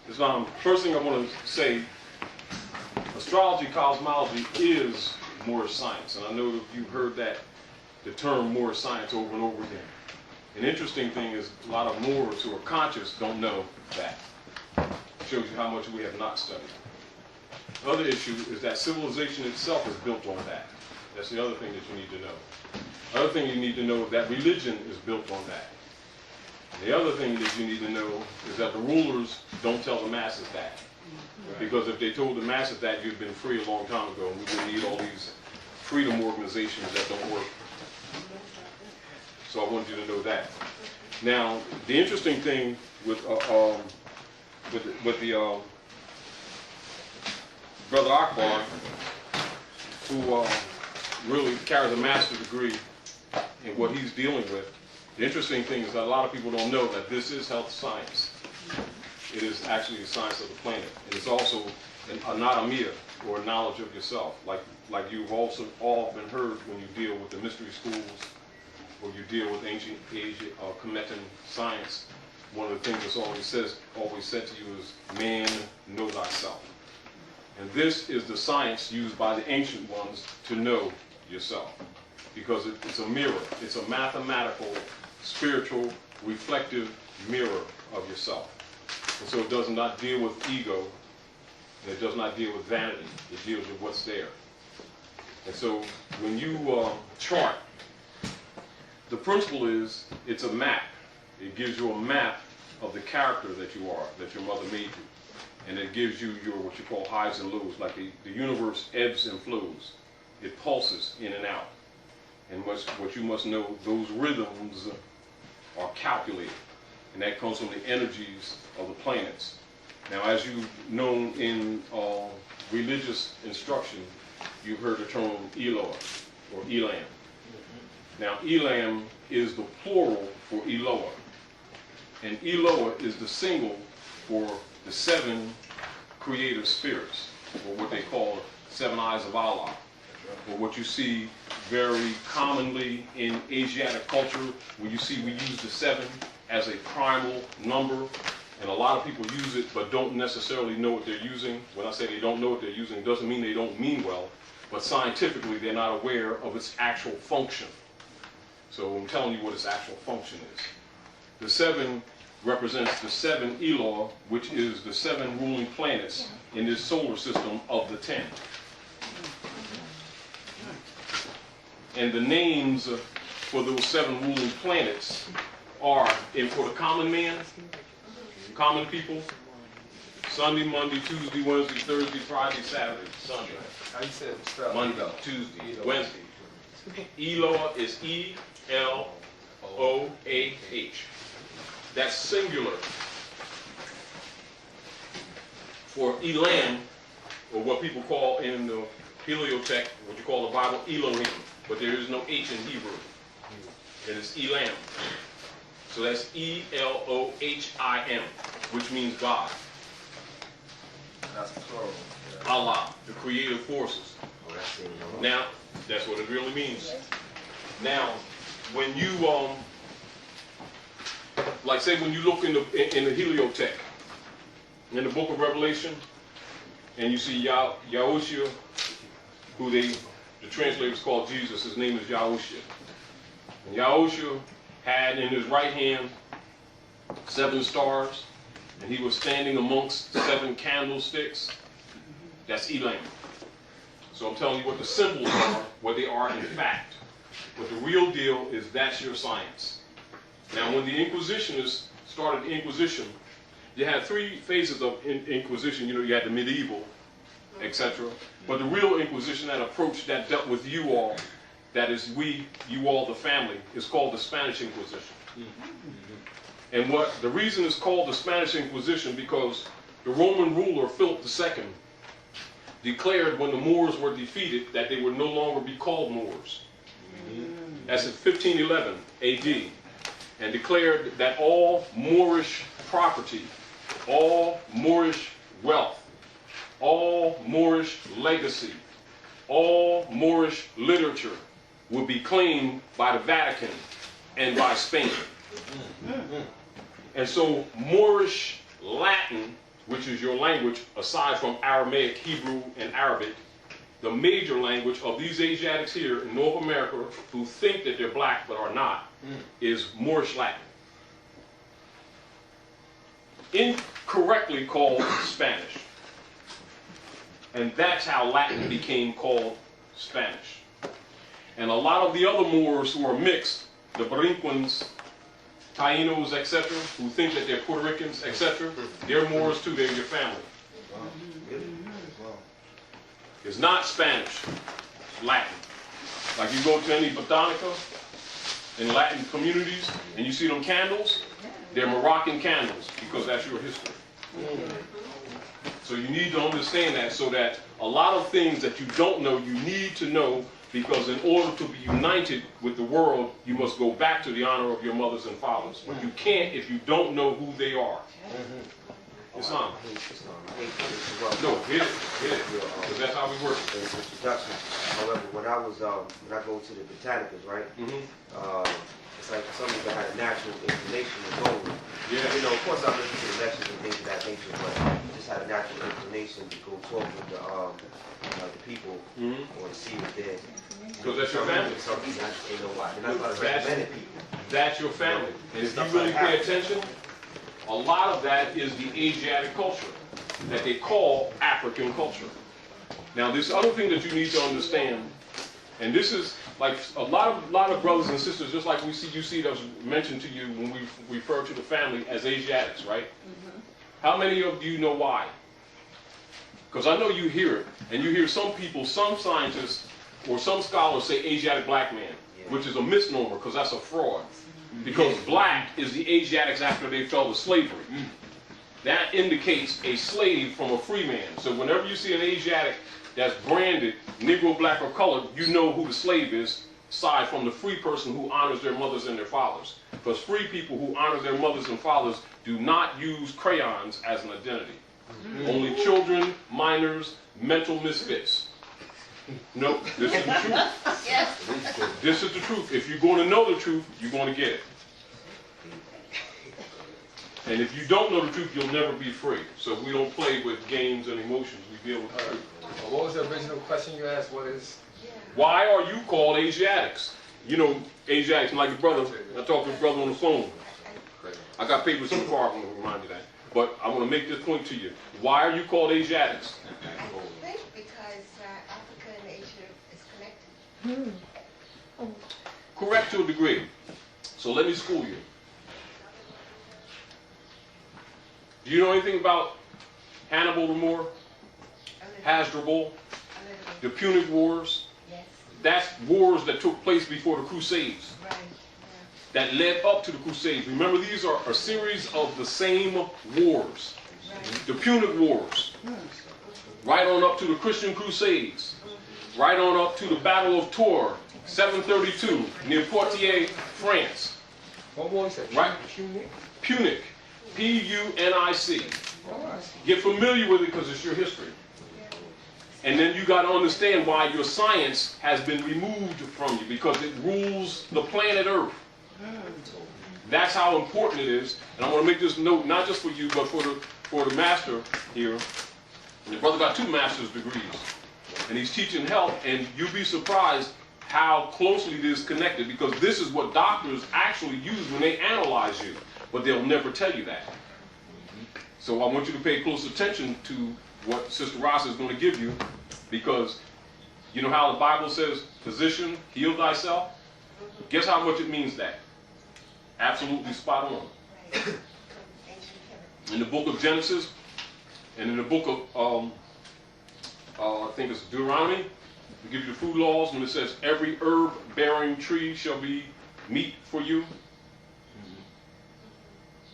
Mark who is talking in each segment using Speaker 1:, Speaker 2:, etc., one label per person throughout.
Speaker 1: Islam, first thing I want to say, astrology, cosmology is Moorish science. And I know you've heard that, the term Moorish science over and over again. An interesting thing is a lot of Moors who are conscious don't know that. It shows you how much we have not studied. The other issue is that civilization itself is built on that. That's the other thing that you need to know. The other thing you need to know is that religion is built on that. And the other thing that you need to know is that the rulers don't tell the masses that. Because if they told the masses that, you'd been free a long time ago, and we wouldn't need all these freedom organizations that don't work. So I want you to know that. Now, the interesting thing with the Brother Akbar, who really carries a master's degree in what he's dealing with, the interesting thing is that a lot of people don't know that this is health science. It is actually the science of the planet. And it's also a natamia, or a knowledge of yourself, like you've also often heard when you deal with the mystery schools, or you deal with ancient Asia, Kemetan science. One of the things that's always said to you is, man, know thyself. And this is the science used by the ancient ones to know yourself. Because it's a mirror. It's a mathematical, spiritual, reflective mirror of yourself. And so it does not deal with ego, and it does not deal with vanity. It deals with what's there. And so when you chart, the principle is, it's a map. It gives you a map of the character that you are, that your mother made you. And it gives you your, what you call highs and lows, like the universe ebbs and flows. It pulses in and out. And what you must know, those rhythms are calculated. And that comes from the energies of the planets. Now, as you've known in religious instruction, you've heard the term Eloah, or Elam. Now, Elam is the plural for Eloah. And Eloah is the single for the 7 creative spirits, or what they call 7 eyes of Allah, or what you see very commonly in Asiatic culture, where you see we use the 7 as a primal number, and a lot of people use it but don't necessarily know what they're using. When I say they don't know what they're using, it doesn't mean they don't mean well, but scientifically they're not aware of its actual function. So I'm telling you what its actual function is. The 7 represents the 7 Eloah, which is the 7 ruling planets in this solar system of the 10. And the names for those 7 ruling planets are, and for the common man, common people, Sunday, Monday, Tuesday, Wednesday, Thursday, Friday, Saturday, Sunday.
Speaker 2: How you say it spelled?
Speaker 1: Monday, Tuesday, Wednesday. Eloah is E-L-O-A-H. That's singular. For Elam, or what people call in the Heliotech, what you call the Bible, Elohim, but there is no H in Hebrew. It is Elam. So that's E-L-O-H-I-M, which means God.
Speaker 2: That's plural. Yeah.
Speaker 1: Allah, the creative forces.
Speaker 2: Oh, that's it.
Speaker 1: Now, that's what it really means. Now, when you, like say when you look in the Heliotech, in the book of Revelation, and you see Yahushua, who the translators call Jesus, his name is Yahushua. And Yahushua had in his right hand 7 stars, and he was standing amongst 7 candlesticks. That's Elam. So I'm telling you what the symbols are, what they are in fact. But the real deal is that's your science. Now, when the Inquisitionists started the Inquisition, you had 3 phases of Inquisition. You know, you had the medieval, etc. But the real Inquisition, that approach that dealt with you all, that is you all, the family, is called the Spanish Inquisition. And the reason it's called the Spanish Inquisition, because the Roman ruler, Philip II, declared when the Moors were defeated that they would no longer be called Moors. That's in 1511 AD. And declared that all Moorish property, all Moorish wealth, all Moorish legacy, all Moorish literature would be claimed by the Vatican and by Spain. And so Moorish Latin which is your language, aside from Aramaic, Hebrew, and Arabic, the major language of these Asiatics here in North America who think that they're black but are not, is Moorish Latin. Incorrectly called Spanish. And that's how Latin became called Spanish. And a lot of the other Moors who are mixed, the Borinquans, Tainos, etc., who think that they're Puerto Ricans, etc., they're Moors too, they're your family. It's not Spanish, it's Latin. Like you go to any botanica in Latin communities and you see them candles, they're Moroccan candles because that's your history. So you need to understand that, so that a lot of things that you don't know, you need to know, because in order to be united with the world, you must go back to the honor of your mothers and fathers. But you can't if you don't know who they are. Islam. No, hit it, because that's how we work.
Speaker 3: Introduction. However, when I go to the botanicas, right? It's like some people had a natural inclination to go.
Speaker 1: Yeah.
Speaker 3: You know, of course I listen to the lectures and things of that nature, but I just had a natural inclination to go talk with the people or to see what they're.
Speaker 1: Because that's your family.
Speaker 3: Something I just didn't know why. And I started recommending people.
Speaker 1: That's your family. And if you really pay attention, a lot of that is the Asiatic culture that they call African culture. Now, this other thing that you need to understand, and this is like a lot of brothers and sisters, just like you see that was mentioned to you when we refer to the family as Asiatics, right? How many of you know why? Because I know you hear it, and you hear some people, some scientists, or some scholars say Asiatic black man, which is a misnomer, because that's a fraud. Because black is the Asiatics after they fell to slavery. That indicates a slave from a free man. So whenever you see an Asiatic that's branded Negro, black, or colored, you know who the slave is, aside from the free person who honors their mothers and their fathers. Because free people who honor their mothers and fathers do not use crayons as an identity. Only children, minors, mental misfits. No, this is the truth.
Speaker 4: Yes.
Speaker 1: This is the truth. If you're going to know the truth, you're going to get it. And if you don't know the truth, you'll never be free. So we don't play with games and emotions. We deal with the truth.
Speaker 2: What was the original question you asked? What is?
Speaker 1: Why are you called Asiatics? You know, Asiatics, like your brother. I talked to his brother on the phone. I got papers in the car, I'm going to remind you that. But I want to make this point to you. Why are you called Asiatics?
Speaker 4: I think because Africa and Asia is connected.
Speaker 1: Correct to a degree. So let me school you. Do you know anything about Hannibal the Moor? Hasdrubal? The Punic Wars?
Speaker 4: Yes.
Speaker 1: That's wars that took place before the Crusades.
Speaker 4: Right.
Speaker 1: That led up to the Crusades. Remember, these are a series of the same wars.
Speaker 4: Right.
Speaker 1: The Punic Wars. Right on up to the Christian Crusades. Right on up to the Battle of Tours, 732, near Poitiers, France.
Speaker 2: What war is that?
Speaker 1: Right?
Speaker 2: Punic?
Speaker 1: Punic. P-U-N-I-C. Get familiar with it because it's your history. And then you got to understand why your science has been removed from you, because it rules the planet Earth. That's how important it is. And I want to make this note, not just for you, but for the master here. Your brother got 2 master's degrees. And he's teaching health, and you'll be surprised how closely it is connected, because this is what doctors actually use when they analyze you. But they'll never tell you that. So I want you to pay close attention to what Sister Ross is going to give you, because you know how the Bible says, physician, heal thyself? Guess how much it means that? Absolutely spot on.
Speaker 4: Right.
Speaker 1: In the book of Genesis, and in the book of, I think it's Deuteronomy, we give you the food laws, when it says, every herb-bearing tree shall be meat for you.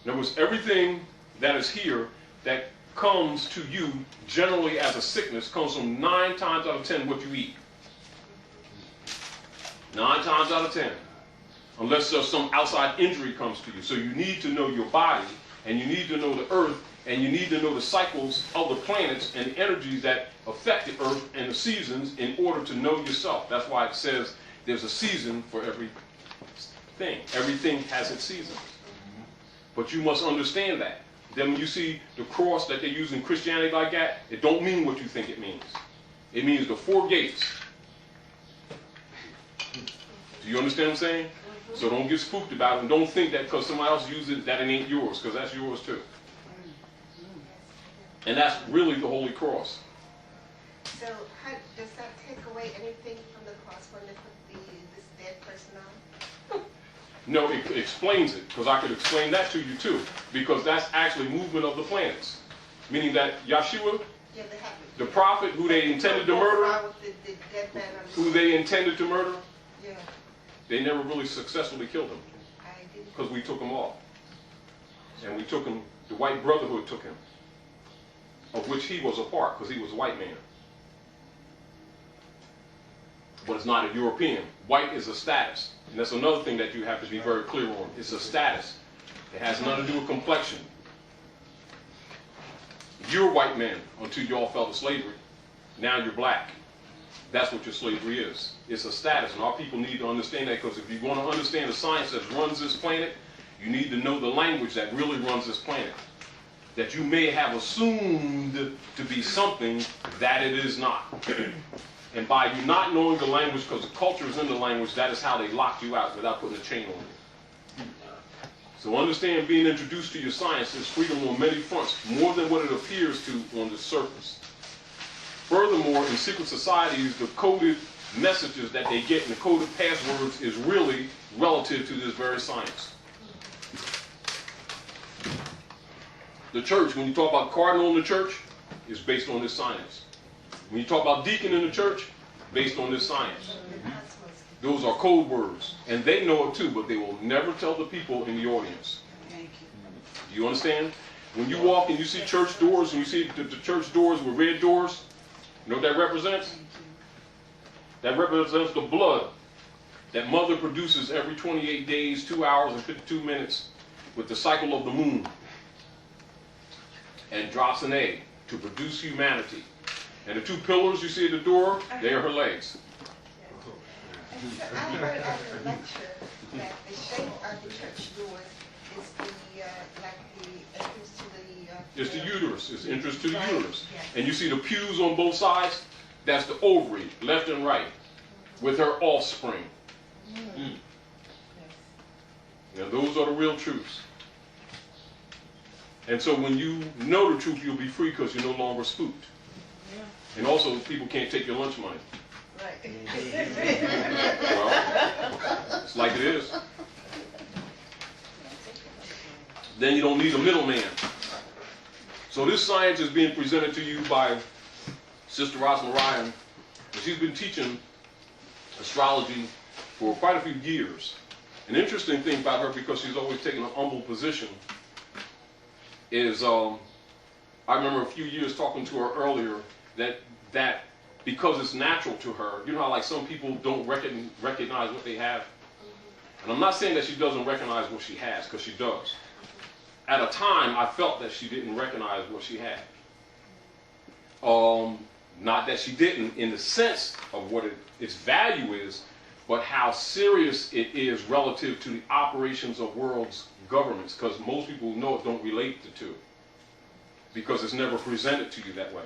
Speaker 1: In other words, everything that is here that comes to you generally as a sickness comes from 9 times out of 10 what you eat. 9 times out of 10. Unless some outside injury comes to you. So you need to know your body, and you need to know the earth, and you need to know the cycles of the planets and the energies that affect the earth and the seasons in order to know yourself. That's why it says there's a season for everything. Everything has its season. But you must understand that. then when you see the cross that they use in Christianity like that, it don't mean what you think it means. It means the 4 gates. Do you understand what I'm saying? So don't get spooked about it, and don't think that because somebody else uses it that it ain't yours, because that's yours too. And that's really the Holy Cross.
Speaker 4: So how, does that take away anything from the cross when they put this dead person on?
Speaker 1: No, it explains it, because I could explain that to you too, because that's actually movement of the planets. Meaning that Yeshua,
Speaker 4: Yeah, they have
Speaker 1: the prophet who they intended to murder,
Speaker 4: the dead man on the
Speaker 1: who they intended to murder,
Speaker 4: Yeah,
Speaker 1: they never really successfully killed him,
Speaker 4: I didn't.
Speaker 1: because we took him off. And we took him, the white brotherhood took him, of which he was a part, because he was a white man. But it's not a European. White is a status. And that's another thing that you have to be very clear on. It's a status. It has nothing to do with complexion. You're a white man until you all fell to slavery. Now you're black. That's what your slavery is. It's a status. And our people need to understand that, because if you want to understand the science that runs this planet, you need to know the language that really runs this planet. That you may have assumed to be something that it is not. And by you not knowing the language, because the culture is in the language, that is how they lock you out without putting a chain on you. So understand, being introduced to your science is freedom on many fronts, more than what it appears to on the surface. Furthermore, in secret societies, the coded messages that they get and the coded passwords is really relative to this very science. The church, when you talk about cardinal in the church, is based on this science. When you talk about deacon in the church, based on this science. Those are code words. And they know it too, but they will never tell the people in the audience.
Speaker 5: Thank you.
Speaker 1: Do you understand? When you walk and you see church doors, and you see the church doors with red doors, you know what that represents? That represents the blood that mother produces every 28 days, 2 hours and 52 minutes with the cycle of the moon, and drops an egg to produce humanity. And the 2 pillars you see at the door, they are her legs.
Speaker 4: And so I heard at the lecture that the shape of the church doors is the, like the entrance to the...
Speaker 1: It's the uterus. It's entrance to the
Speaker 4: Right.
Speaker 1: uterus.
Speaker 4: Yes.
Speaker 1: And you see the pews on both sides? That's the ovary, left and right, with her offspring.
Speaker 4: Yes.
Speaker 1: Now those are the real truths. And so when you know the truth, you'll be free, because you're no longer spooked. And also, people can't take your lunch money.
Speaker 4: Right.
Speaker 1: Well, it's like it is. Then you don't need a middleman. So this science is being presented to you by Sister Rasmariah, and she's been teaching astrology for quite a few years. An interesting thing about her, because she's always taken an humble position, is I remember a few years talking to her earlier that because it's natural to her, you know how like some people don't recognize what they have? And I'm not saying that she doesn't recognize what she has, because she does. At a time, I felt that she didn't recognize what she had. Not that she didn't in the sense of what its value is, but how serious it is relative to the operations of world's governments, because most people who know it don't relate the two, because it's never presented to you that way.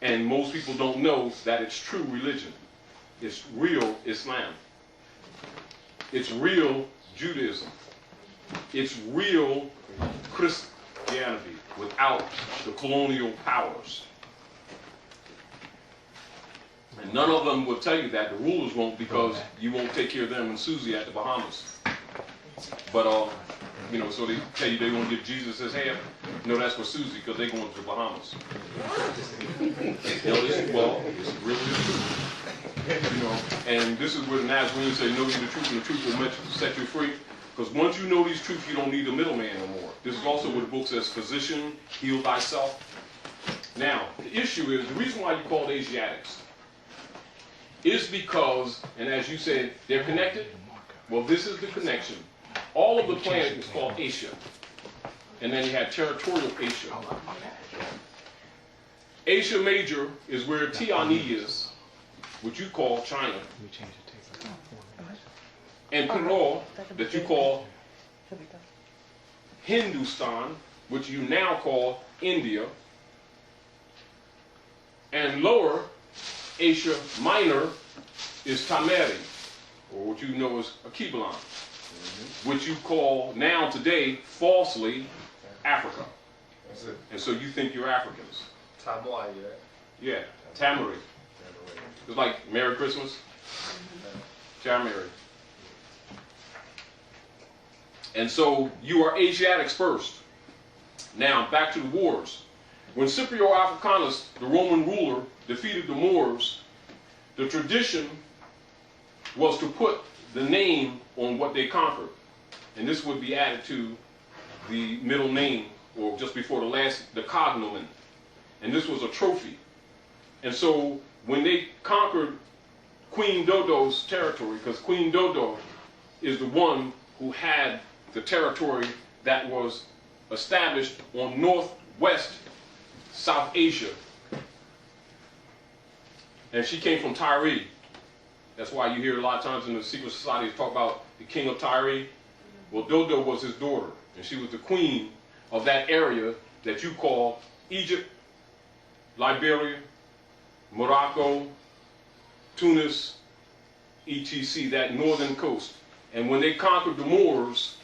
Speaker 1: And most people don't know that it's true religion. It's real Islam. It's real Judaism. It's real Christianity without the colonial powers. And none of them will tell you that. The rulers won't, because you won't take care of them and Susie at the Bahamas. But, you know, so they tell you they won't give Jesus his half. No, that's for Susie, because they're going to the Bahamas. You know, it's really true. You know, and this is where the Nazarenes say, know you the truth, and the truth will set you free. Because once you know these truths, you don't need a middleman no more. This is also what the book says, physician, heal thyself. Now, the issue is, the reason why you call it Asiatics is because, and as you said, they're connected. Well, this is the connection. All of the planet is called Asia. And then you have territorial Asia. Asia Major is where Tiani is, which you call China. And Peru, that you call Hindustan, which you now call India, and Lower Asia Minor is Tameri, or what you know as Akibalan, which you call now today falsely Africa.
Speaker 2: That's it.
Speaker 1: And so you think you're Africans.
Speaker 2: Tamoi, yeah.
Speaker 1: Yeah, Tamari. It's like Merry Christmas. Tamari. And so you are Asiatics first. Now, back to the wars. When Scipio Africanus, the Roman ruler, defeated the Moors, the tradition was to put the name on what they conquered. And this would be added to the middle name, or just before the cognomen. And this was a trophy. And so when they conquered Queen Dodo's territory, because Queen Dodo is the one who had the territory that was established on northwest South Asia. And she came from Tyre. That's why you hear a lot of times in the secret societies talk about the king of Tyre. Well, Dodo was his daughter, and she was the queen of that area that you call Egypt, Liberia, Morocco, Tunis, etc., that northern coast. And when they conquered the Moors,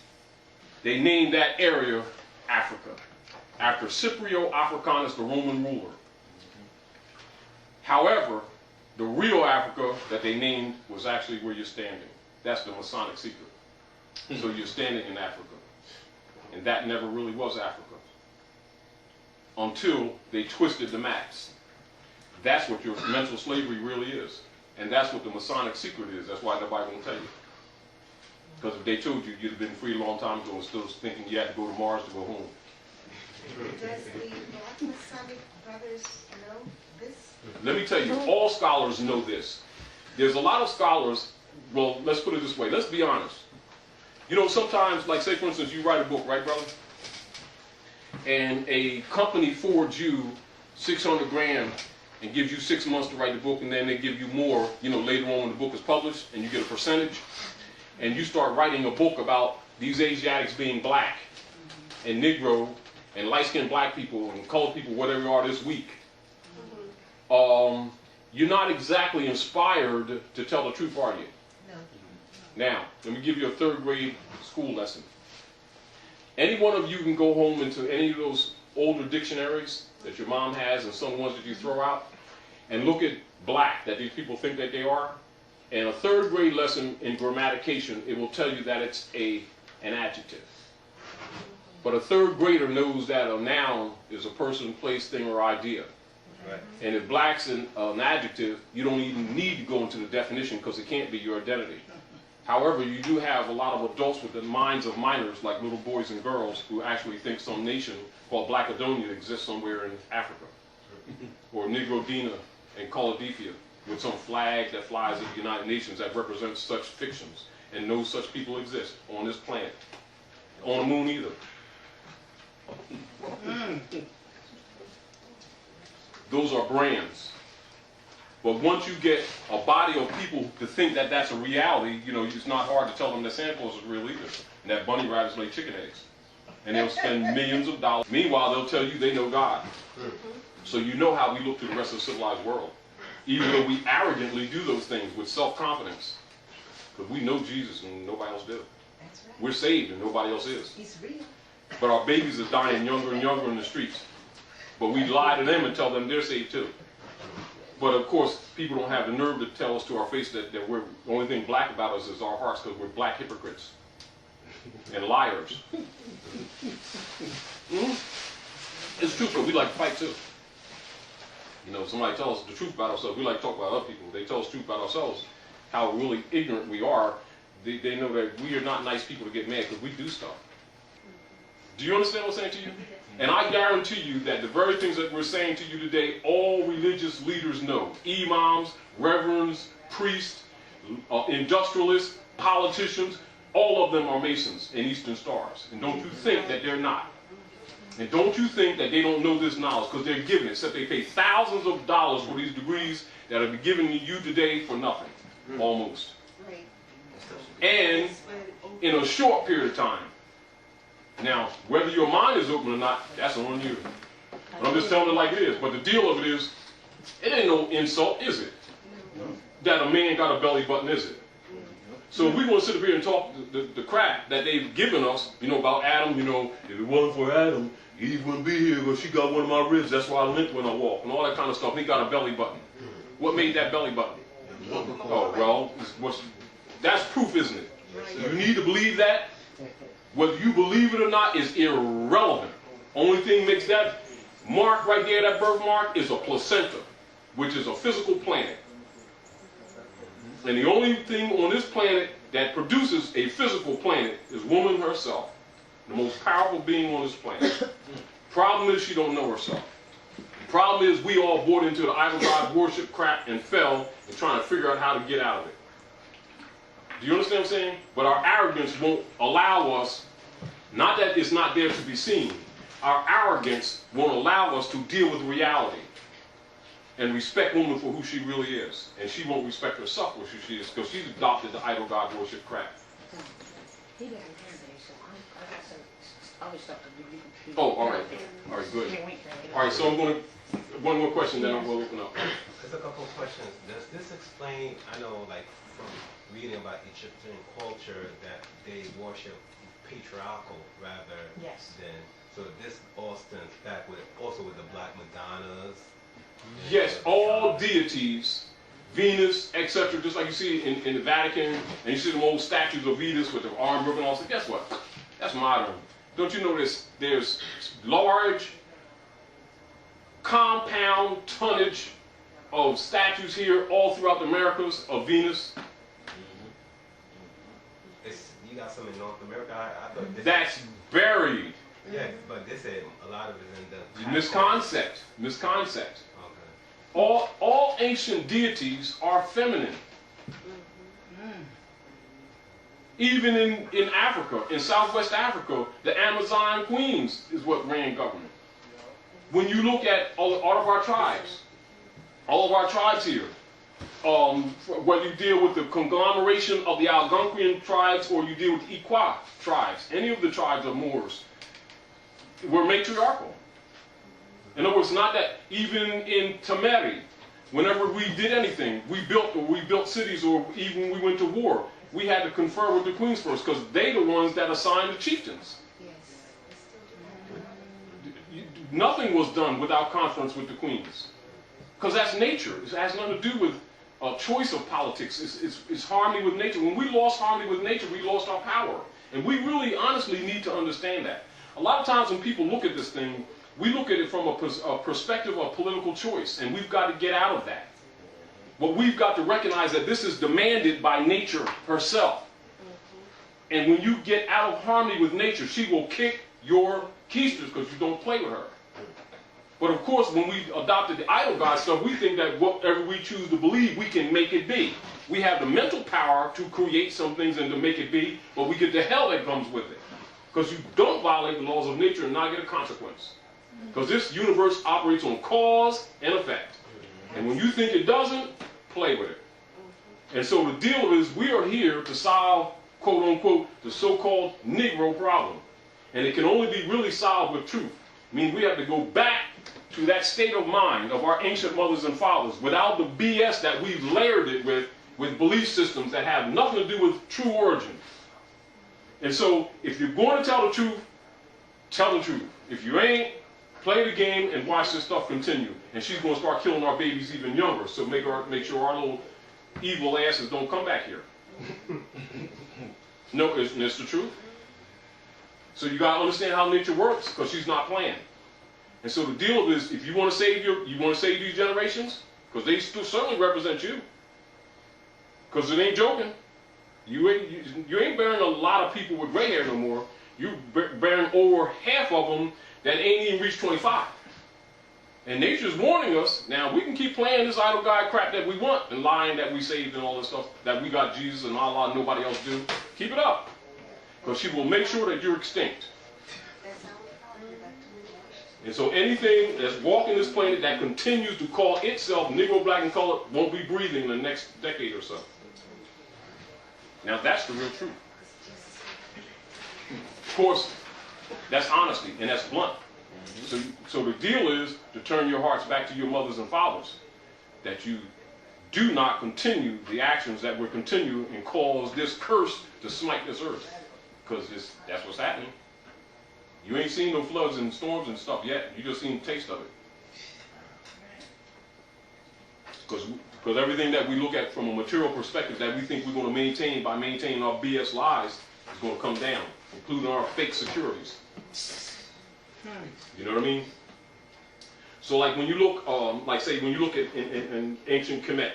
Speaker 1: they named that area Africa, after Scipio Africanus, the Roman ruler. However, the real Africa that they named was actually where you're standing. That's the Masonic secret. So you're standing in Africa. And that never really was Africa, until they twisted the maps. That's what your mental slavery really is. And that's what the Masonic secret is. That's why nobody won't tell you. Because if they told you, you'd have been free a long time ago and still thinking you had to go to Mars to go home.
Speaker 4: Does the Black Masonic brothers know this?
Speaker 1: Let me tell you, all scholars know this. There's a lot of scholars, well, let's put it this way. Let's be honest. You know, sometimes, like say for instance, you write a book, right, brother? And a company forwards you 600 grand and gives you 6 months to write the book, and then they give you more, you know, later on when the book is published, and you get a percentage. And you start writing a book about these Asiatics being black and Negro and light-skinned black people and colored people, whatever you are this week. You're not exactly inspired to tell the truth, are you?
Speaker 4: No.
Speaker 1: Now, let me give you a 3rd grade school lesson. Any one of you can go home into any of those older dictionaries that your mom has and some ones that you throw out and look at black that these people think that they are. And a 3rd grade lesson in grammatication, it will tell you that it's an adjective. But a 3rd grader knows that a noun is a person, place, thing, or idea.
Speaker 3: Right.
Speaker 1: And if black's an adjective, you don't even need to go into the definition because it can't be your identity. However, you do have a lot of adults with the minds of minors, like little boys and girls, who actually think some nation called Blackadonia exists somewhere in Africa. Or Negrodina and Caladifia, with some flag that flies at the United Nations that represents such fictions. And no such people exist on this planet. On the moon either. Those are brands. But once you get a body of people to think that that's a reality, you know, it's not hard to tell them that Santa Claus is real either. And that bunny rabbits lay chicken eggs. And they'll spend millions of dollars. Meanwhile, they'll tell you they know God. So you know how we look to the rest of the civilized world. Even though we arrogantly do those things with self-confidence. Because we know Jesus and nobody else does.
Speaker 4: That's right.
Speaker 1: We're saved and nobody else is.
Speaker 4: He's real.
Speaker 1: But our babies are dying younger and younger in the streets. But we lie to them and tell them they're saved too. But of course, people don't have the nerve to tell us to our face that we're, the only thing black about us is our hearts, because we're black hypocrites and liars. It's true, because we like to fight too. You know, somebody tells us the truth about ourselves. We like to talk about other people. They tell us the truth about ourselves, how really ignorant we are. They know that we are not nice people to get mad because we do stuff. Do you understand what I'm saying to you? And I guarantee you that the very things that we're saying to you today, all religious leaders know. Imams, reverends, priests, industrialists, politicians, all of them are Masons and Eastern Stars. And don't you think that they're not. And don't you think that they don't know this knowledge, because they're giving it, except they pay thousands of dollars for these degrees that are given to you today for nothing, almost.
Speaker 4: Right.
Speaker 1: And in a short period of time, Now, whether your mind is open or not, that's on you. But I'm just telling it like it is. But the deal of it is, it ain't no insult, is it? That a man got a belly button, is it? So if we want to sit up here and talk the crap that they've given us, you know, about Adam, you know, if it wasn't for Adam, Eve wouldn't be here, but she got one of my ribs, that's why I limp when I walk, and all that kind of stuff. He got a belly button. What made that belly button? Oh, well, that's proof, isn't it? You need to believe that. Whether you believe it or not is irrelevant. Only thing makes that mark right there, that birthmark, is a placenta, which is a physical planet. And the only thing on this planet that produces a physical planet is woman herself, the most powerful being on this planet. Problem is she don't know herself. The problem is we all bought into the idol god worship crap and fell and trying to figure out how to get out of it. Do you understand what I'm saying? But our arrogance won't allow us, not that it's not there to be seen, our arrogance won't allow us to deal with reality and respect woman for who she really is. And she won't respect herself for who she is because she's adopted the idol god worship crap.
Speaker 5: He didn't hear me, so I got some other stuff to do.
Speaker 1: Oh, all right. All right, good. All right, so I'm going to, one more question, then I'm going to open up.
Speaker 6: There's a couple of questions. Does this explain, I know, like, from reading about Egyptian culture, that they worship patriarchal rather than, so this all stems back with, also with the Black Madonnas.
Speaker 1: Yes, all deities, Venus, etc., just like you see in the Vatican, and you see them old statues of Venus with the arm broken off. Guess what? That's modern. Don't you know there's large compound tonnage of statues here all throughout the Americas of Venus?
Speaker 6: You got some in North America? I thought this
Speaker 1: That's buried.
Speaker 6: Yeah, but they said a lot of it is in the...
Speaker 1: Misconcept.
Speaker 6: Okay.
Speaker 1: All ancient deities are feminine. Even in Africa, in Southwest Africa, the Amazon queens is what ran government. When you look at all of our tribes here, whether you deal with the conglomeration of the Algonquian tribes or you deal with the Iqua tribes, any of the tribes of Moors, were matriarchal. In other words, not that even in Tamari, whenever we did anything, we built cities, or even when we went to war, we had to confer with the queens first, because they're the ones that assigned the chieftains. Nothing was done without conference with the queens, because that's nature. It has nothing to do with a choice of politics. It's harmony with nature. When we lost harmony with nature, we lost our power. And we really honestly need to understand that. A lot of times when people look at this thing, we look at it from a perspective of political choice, and we've got to get out of that. But we've got to recognize that this is demanded by nature herself. And when you get out of harmony with nature, she will kick your keisters because you don't play with her. But of course, when we adopted the idol god stuff, we think that whatever we choose to believe, we can make it be. We have the mental power to create some things and to make it be, but we get the hell that comes with it. Because you don't violate the laws of nature and not get a consequence. Because this universe operates on cause and effect. And when you think it doesn't, play with it. And so the deal is, we are here to solve, quote unquote, the so-called Negro problem. And it can only be really solved with truth. I mean, we have to go back to that state of mind of our ancient mothers and fathers without the BS that we've layered it with belief systems that have nothing to do with true origin. And so, if you're going to tell the truth, tell the truth. If you ain't, play the game and watch this stuff continue. And she's going to start killing our babies even younger, so make sure our little evil asses don't come back here. No, it's the truth. So you got to understand how nature works, because she's not playing. And so the deal is, if you want to save these generations, because they still certainly represent you, because it ain't joking. You ain't bearing a lot of people with gray hair no more. You're bearing over half of them that ain't even reached 25. And nature's warning us. Now, we can keep playing this idol god crap that we want and lying that we saved and all this stuff, that we got Jesus and Allah and nobody else do. Keep it up. Because she will make sure that you're extinct. And so anything that's walking this planet that continues to call itself Negro, black, and colored won't be breathing in the next decade or so. Now that's the real truth. Of course, That's honesty, and that's blunt. So the deal is to turn your hearts back to your mothers and fathers, that you do not continue the actions that will continue and cause this curse to smite this earth, because that's what's happening. You ain't seen no floods and storms and stuff yet. You just seen a taste of it. Because everything that we look at from a material perspective that we think we're going to maintain by maintaining our BS lies is going to come down, including our fake securities. You know what I mean? So like when you look, when you look at in ancient Kemet,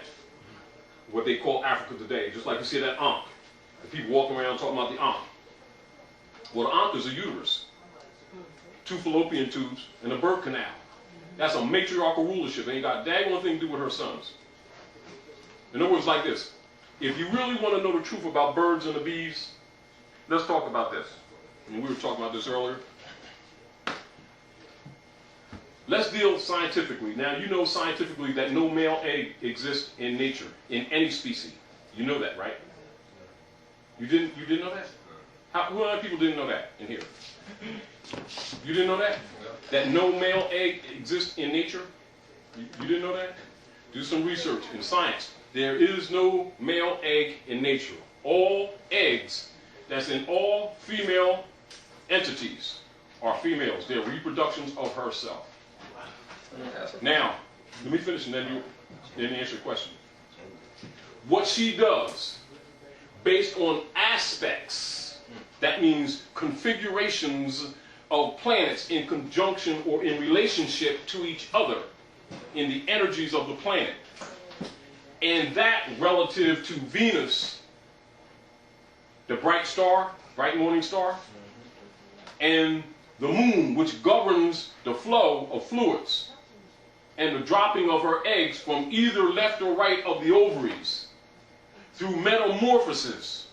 Speaker 1: what they call Africa today, just like you see that Ankh, the people walking around talking about the Ankh. Well, the Ankh is a uterus, 2 fallopian tubes, and a birth canal. That's a matriarchal rulership. It ain't got a daggone thing to do with her sons. In other words, like this. If you really want to know the truth about birds and the bees, let's talk about this. I mean, we were talking about this earlier. Let's deal scientifically. Now, you know scientifically that no male egg exists in nature, in any species. You know that, right? You didn't know that? Who other people didn't know that in here? You didn't know that? That no male egg exists in nature? You didn't know that? Do some research in science. There is no male egg in nature. All eggs that's in all female entities are females. They're reproductions of herself. Now, let me finish and then you answer your question. What she does, based on aspects, that means configurations of planets in conjunction or in relationship to each other in the energies of the planet. And that relative to Venus, the bright star, bright morning star, and the moon, which governs the flow of fluids and the dropping of her eggs from either left or right of the ovaries through metamorphosis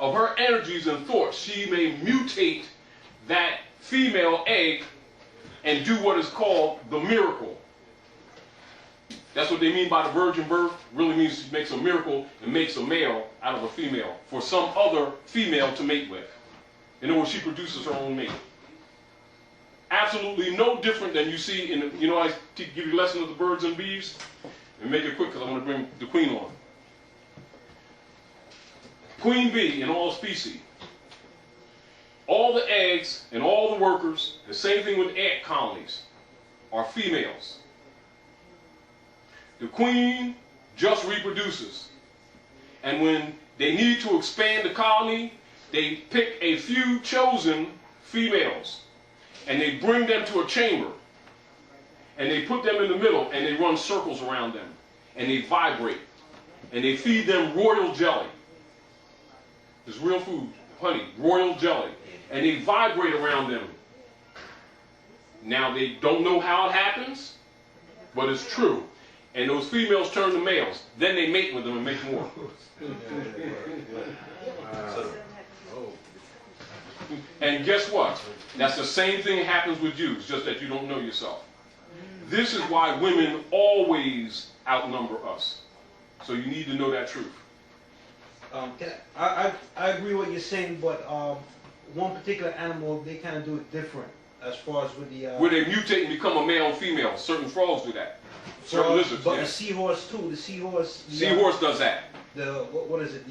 Speaker 1: of her energies and thoughts. She may mutate that female egg and do what is called the miracle. That's what they mean by the virgin birth. Really means she makes a miracle and makes a male out of a female for some other female to mate with. In other words, she produces her own mate. Absolutely no different than you see in, I give you a lesson of the birds and bees. And make it quick because I want to bring the queen on. Queen bee in all species. All the eggs and all the workers, the same thing with ant colonies, are females. The queen just reproduces. And when they need to expand the colony, they pick a few chosen females and they bring them to a chamber and they put them in the middle and they run circles around them and they vibrate and they feed them royal jelly. It's real food, honey, royal jelly. And they vibrate around them. Now they don't know how it happens, but it's true. And those females turn to males. Then they mate with them and make more. And guess what? That's the same thing that happens with you, just that you don't know yourself. This is why women always outnumber us. So you need to know that truth.
Speaker 7: I agree with what you're saying, but one particular animal, they kind of do it different as far as with the...
Speaker 1: where they mutate and become a male and female. Certain frogs do that. Certain lizards,
Speaker 7: but
Speaker 1: yeah.
Speaker 7: the seahorse too. The seahorse...
Speaker 1: Seahorse does that.
Speaker 7: What is it?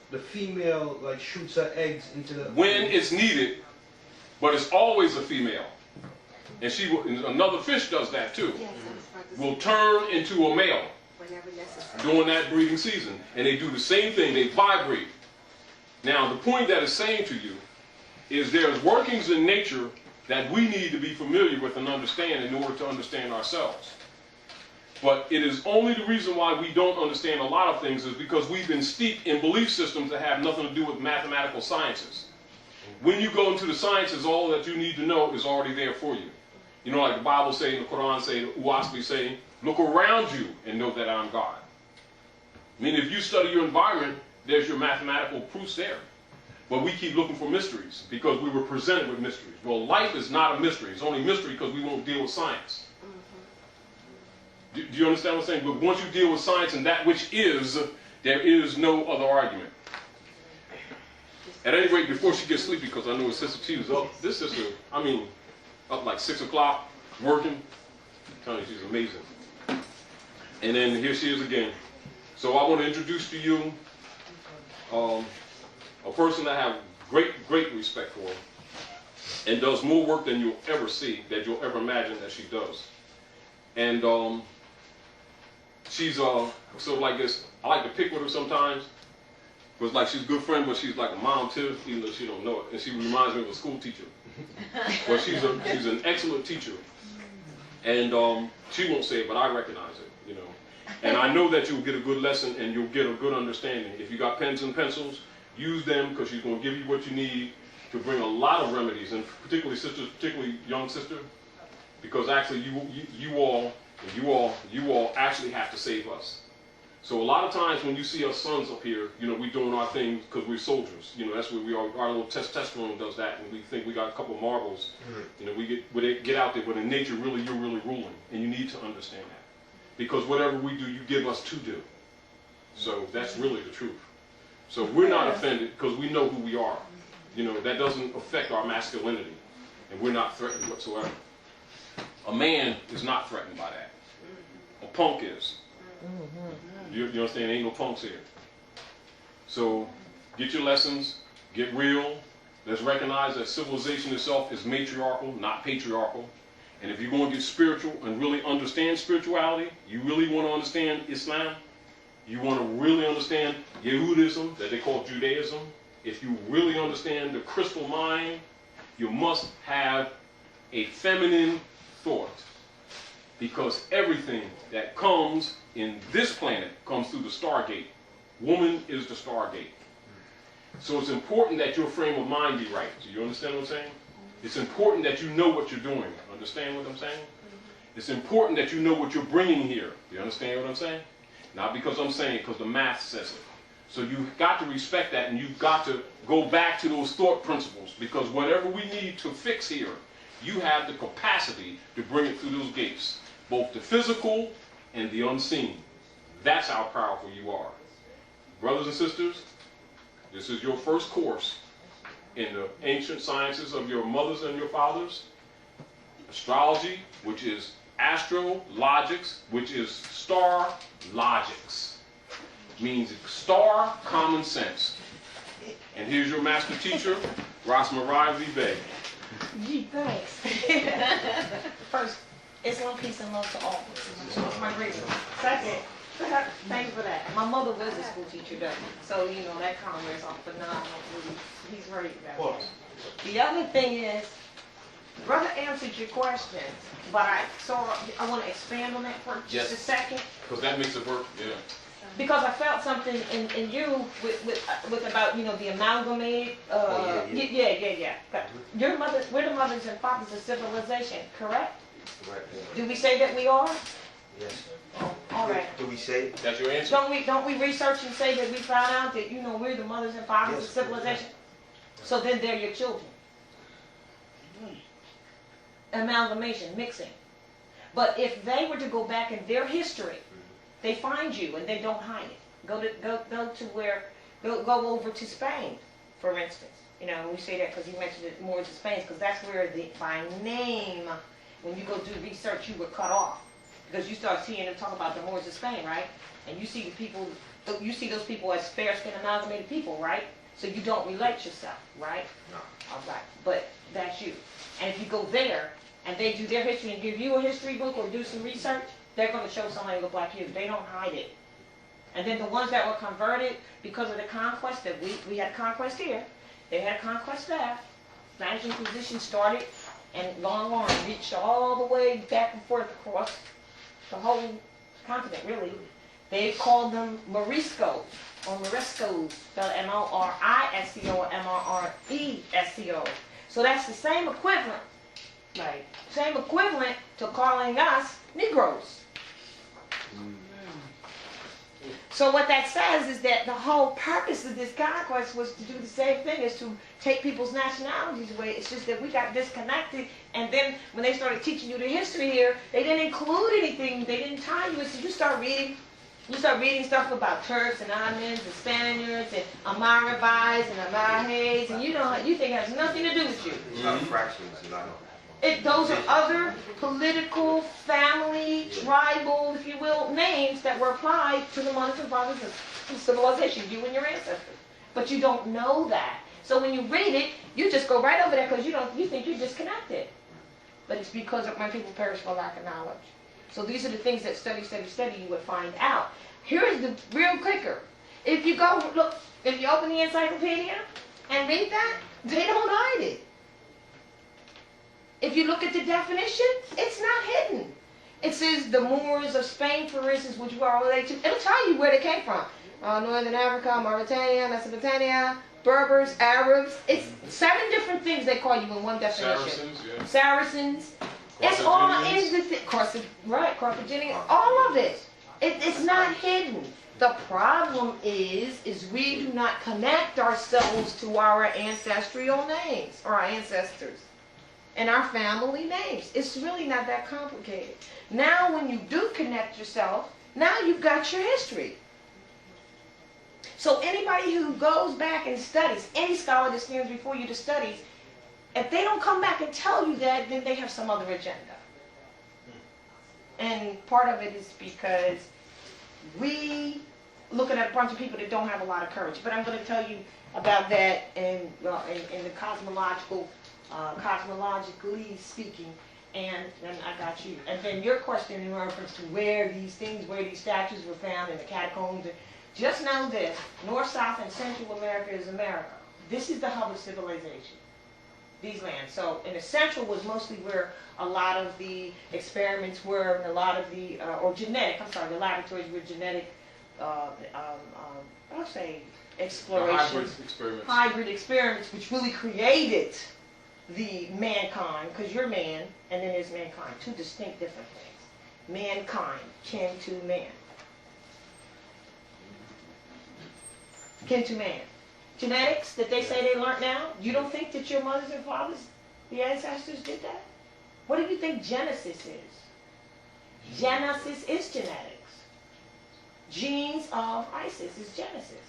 Speaker 7: The female like shoots her eggs into the...
Speaker 1: When it's needed, but it's always a female. And another fish does that too. Will turn into a male during that breeding season. And they do the same thing. They vibrate. Now, the point that it's saying to you is there's workings in nature that we need to be familiar with and understand in order to understand ourselves. But it is only the reason why we don't understand a lot of things is because we've been steeped in belief systems that have nothing to do with mathematical sciences. When you go into the sciences, all that you need to know is already there for you. You know, like the Bible saying, the Quran saying, the Uwasbi saying, look around you and know that I'm God. I mean, if you study your environment, there's your mathematical proofs there. But we keep looking for mysteries because we were presented with mysteries. Well, life is not a mystery. It's only a mystery because we won't deal with science. Do you understand what I'm saying? But once you deal with science and that which is, there is no other argument. At any rate, before she gets sleepy, because I know her sister, she was up, this sister, I mean, up like 6 o'clock, working. I'm telling you, she's amazing. And then here she is again. So I want to introduce to you a person that I have great respect for and does more work than you'll ever see, that you'll ever imagine that she does. And she's sort of like this, I like to pick with her sometimes, because like she's a good friend, but she's like a mom too, even though she don't know it. And she reminds me of a school teacher. But she's an excellent teacher. And she won't say it, but I recognize it, you know. And I know that you'll get a good lesson and you'll get a good understanding. If you got pens and pencils, use them, because she's going to give you what you need to bring a lot of remedies, and particularly sisters, particularly young sister, because actually you all actually have to save us. So a lot of times when you see us sons up here, you know, we doing our thing because we're soldiers. You know, that's where we are. Our little testosterone does that, and we think we got a couple of marbles. You know, we get out there, but in nature, really, you're really ruling, and you need to understand that. Because whatever we do, you give us to do. So that's really the truth. So we're not offended because we know who we are. You know, that doesn't affect our masculinity, and we're not threatened whatsoever. A man is not threatened by that. A punk is. You understand? Ain't no punks here. So get your lessons, get real. Let's recognize that civilization itself is matriarchal, not patriarchal. And if you're going to get spiritual and really understand spirituality, you really want to understand Islam, you want to really understand Yehudism, that they call Judaism, if you really understand the crystal mind, you must have a feminine thought. Because everything that comes in this planet comes through the Stargate. Woman is the Stargate. So it's important that your frame of mind be right. Do you understand what I'm saying? It's important that you know what you're doing. Understand what I'm saying? It's important that you know what you're bringing here. Do you understand what I'm saying? Not because I'm saying it, because the math says it. So you've got to respect that, and you've got to go back to those thought principles, because whatever we need to fix here, you have the capacity to bring it through those gates. Both the physical and the unseen. That's how powerful you are. Brothers and sisters, this is your first course in the ancient sciences of your mothers and your fathers. Astrology, which is astrologics, which is star logics. Means star common sense. And here's your master teacher, Rasmariah Bey.
Speaker 5: Gee, thanks. First, Islam, peace, and love to all. That's my great one. Second, thanks for that. My mother was a school teacher, though, so you know that kind of wears off. But no, he's right about that. The other thing is, brother answered your question, but I want to expand on that for just a second.
Speaker 1: Because that makes it work, yeah.
Speaker 5: Because I felt something in you with about, you know, the amalgamated, yeah. Your mother, we're the mothers and fathers of civilization, correct?
Speaker 3: Right.
Speaker 5: Do we say that we are?
Speaker 3: Yes.
Speaker 5: Oh, all right.
Speaker 3: Do we say?
Speaker 1: That's your answer?
Speaker 5: Don't we research and say that we found out that, you know, we're the mothers and fathers of civilization? So then they're your children. Amalgamation, mixing. But if they were to go back in their history, they find you and they don't hide it. Go over to Spain, for instance. You know, we say that because you mentioned it more to Spain, because that's where by name, when you go do research, you were cut off. Because you start seeing them talk about the Moors of Spain, right? And you see the people, you see those people as fair-skinned, amalgamated people, right? So you don't relate yourself, right?
Speaker 3: No.
Speaker 5: All right, but that's you. And if you go there, and they do their history and give you a history book or do some research, they're going to show somebody look like you. They don't hide it. And then the ones that were converted because of the conquest, that we had conquest here, they had conquest there. Spanish Inquisition started and long reached all the way back and forth across the whole continent, really. They called them Moriscos or Moriscos, spelled M-O-R-I-S-C-O or M-R-R-E-S-C-O. So that's the same equivalent, right? Same equivalent to calling us Negroes. So what that says is that the whole purpose of this conquest was to do the same thing, is to take people's nationalities away. It's just that we got disconnected, and then when they started teaching you the history here, they didn't include anything, they didn't tie you. So you start reading You start reading stuff about Turks and Ottomans and Spaniards and Amarabites and Amarahays, and you think it has nothing to do with you.
Speaker 3: A lot of fractions, a lot of.
Speaker 5: Those are other political, family, tribal, if you will, names that were applied to the mothers and fathers of civilization, you and your ancestors. But you don't know that. So when you read it, you just go right over there because you think you're disconnected. But it's because of my people perish for lack of knowledge. So these are the things that study, you would find out. Here's the real kicker. If you open the encyclopedia and read that, they don't hide it. If you look at the definition, it's not hidden. It says the Moors of Spain, for instance, which we are related to, it'll tell you where they came from. Northern Africa, Mauritania, Mesopotamia, Berbers, Arabs. It's 7 different things they call you in one definition.
Speaker 1: Saracens, yeah.
Speaker 5: Saracens. It's all in the thing. Carthaginians, all of it. It's not hidden. The problem is we do not connect ourselves to our ancestral names, or our ancestors, and our family names. It's really not that complicated. Now when you do connect yourself, now you've got your history. So anybody who goes back and studies, any scholar that stands before you to studies, if they don't come back and tell you that, then they have some other agenda. And part of it is because we looking at a bunch of people that don't have a lot of courage. But I'm going to tell you about that in the cosmologically speaking, and then I got you. And then your question in reference to where these statues were found in the catacombs. Just know this: North, South, and Central America is America. This is the hub of civilization. These lands. So in the Central was mostly where a lot of the experiments were, and a lot of the the laboratories were genetic. I'll say exploration. Hybrid experiments, which really created the mankind, because you're man, and then there's mankind. 2 distinct different things. Mankind, kin to man. Kin to man. Genetics that they say they learned now, you don't think that your mothers and fathers, the ancestors, did that? What do you think Genesis is? Genesis is genetics. Genes of Isis is Genesis.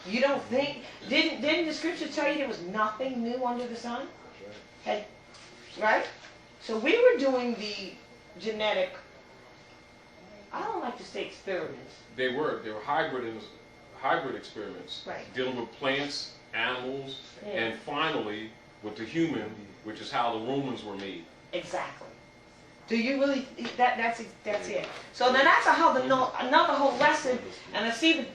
Speaker 5: You don't think, didn't the scripture tell you there was nothing new under the sun? Right? So we were doing the genetic, I don't like to say experiments.
Speaker 1: They were hybrid experiments,
Speaker 5: right,
Speaker 1: dealing with plants, animals,
Speaker 5: yeah,
Speaker 1: and finally with the human, which is how the Romans were made.
Speaker 5: Exactly. Do you really? That's it. So now that's another whole lesson. And I see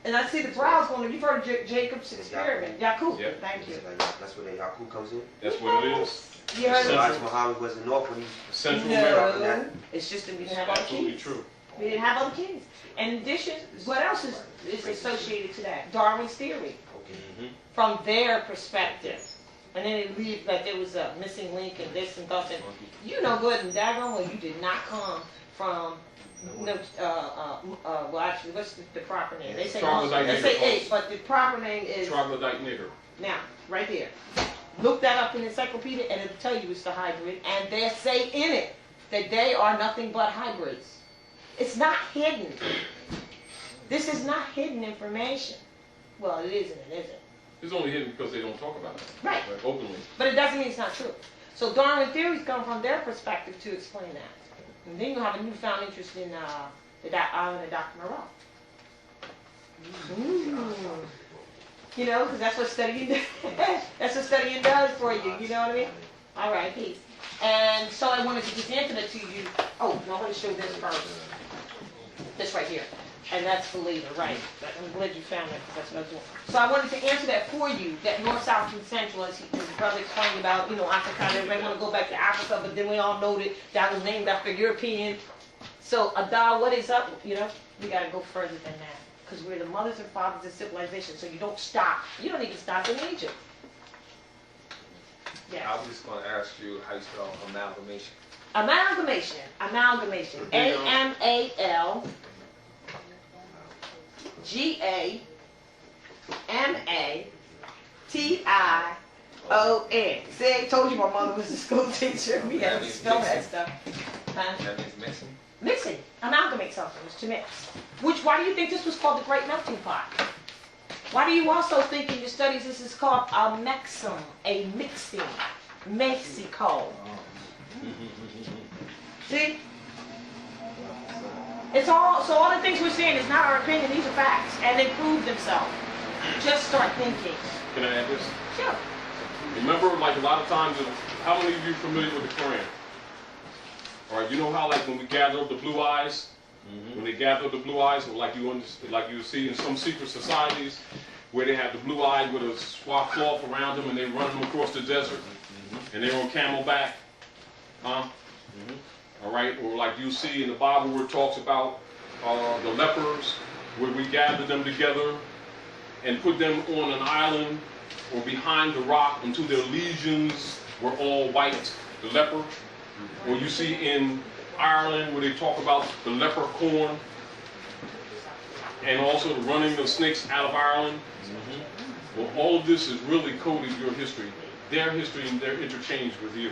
Speaker 5: the brows going. You've heard of Jacob's experiment, Yaqub.
Speaker 1: Yep.
Speaker 5: Thank you.
Speaker 3: That's where the Yaqub comes in.
Speaker 1: That's what it is.
Speaker 5: You heard
Speaker 3: Elijah Muhammad wasn't north when he.
Speaker 1: Central
Speaker 5: No,
Speaker 1: America.
Speaker 5: it's just that we
Speaker 1: It's
Speaker 5: didn't have other
Speaker 1: absolutely
Speaker 5: keys.
Speaker 1: true.
Speaker 5: We didn't have other keys. In addition, what else is associated to that? Darwin's theory.
Speaker 3: Okay.
Speaker 5: From their perspective. And then it leaves that there was a missing link and this and that. And you know good and daggone well you did not come from, well actually, what's the proper name? They say eight, but the proper name is...
Speaker 1: Troglodyte nigger.
Speaker 5: Now, right there. Look that up in the encyclopedia and it'll tell you it's the hybrid. And they say in it that they are nothing but hybrids. It's not hidden. This is not hidden information. Well, it is and it isn't.
Speaker 1: It's only hidden because they don't talk about it.
Speaker 5: Right.
Speaker 1: Openly.
Speaker 5: But it doesn't mean it's not true. So Darwin theories come from their perspective to explain that. And then you have a newfound interest in the island of Dr. Moreau. You know, because that's what studying does for you. You know what I mean? All right, peace. And so I wanted to just answer that to you. Oh, no, I want to show this first. This right here. And that's the leader, right? I'm glad you found that because that's what I was doing. So I wanted to answer that for you, that North, South, and Central, as his brother explained about, Africa. Everybody want to go back to Africa, but then we all know that was named after European. So, Ada, what is up? We got to go further than that because we're the mothers and fathers of civilization. So you don't stop. You don't even stop in Egypt. Yes.
Speaker 2: I was just going to ask you how you spell amalgamation.
Speaker 5: Amalgamation. M-I-X-O-N. See, I told you my mother was a school teacher. We had to spell that stuff. Huh?
Speaker 2: That means mixing.
Speaker 5: Mixing. Amalgamate something was to mix. Why do you think this was called the Great Melting Pot? Why do you also think in your studies this is called a mixing, a mixing, Mexico? See? It's all, so all the things we're saying is not our opinion, these are facts, and they prove themselves. Just start thinking.
Speaker 1: Can I add this?
Speaker 5: Sure.
Speaker 1: Remember, like a lot of times, how many of you are familiar with the Quran? All right, you know how like when we gather up the blue eyes, when they gather up the blue eyes, like you see in some secret societies, where they have the blue eyes with a swat cloth around them and they run them across the desert, and they're on camelback, huh? All right, or like you see in the Bible where it talks about the lepers, where we gather them together and put them on an island or behind the rock until their lesions were all white, the leper. Or you see in Ireland where they talk about the leprechaun and also the running of snakes out of Ireland. Well, all of this is really coded your history, and their interchange with you.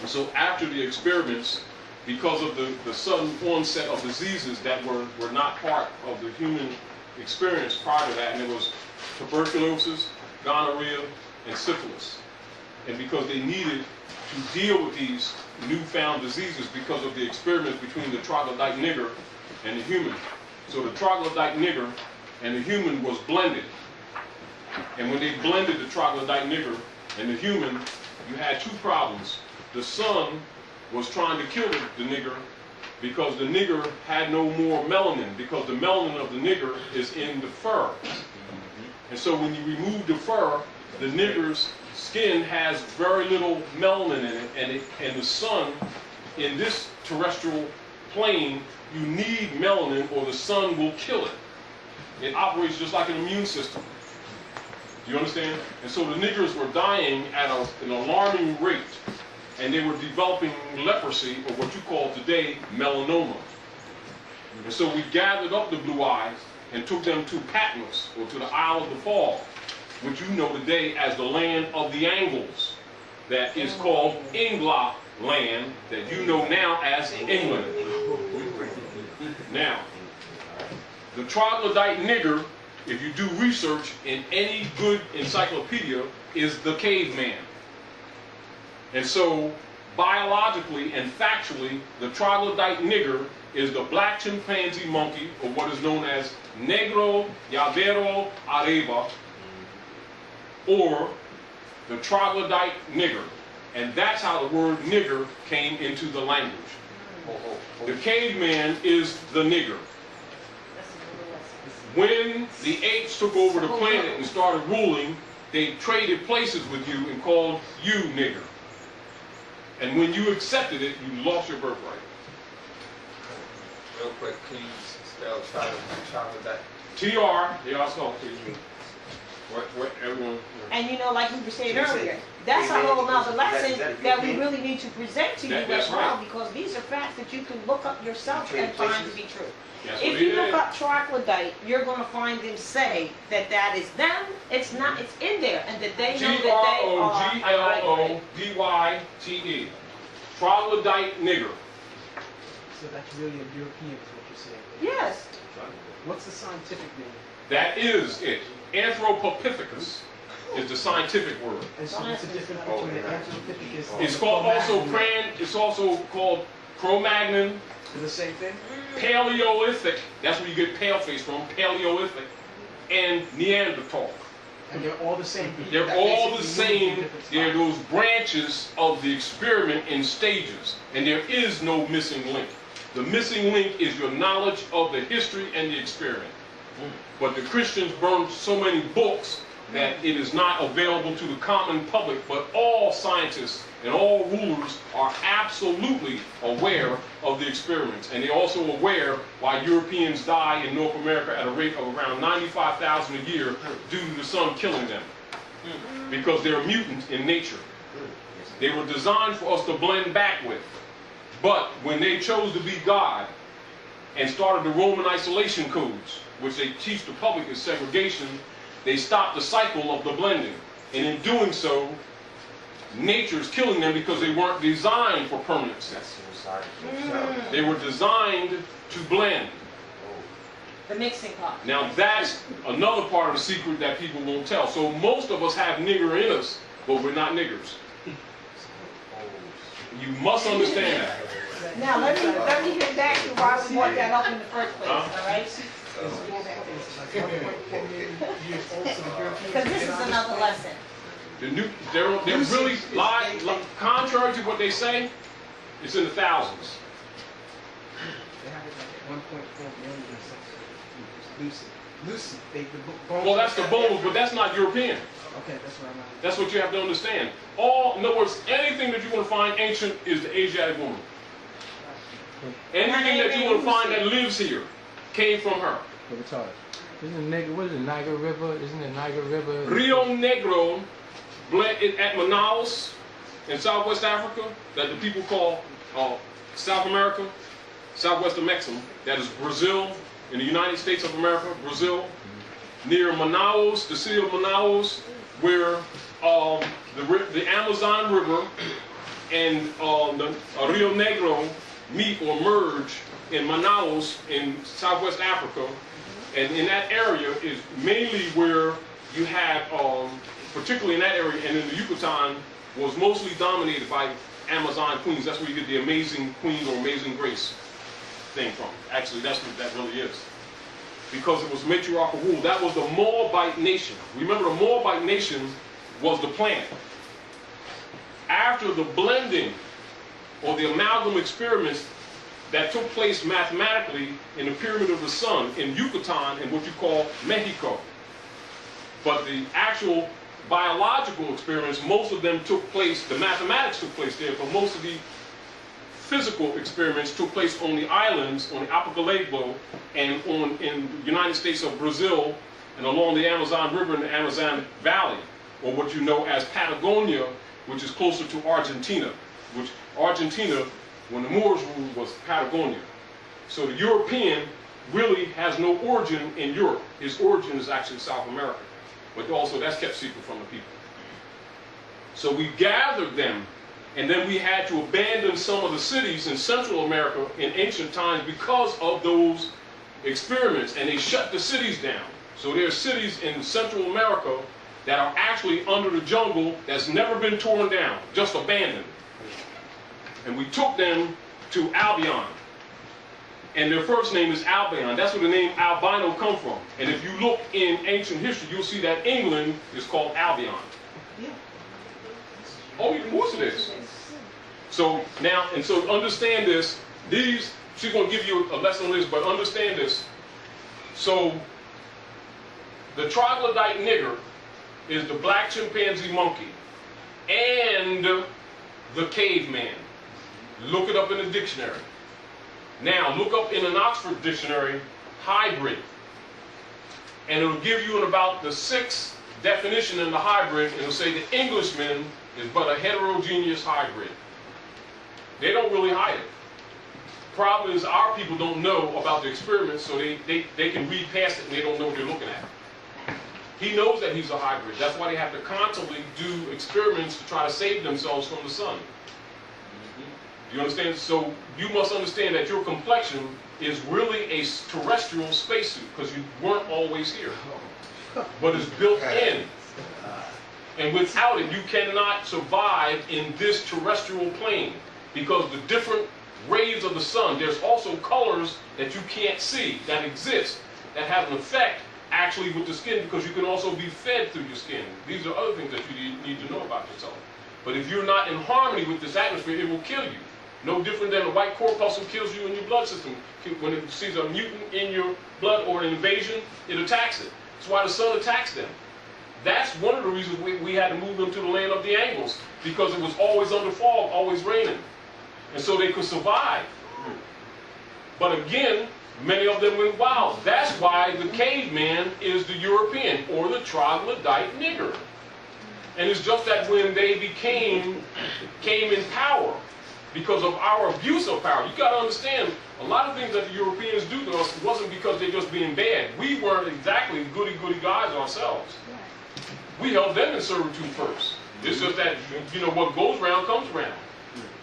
Speaker 1: And so after the experiments, because of the sudden onset of diseases that were not part of the human experience prior to that, and it was tuberculosis, gonorrhea, and syphilis. And because they needed to deal with these newfound diseases because of the experiments between the troglodyte nigger and the human. So the troglodyte nigger and the human was blended. And when they blended the troglodyte nigger and the human, you had two problems. The sun was trying to kill the nigger because the nigger had no more melanin, because the melanin of the nigger is in the fur. And so when you remove the fur, the nigger's skin has very little melanin in it, and the sun, in this terrestrial plane, you need melanin or the sun will kill it. It operates just like an immune system. Do you understand? And so the niggers were dying at an alarming rate, and they were developing leprosy, or what you call today melanoma. And so we gathered up the blue eyes and took them to Patmos, or to the Isle of the Fall, which you know today as the land of the Angles, that is called Ingla land, that you know now as England. Now, the troglodyte nigger, if you do research in any good encyclopedia, is the caveman. And so, biologically and factually, the troglodyte nigger is the black chimpanzee monkey, or what is known as Negro Llavero Areva, or the troglodyte nigger. And that's how the word nigger came into the language. The caveman is the nigger. When the apes took over the planet and started ruling, they traded places with you and called you nigger. And when you accepted it, you lost your birthright.
Speaker 2: Real quick, can you spell troglodyte?
Speaker 1: T-R, they also please. What everyone.
Speaker 5: And you know, like we were saying earlier, that's a whole nother lesson that we really need to present to you as well, because these are facts that you can look up yourself and find to be true. If you look up troglodyte, you're going to find them say that is them. It's not. It's in there, and that they know that they are
Speaker 1: Troglodyte. Troglodyte nigger.
Speaker 7: So that's really a European, is what you're saying.
Speaker 5: Yes.
Speaker 7: What's the scientific name?
Speaker 1: That is it. Anthropopithecus is the scientific word.
Speaker 7: And so what's the difference between the Anthropopithecus and
Speaker 1: It's called It's also called Cro-Magnon.
Speaker 7: the same thing?
Speaker 1: Paleolithic, that's where you get paleface from, Paleolithic, and Neanderthal.
Speaker 7: And they're all the same people.
Speaker 1: They're
Speaker 7: that
Speaker 1: all the
Speaker 7: basically move in
Speaker 1: same,
Speaker 7: different
Speaker 1: they're
Speaker 7: spots.
Speaker 1: those branches of the experiment in stages, and there is no missing link. The missing link is your knowledge of the history and the experiment. But the Christians burned so many books that it is not available to the common public, but all scientists and all rulers are absolutely aware of the experiments. And they're also aware why Europeans die in North America at a rate of around 95,000 a year due to the sun killing them. Because they're mutants in nature. They were designed for us to blend back with. But when they chose to be God and started the Roman isolation codes, which they teach the public as segregation, they stopped the cycle of the blending. And in doing so, nature's killing them because they weren't designed for permanency.
Speaker 3: That's suicide.
Speaker 1: They were designed to blend.
Speaker 5: The mixing pot.
Speaker 1: Now that's another part of the secret that people won't tell. So most of us have nigger in us, but we're not niggers. You must understand that.
Speaker 5: Now let me get back to why we brought that up in the first place, all right? Because this is another lesson.
Speaker 1: They're really contrary to what they say. It's in the thousands.
Speaker 7: They have it like 1.4 million or something. Lucy.
Speaker 1: Well, that's the bones, but that's not European.
Speaker 7: Okay, that's what I'm at.
Speaker 1: That's what you have to understand. In other words, anything that you want to find ancient is the Asiatic woman. Anything that you want to find that lives here came from her.
Speaker 2: What is it, Niger River? Isn't it Niger River?
Speaker 1: Rio Negro at Manaus in Southwest Africa, that the people call South America, Southwest of Mexico, that is Brazil, in the United States of America, Brazil, near Manaus, the city of Manaus, where the Amazon River and the Rio Negro meet or merge in Manaus in Southwest Africa. And in that area is mainly where you had, particularly in that area and in the Yucatan, was mostly dominated by Amazon queens. That's where you get the amazing queens or amazing grace thing from. Actually, that's what that really is. Because it was matriarchal rule. That was the Moabite nation. Remember, the Moabite nation was the planet. After the blending or the amalgam experiments that took place mathematically in the Pyramid of the Sun in Yucatan and what you call Mexico. But the actual biological experiments, most of them took place, the mathematics took place there, but most of the physical experiments took place on the islands, on the Archipelago, and in the United States of Brazil, and along the Amazon River and the Amazon Valley, or what you know as Patagonia, which is closer to Argentina, which Argentina, when the Moors ruled, was Patagonia. So the European really has no origin in Europe. His origin is actually South America. But also that's kept secret from the people. So we gathered them, and then we had to abandon some of the cities in Central America in ancient times because of those experiments, and they shut the cities down. So there are cities in Central America that are actually under the jungle that's never been torn down, just abandoned. And we took them to Albion. And their first name is Albion. That's where the name albino come from. And if you look in ancient history, you'll see that England is called Albion. Oh, of course it is. So now, and so understand this. She's going to give you a lesson on this, but understand this. So the troglodyte nigger is the black chimpanzee monkey and the caveman. Look it up in the dictionary. Now, look up in an Oxford dictionary, hybrid. And it'll give you in about the sixth definition in the hybrid, and it'll say the Englishman is but a heterogeneous hybrid. They don't really hide it. Problem is our people don't know about the experiments, so they can read past it and they don't know what they're looking at. He knows that he's a hybrid. That's why they have to constantly do experiments to try to save themselves from the sun. You understand? So you must understand that your complexion is really a terrestrial spacesuit because you weren't always here. But it's built in. And without it, you cannot survive in this terrestrial plane because the different rays of the sun, there's also colors that you can't see that exist that have an effect actually with the skin because you can also be fed through your skin. These are other things that you need to know about yourself. But if you're not in harmony with this atmosphere, it will kill you. No different than a white corpuscle kills you in your blood system. When it sees a mutant in your blood or an invasion, it attacks it. That's why the sun attacks them. That's one of the reasons we had to move them to the land of the Angles, because it was always under fog, always raining. And so they could survive. But again, many of them went wild. That's why the caveman is the European, or the troglodyte nigger. And it's just that when they came in power, because of our abuse of power. You got to understand, a lot of things that the Europeans do to us wasn't because they're just being bad. We weren't exactly goody-goody guys ourselves. We held them in servitude first. It's just that, you know, what goes round comes round.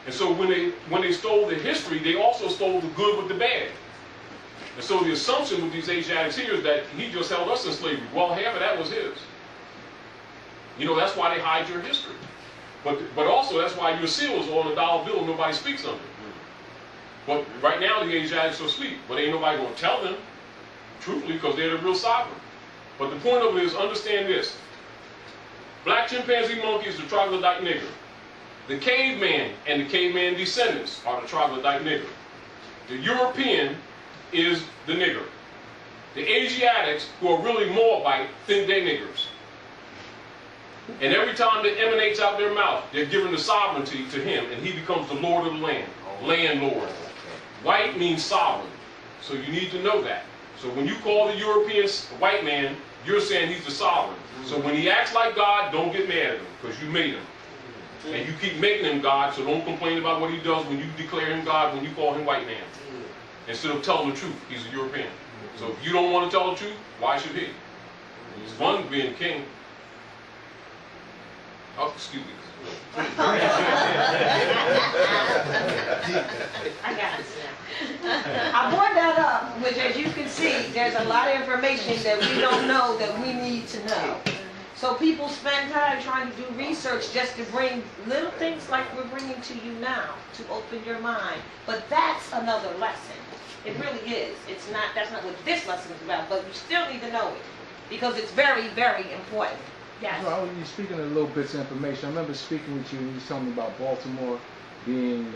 Speaker 1: And so when they stole the history, they also stole the good with the bad. And so the assumption with these Asiatics here is that he just held us in slavery. Well, half of that was his. You know, that's why they hide your history. But also that's why your seal is on a dollar bill and nobody speaks of it. But right now the Asiatics are asleep, but ain't nobody gonna tell them, truthfully, because they're the real sovereign. But the point of it is, understand this. Black chimpanzee monkey is the troglodyte nigger. The caveman and the caveman descendants are the troglodyte nigger. The European is the nigger. The Asiatics, who are really Moabite, think they're niggers. And every time that emanates out their mouth, they're giving the sovereignty to him, and he becomes the lord of the land, landlord. White means sovereign, so you need to know that. So when you call the European white man, you're saying he's the sovereign. So when he acts like God, don't get mad at him, because you made him. And you keep making him God, so don't complain about what he does when you declare him God, when you call him white man. Instead of telling the truth, he's a European. So if you don't want to tell the truth, why should he? It's fun being king. Oh, excuse me.
Speaker 5: I got it. I brought that up, which, as you can see, there's a lot of information that we don't know that we need to know. So people spend time trying to do research just to bring little things like we're bringing to you now to open your mind. But that's another lesson. It really is. It's not. That's not what this lesson is about. But you still need to know it because it's very, very important. Yes.
Speaker 2: Well, you speaking of little bits of information. I remember speaking with you. You was telling me about Baltimore being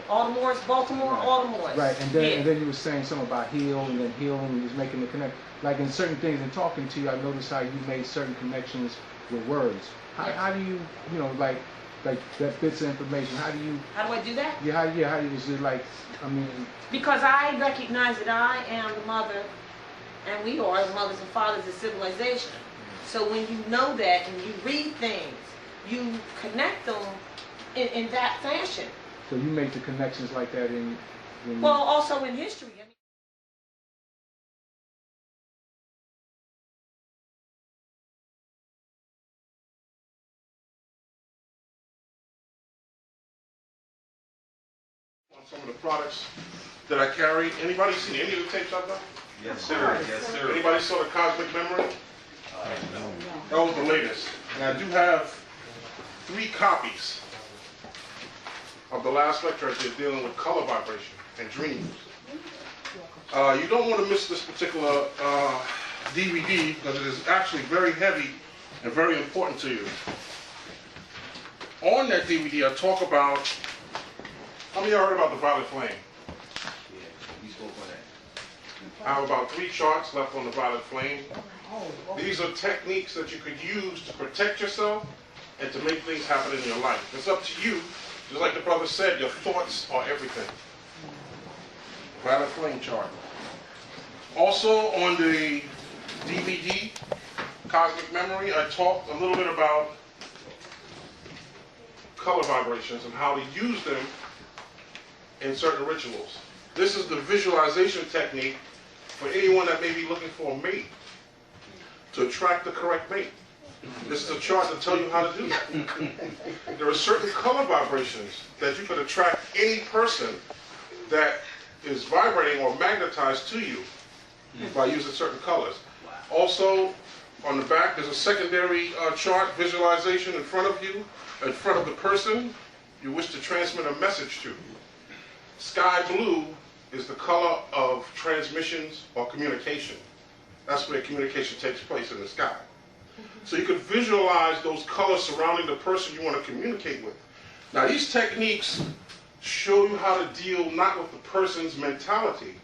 Speaker 5: Baltimore's Baltimore,
Speaker 2: right.
Speaker 5: Baltimore's.
Speaker 2: Right, and then you were saying something about heal, and then healing. You was making the connect. Like in certain things, in talking to you, I noticed how you made certain connections with words. How do you, you know, like that bits of information? How do I do that? Yeah, how do you is it like? I mean.
Speaker 5: Because I recognize that I am the mother, and we are the mothers and fathers of civilization. So when you know that and you read things, you connect them in that fashion.
Speaker 2: So you make the connections like that in
Speaker 5: well, also in history. I mean,
Speaker 8: on some of the products that I carry. Anybody seen any of the tapes I've done?
Speaker 6: Yes, sir. Yes, sir.
Speaker 8: Anybody saw the Cosmic Memory?
Speaker 6: No.
Speaker 8: That was the latest. And I do have 3 copies of the last lecture I did dealing with color vibration and dreams. You don't want to miss this particular DVD because it is actually very heavy and very important to you. On that DVD, I talk about, how many of you heard about the violet flame?
Speaker 6: Yeah, you spoke on that.
Speaker 8: I have about 3 charts left on the violet flame. These are techniques that you could use to protect yourself and to make things happen in your life. It's up to you. Just like the brother said, your thoughts are everything. Violet flame chart. Also on the DVD, Cosmic Memory, I talked a little bit about color vibrations and how to use them in certain rituals. This is the visualization technique for anyone that may be looking for a mate, to attract the correct mate. This is a chart to tell you how to do that. There are certain color vibrations that you could attract any person that is vibrating or magnetized to you by using certain colors. Also, on the back, there's a secondary chart visualization in front of you, in front of the person you wish to transmit a message to. Sky blue is the color of transmissions or communication. That's where communication takes place, in the sky. So you could visualize those colors surrounding the person you want to communicate with. Now these techniques show you how to deal not with the person's mentality,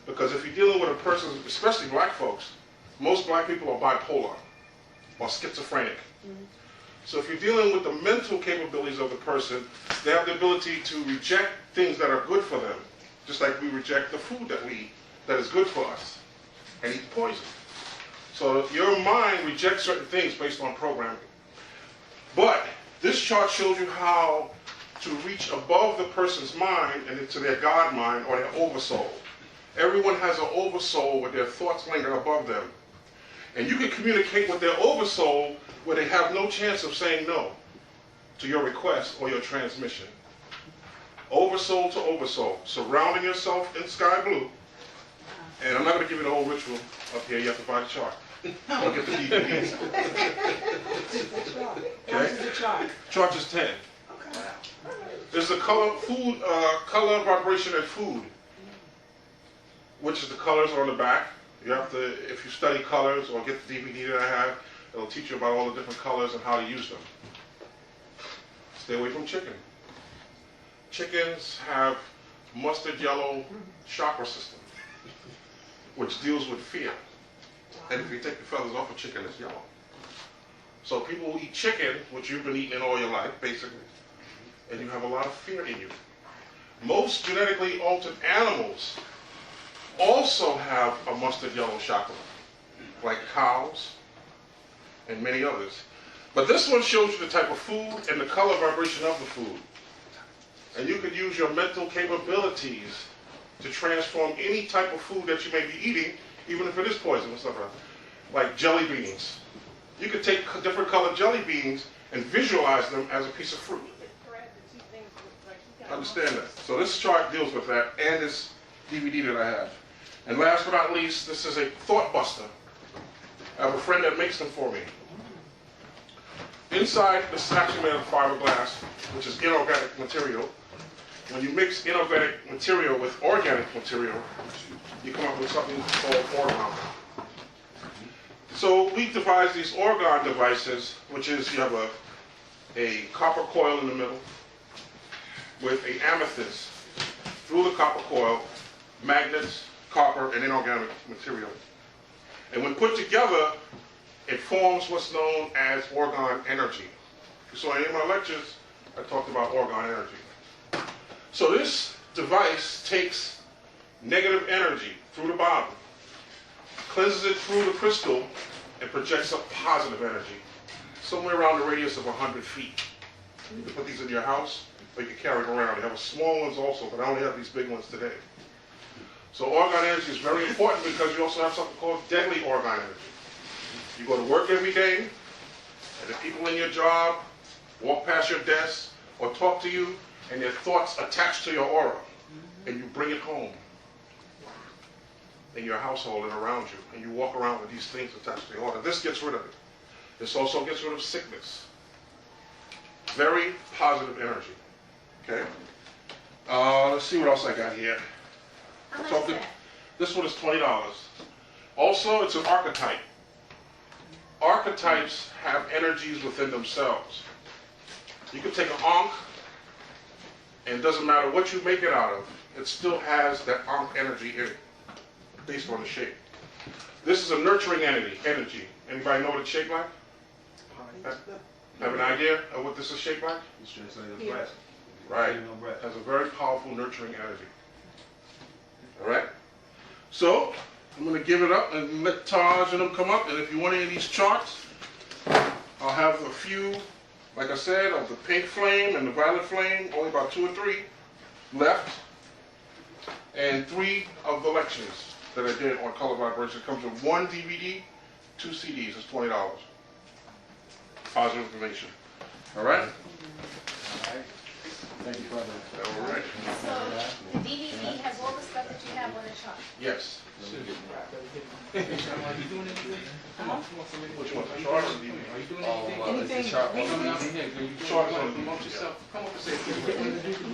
Speaker 8: because if you're dealing with a person, especially black folks, most black people are bipolar or schizophrenic. So if you're dealing with the mental capabilities of the person, they have the ability to reject things that are good for them, just like we reject the food that we eat that is good for us, and eat poison. So your mind rejects certain things based on programming. But this chart shows you how to reach above the person's mind and into their God mind or their oversoul. Everyone has an oversoul where their thoughts linger above them. And you can communicate with their oversoul where they have no chance of saying no to your request or your transmission. Oversoul to oversoul, surrounding yourself in sky blue. And I'm not going to give you the whole ritual up here. You have to buy the chart. Or get the DVDs. Okay? Chart is 10. There's the color, color, vibration, and food, which is the colors on the back. You have to, if you study colors or get the DVD that I have, it'll teach you about all the different colors and how to use them. Stay away from chicken. Chickens have mustard yellow chakra system, which deals with fear. And if you take the feathers off a chicken, it's yellow. So people who eat chicken, which you've been eating all your life, basically, and you have a lot of fear in you. Most genetically altered animals also have a mustard yellow chakra, like cows and many others. But this one shows you the type of food and the color vibration of the food. And you could use your mental capabilities to transform any type of food that you may be eating, even if it is poisonous, like jelly beans. You could take different colored jelly beans and visualize them as a piece of fruit. Understand that. So this chart deals with that, and this DVD that I have. And last but not least, this is a thought buster. I have a friend that makes them for me. Inside, this is actually made of fiberglass, which is inorganic material. When you mix inorganic material with organic material, you come up with something called orgon. So we devised these orgon devices, which is you have a copper coil in the middle with a amethyst through the copper coil, magnets, copper, and inorganic material. And when put together, it forms what's known as orgon energy. So in any of my lectures, I talked about orgon energy. So this device takes negative energy through the bottom, cleanses it through the crystal, and projects up positive energy, somewhere around the radius of 100 feet. You can put these in your house, or you can carry it around. They have small ones also, but I only have these big ones today. So orgon energy is very important because you also have something called deadly orgon energy. You go to work every day, and the people in your job walk past your desk or talk to you, and their thoughts attach to your aura, and you bring it home in your household and around you, and you walk around with these things attached to your aura. This gets rid of it. This also gets rid of sickness. Very positive energy. Okay? Let's see what else I got here. This one is $20. Also, it's an archetype. Archetypes have energies within themselves. You can take an ankh, and it doesn't matter what you make it out of, it still has that ankh energy in it, based on the shape. This is a nurturing energy. Anybody know what it's shaped like? Have an idea of what this is shaped like?
Speaker 6: It's translated as breath.
Speaker 8: Right. It has a very powerful nurturing energy. All right? So, I'm going to give it up and let Taj and them come up. And if you want any of these charts, I'll have a few, like I said, of the pink flame and the violet flame, only about 2 or 3 left. And 3 of the lectures that I did on color vibration. It comes with 1 DVD, 2 CDs. It's $20. Positive information. All right?
Speaker 2: Thank you, brother.
Speaker 8: All right.
Speaker 9: So the DVD has all the stuff that you have on the chart.
Speaker 8: Yes.
Speaker 2: Are you doing anything? Come on.
Speaker 8: Which one? The chart or the DVD?
Speaker 2: Are you doing anything?
Speaker 9: Anything?
Speaker 2: Coming up in here. Can you
Speaker 8: Chart
Speaker 2: want
Speaker 8: on
Speaker 2: to promote yourself? Come up and say,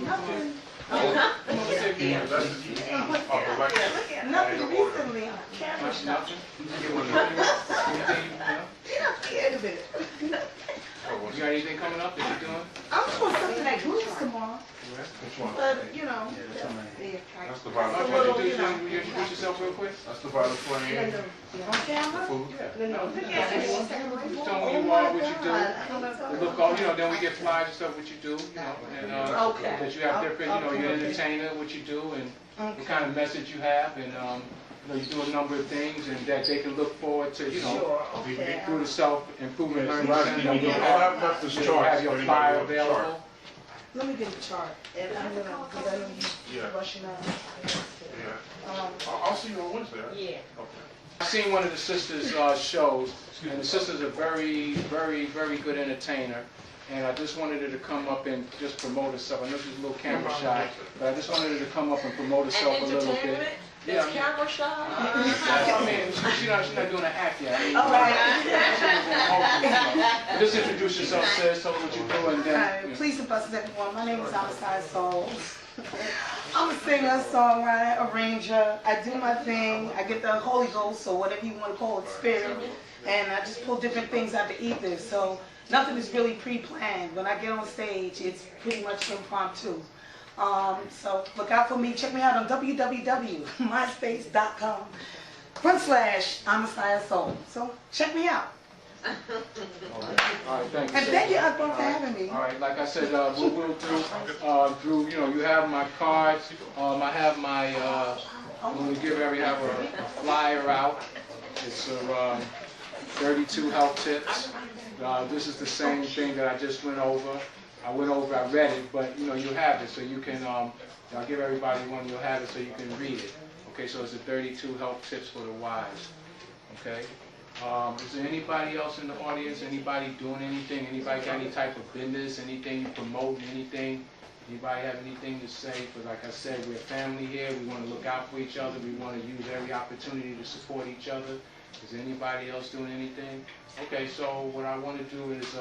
Speaker 9: Nothing.
Speaker 2: come up and say,
Speaker 8: Yeah, that's the DVD of the lecture.
Speaker 4: Nothing recently. Camera stuff.
Speaker 2: nothing. Anything,
Speaker 4: You don't care a bit.
Speaker 2: you got anything coming up that you're doing?
Speaker 4: I'm doing something like Bruce tomorrow,
Speaker 8: Which one?
Speaker 4: but you know,
Speaker 8: That's the
Speaker 2: Oh,
Speaker 8: violet
Speaker 2: you want to
Speaker 8: flame.
Speaker 2: introduce, you introduce yourself real quick?
Speaker 8: That's the violet flame.
Speaker 4: on camera.
Speaker 8: Food.
Speaker 2: Just tell me who you are, what you do. Look, all, then we get flyers and stuff, what you do, and
Speaker 4: Okay.
Speaker 2: that you have different, you're an entertainer, what you do, and what kind of message you have, and you do a number of things, and that they can look forward to,
Speaker 4: Sure, okay.
Speaker 2: through the self-improvement learning
Speaker 8: Right,
Speaker 2: center.
Speaker 8: you
Speaker 2: You'll
Speaker 8: all have left this
Speaker 2: you'll
Speaker 8: chart.
Speaker 2: have your
Speaker 8: Anybody
Speaker 2: flyer
Speaker 8: want the chart?
Speaker 2: available.
Speaker 4: Let me get a chart, and I'm gonna, because I know
Speaker 8: Yeah.
Speaker 4: you're rushing out.
Speaker 8: Yeah. I'll see you on Wednesday, right?
Speaker 5: Yeah.
Speaker 8: Okay.
Speaker 2: I've seen one of the sisters' shows, and the sister's a very, very, very good entertainer. And I just wanted her to come up and just promote herself. I know she's a little camera shy, but I just wanted her to come up and promote herself a little bit.
Speaker 5: Yeah, camera shy.
Speaker 2: I mean, she's not doing an act yet. I mean,
Speaker 10: All right.
Speaker 2: but just introduce yourself, sis, tell us what you do, and then.
Speaker 10: Hi, please and blessings everyone. My name is Azzaziel Bey. I'm a singer, songwriter, arranger. I do my thing. I get the Holy Ghost, or whatever you want to call it, spirit, and I just pull different things out the ether. So nothing is really pre-planned. When I get on stage, it's pretty much impromptu. So look out for me. Check me out on www.myspace.com/Azzaziel. So check me out.
Speaker 2: All right, thank you.
Speaker 10: And thank you, Akbar, for having me.
Speaker 2: All right, like I said, we'll through, you have my cards. I have my, when we have a flyer out. It's 32 health tips. This is the same thing that I just went over. I read it, but you have it, so you can, I'll give everybody one, you'll have it so you can read it. Okay, so it's the 32 health tips for the wise. Okay? Is there anybody else in the audience, anybody doing anything, anybody got any type of business, anything you promoting, anything? Anybody have anything to say? But like I said, we're family here, we want to look out for each other, we want to use every opportunity to support each other. Is there anybody else doing anything? Okay, so what I want to do is,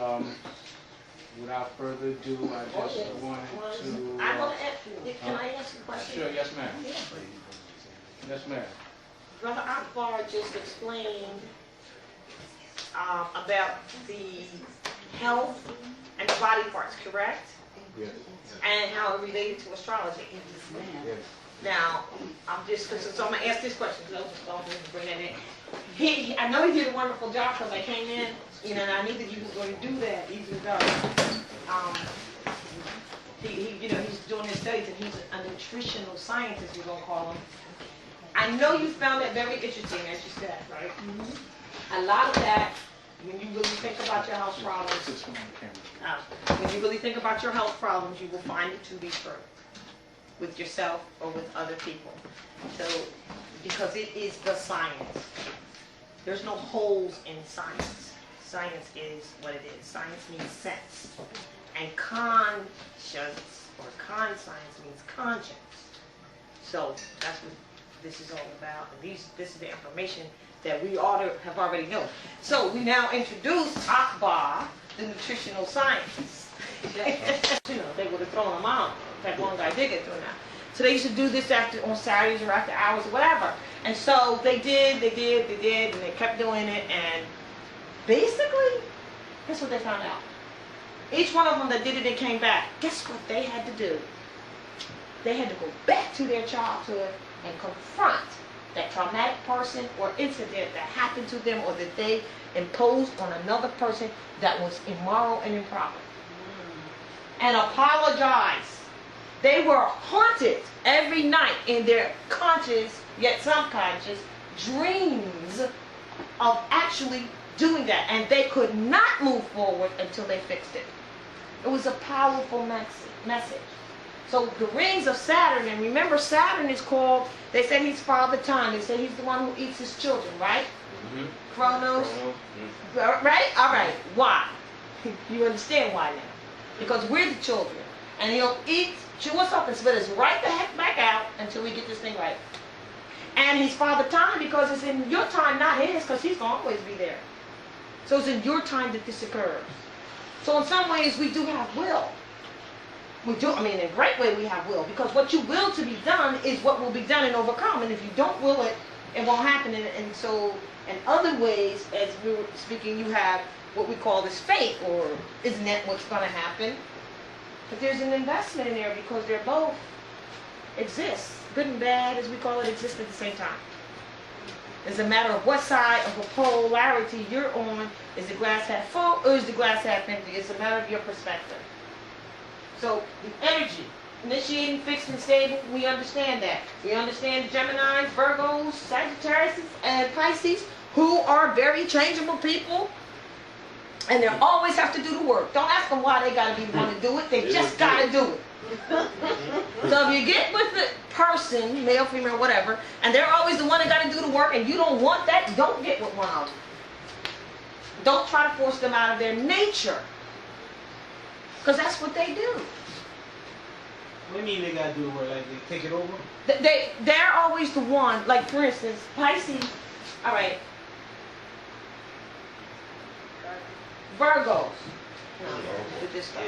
Speaker 2: without further ado, I just wanted to...
Speaker 5: I want to ask you, can I ask a question?
Speaker 2: Sure, yes ma'am. Yes ma'am.
Speaker 5: Brother Akbar just explained about the health and the body parts, correct?
Speaker 6: Yes.
Speaker 5: And how it related to astrology.
Speaker 6: Yes.
Speaker 5: Now, I'm just, so I'm going to ask this question, because I was just going to bring that in. I know he did a wonderful job because I came in, and I knew that he was going to do that, even though he's doing his studies, and he's a nutritional scientist, we're going to call him. I know you found that very interesting, as you said, right? Mm-hmm. A lot of that, when you really think about your health problems, when you really think about your health problems, you will find it to be true with yourself or with other people. So, because it is the science. There's no holes in science. Science is what it is. Science means sense. And conscience, or conscience, means conscience. So, that's what this is all about. And this is the information that we ought to have already known. So, we now introduce Akbar, the nutritional scientist. They would have thrown him out. In fact, one guy did get thrown out. So they used to do this on Saturdays or after hours or whatever. And so they did, and they kept doing it, and basically, guess what they found out? Each one of them that did it and came back, guess what they had to do? They had to go back to their childhood and confront that traumatic person or incident that happened to them or that they imposed on another person that was immoral and improper. And apologize. They were haunted every night in their conscious, yet subconscious, dreams of actually doing that. And they could not move forward until they fixed it. It was a powerful message. So the rings of Saturn, and remember Saturn is called, they say he's Father Time. They say he's the one who eats his children, right? Mm-hmm. Chronos. Mm-hmm. Right? All right. Why? You understand why now? Because we're the children. And he'll chew us up and spit us right the heck back out until we get this thing right. And he's Father Time because it's in your time, not his, because he's going to always be there. So it's in your time that this occurs. So in some ways, we do have will. We do, I mean, in a great way we have will, because what you will to be done is what will be done and overcome. And if you don't will it, it won't happen. And so in other ways, as we were speaking, you have what we call this fate, or isn't that what's going to happen? But there's an investment in there because they're both exist. Good and bad, as we call it, exist at the same time. It's a matter of what side of a polarity you're on. Is the glass half full or is the glass half empty? It's a matter of your perspective. So the energy, initiating, fixed, and stable, we understand that. We understand Geminis, Virgos, Sagittarius, and Pisces, who are very changeable people. And they always have to do the work. Don't ask them why they got to be the one to do it. They just got to do it. So if you get with the person, male, female, whatever, and they're always the one that got to do the work, and you don't want that, don't get with one of them. Don't try to force them out of their nature. Because that's what they do.
Speaker 7: What do you mean they gotta do the work? Like they take it over?
Speaker 5: They're always the one, like for instance, Pisces, all right, Virgos, no, with this stuff.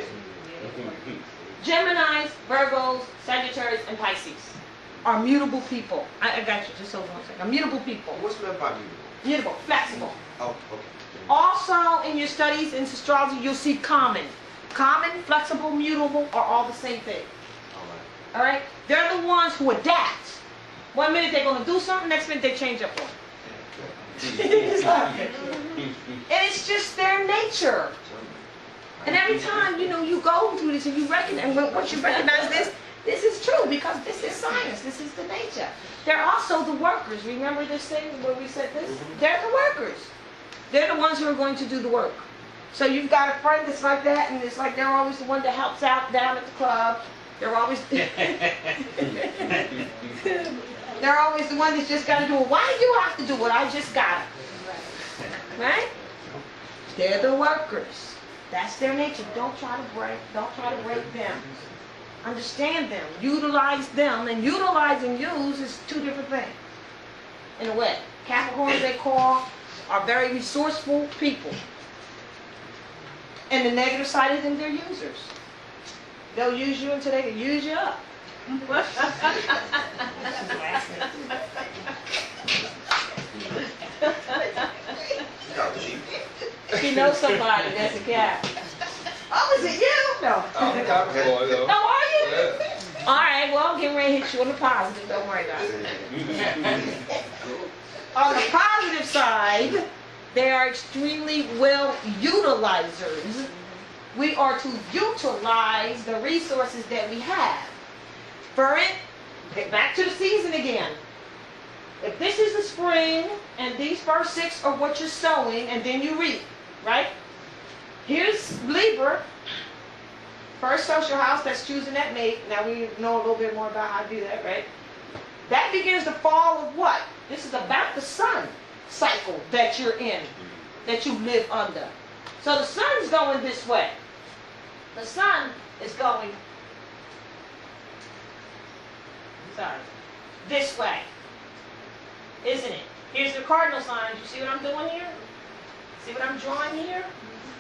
Speaker 5: Geminis, Virgos, Sagittarius, and Pisces are mutable people. I got you, just hold on a second. Mutable people.
Speaker 3: What's meant by mutable?
Speaker 5: Mutable, flexible.
Speaker 3: Oh, okay.
Speaker 5: Also, in your studies in astrology, you'll see common. Common, flexible, mutable are all the same thing. All right? They're the ones who adapt. 1 minute they're going to do something, next minute they change up on it. And it's just their nature. And every time, you know, you go through this and you recognize, and once you recognize this is true because this is science. This is the nature. They're also the workers. Remember this thing where we said this? They're the workers. They're the ones who are going to do the work. So you've got a friend that's like that, and it's like they're always the one that helps out down at the club. They're always they're always the one that's just got to do it. Why do you have to do it? I just got it. Right? They're the workers. That's their nature. Don't try to break them. Understand them. Utilize them. And utilize and use is two different things. In a way. Capricorns, they call, are very resourceful people. And the negative side of them, they're users. They'll use you until they can use you up. She knows somebody that's a cat. Oh, is it you? No. Oh, are you? Yeah. All right, well, I'm getting ready to hit you on the positive. Don't worry about it. On the positive side, they are extremely well utilizers. We are to utilize the resources that we have. For it, get back to the season again. If this is the spring, and these first 6 are what you're sowing, and then you reap, right? Here's Libra, first social house that's choosing that mate. Now we know a little bit more about how to do that, right? That begins the fall of what? This is about the sun cycle that you're in, that you live under. So the sun's going this way. The sun is going, this way, isn't it? Here's the cardinal signs. You see what I'm doing here? See what I'm drawing here?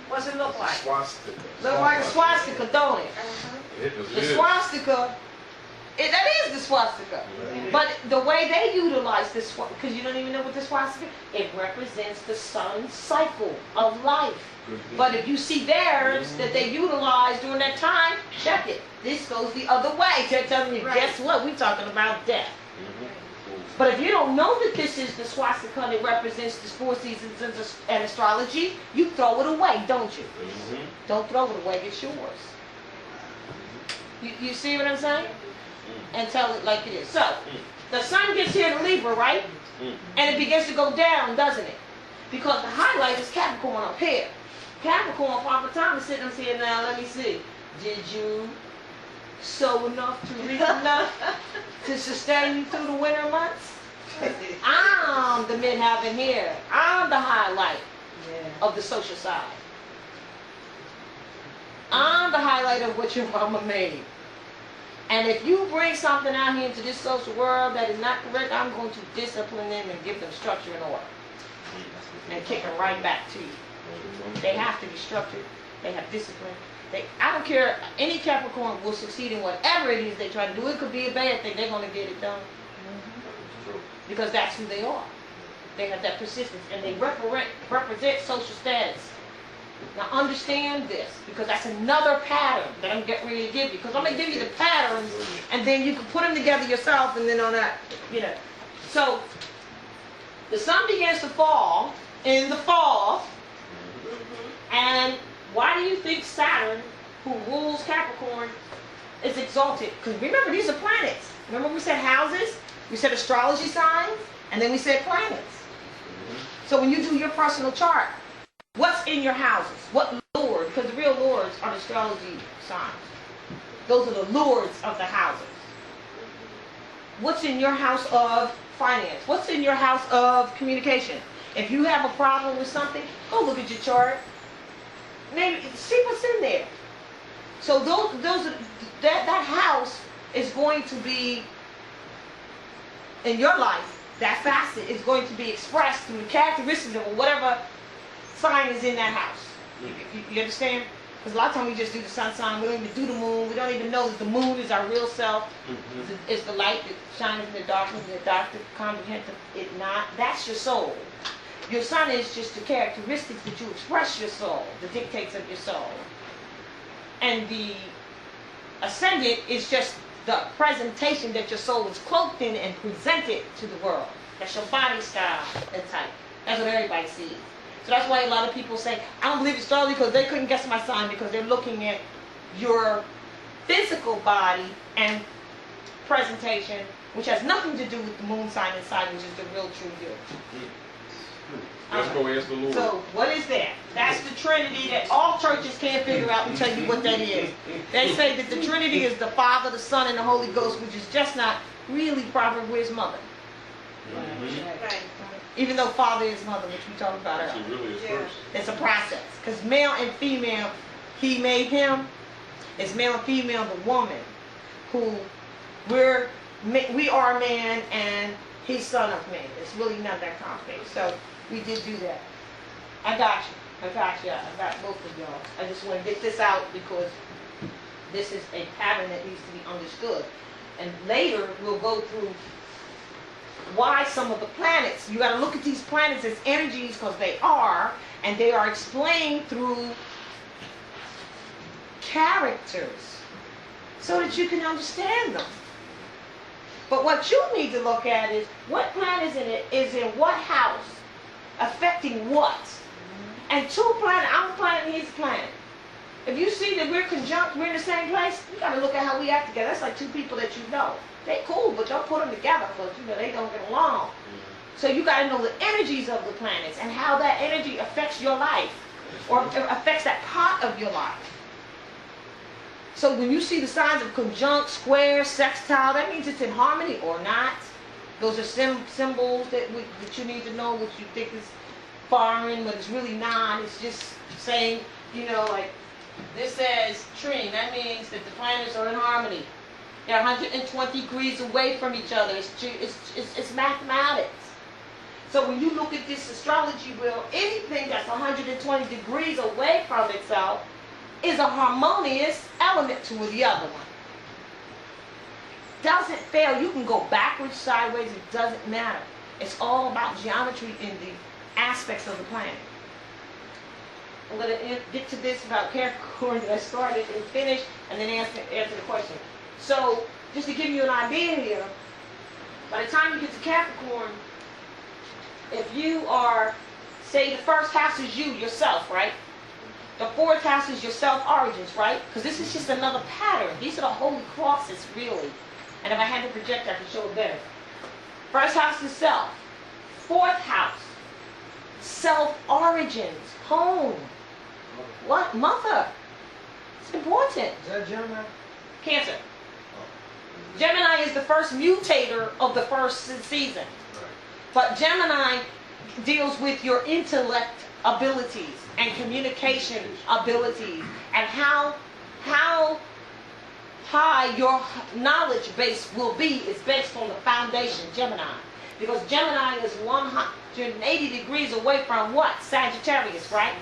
Speaker 5: What's it look like?
Speaker 8: Swastika.
Speaker 5: Look like a swastika, don't it? The swastika, that is the swastika. But the way they utilize this, because you don't even know what the swastika is, it represents the sun's cycle of life. But if you see theirs that they utilize during that time, check it. This goes the other way. They're telling you, guess what? We're talking about death. But if you don't know that this is the swastika and it represents the 4 seasons and astrology, you throw it away, don't you? Don't throw it away. It's yours. You see what I'm saying? And tell it like it is. So, the sun gets here to Libra, right? And it begins to go down, doesn't it? Because the highlight is Capricorn up here. Capricorn, Papa Thomas sitting up here now, let me see. Did you sow enough to reap enough to sustain you through the winter months? I'm the midheaven here. I'm the highlight of the social side. I'm the highlight of what your mama made. And if you bring something out here into this social world that is not correct, I'm going to discipline them and give them structure and order. And kick them right back to you. They have to be structured. They have discipline. I don't care. Any Capricorn will succeed in whatever it is they try to do. It could be a bad thing. They're going to get it done. Because that's who they are. They have that persistence. And they represent social status. Now understand this, because that's another pattern that I'm getting ready to give you. Because I'm going to give you the patterns, and then you can put them together yourself, and then on that, you know. So, the sun begins to fall in the fall, and why do you think Saturn, who rules Capricorn, is exalted? Because remember, these are planets. Remember we said houses, we said astrology signs, and then we said planets. So when you do your personal chart, What's in your houses? What lords? Because the real lords are the astrology signs. Those are the lords of the houses. What's in your house of finance? What's in your house of communication? If you have a problem with something, go look at your chart. Maybe see what's in there. So that house is going to be in your life. That facet is going to be expressed through the characteristics of whatever sign is in that house. You understand? Because a lot of times we just do the sun sign. We don't even do the moon. We don't even know that the moon is our real self. It's the light that shines in the darkness. The dark that comprehends it not. That's your soul. Your sun is just the characteristics that you express your soul, the dictates of your soul. And the ascendant is just the presentation that your soul is cloaked in and presented to the world. That's your body style and type. That's what everybody sees. So that's why a lot of people say, I don't believe astrology because they couldn't guess my sign, because they're looking at your physical body and presentation, which has nothing to do with the moon sign inside, which is the real true you.
Speaker 1: Let's go ask the Lord.
Speaker 5: So what is that? That's the Trinity that all churches can't figure out and tell you what that is. They say that the Trinity is the Father, the Son, and the Holy Ghost, which is just not really proper with his mother.
Speaker 4: Right.
Speaker 5: Even though Father is mother, which we talked about earlier.
Speaker 1: She really is first.
Speaker 5: It's a process. Because male and female, he made him. It's male and female, the woman, who we are man and he's son of man. It's really not that complicated. So we did do that. I got you. I got both of y'all. I just want to get this out because this is a pattern that needs to be understood. And later we'll go through why some of the planets, you got to look at these planets as energies because they are, and they are explained through characters so that you can understand them. But what you need to look at is what planet is in what house, affecting what. And two planets, I'm a planet and he's a planet. If you see that we're conjunct, we're in the same place, you got to look at how we act together. That's like two people that you know. They cool, but don't put them together because they don't get along. So you got to know the energies of the planets and how that energy affects your life or affects that part of your life. So when you see the signs of conjunct, square, sextile, that means it's in harmony or not. Those are symbols that you need to know, which you think is foreign, but it's really not. It's just saying, like this says trine. That means that the planets are in harmony. They're 120 degrees away from each other. It's mathematics. So when you look at this astrology wheel, anything that's 120 degrees away from itself is a harmonious element to the other one. Doesn't fail. You can go backwards, sideways. It doesn't matter. It's all about geometry in the aspects of the planet. I'm going to get to this about Capricorn that I started and finished, and then answer the question. So, just to give you an idea here, by the time you get to Capricorn, if you are, say the first house is you, yourself, right? The fourth house is your self-origins, right? Because this is just another pattern. These are the holy crosses, really. And if I had to project, I could show it better. First house is self. Fourth house, self-origins, home. What? Mother. It's important.
Speaker 7: Is that Gemini?
Speaker 5: Cancer. Gemini is the first mutator of the first season. But Gemini deals with your intellect abilities and communication abilities and how high your knowledge base will be is based on the foundation, Gemini. Because Gemini is 180 degrees away from what? Sagittarius, right?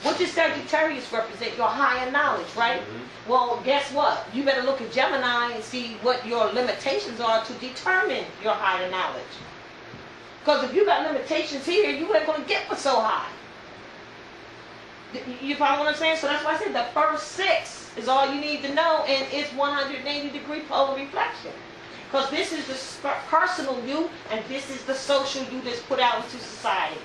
Speaker 5: What does Sagittarius represent? Your higher knowledge, right? Well, guess what? You better look at Gemini and see what your limitations are to determine your higher knowledge. Because if you got limitations here, you ain't going to get so high. You follow what I'm saying? So that's why I said the first 6 is all you need to know, and it's 180 degree polar reflection. Because this is the personal you, and this is the social you that's put out into society.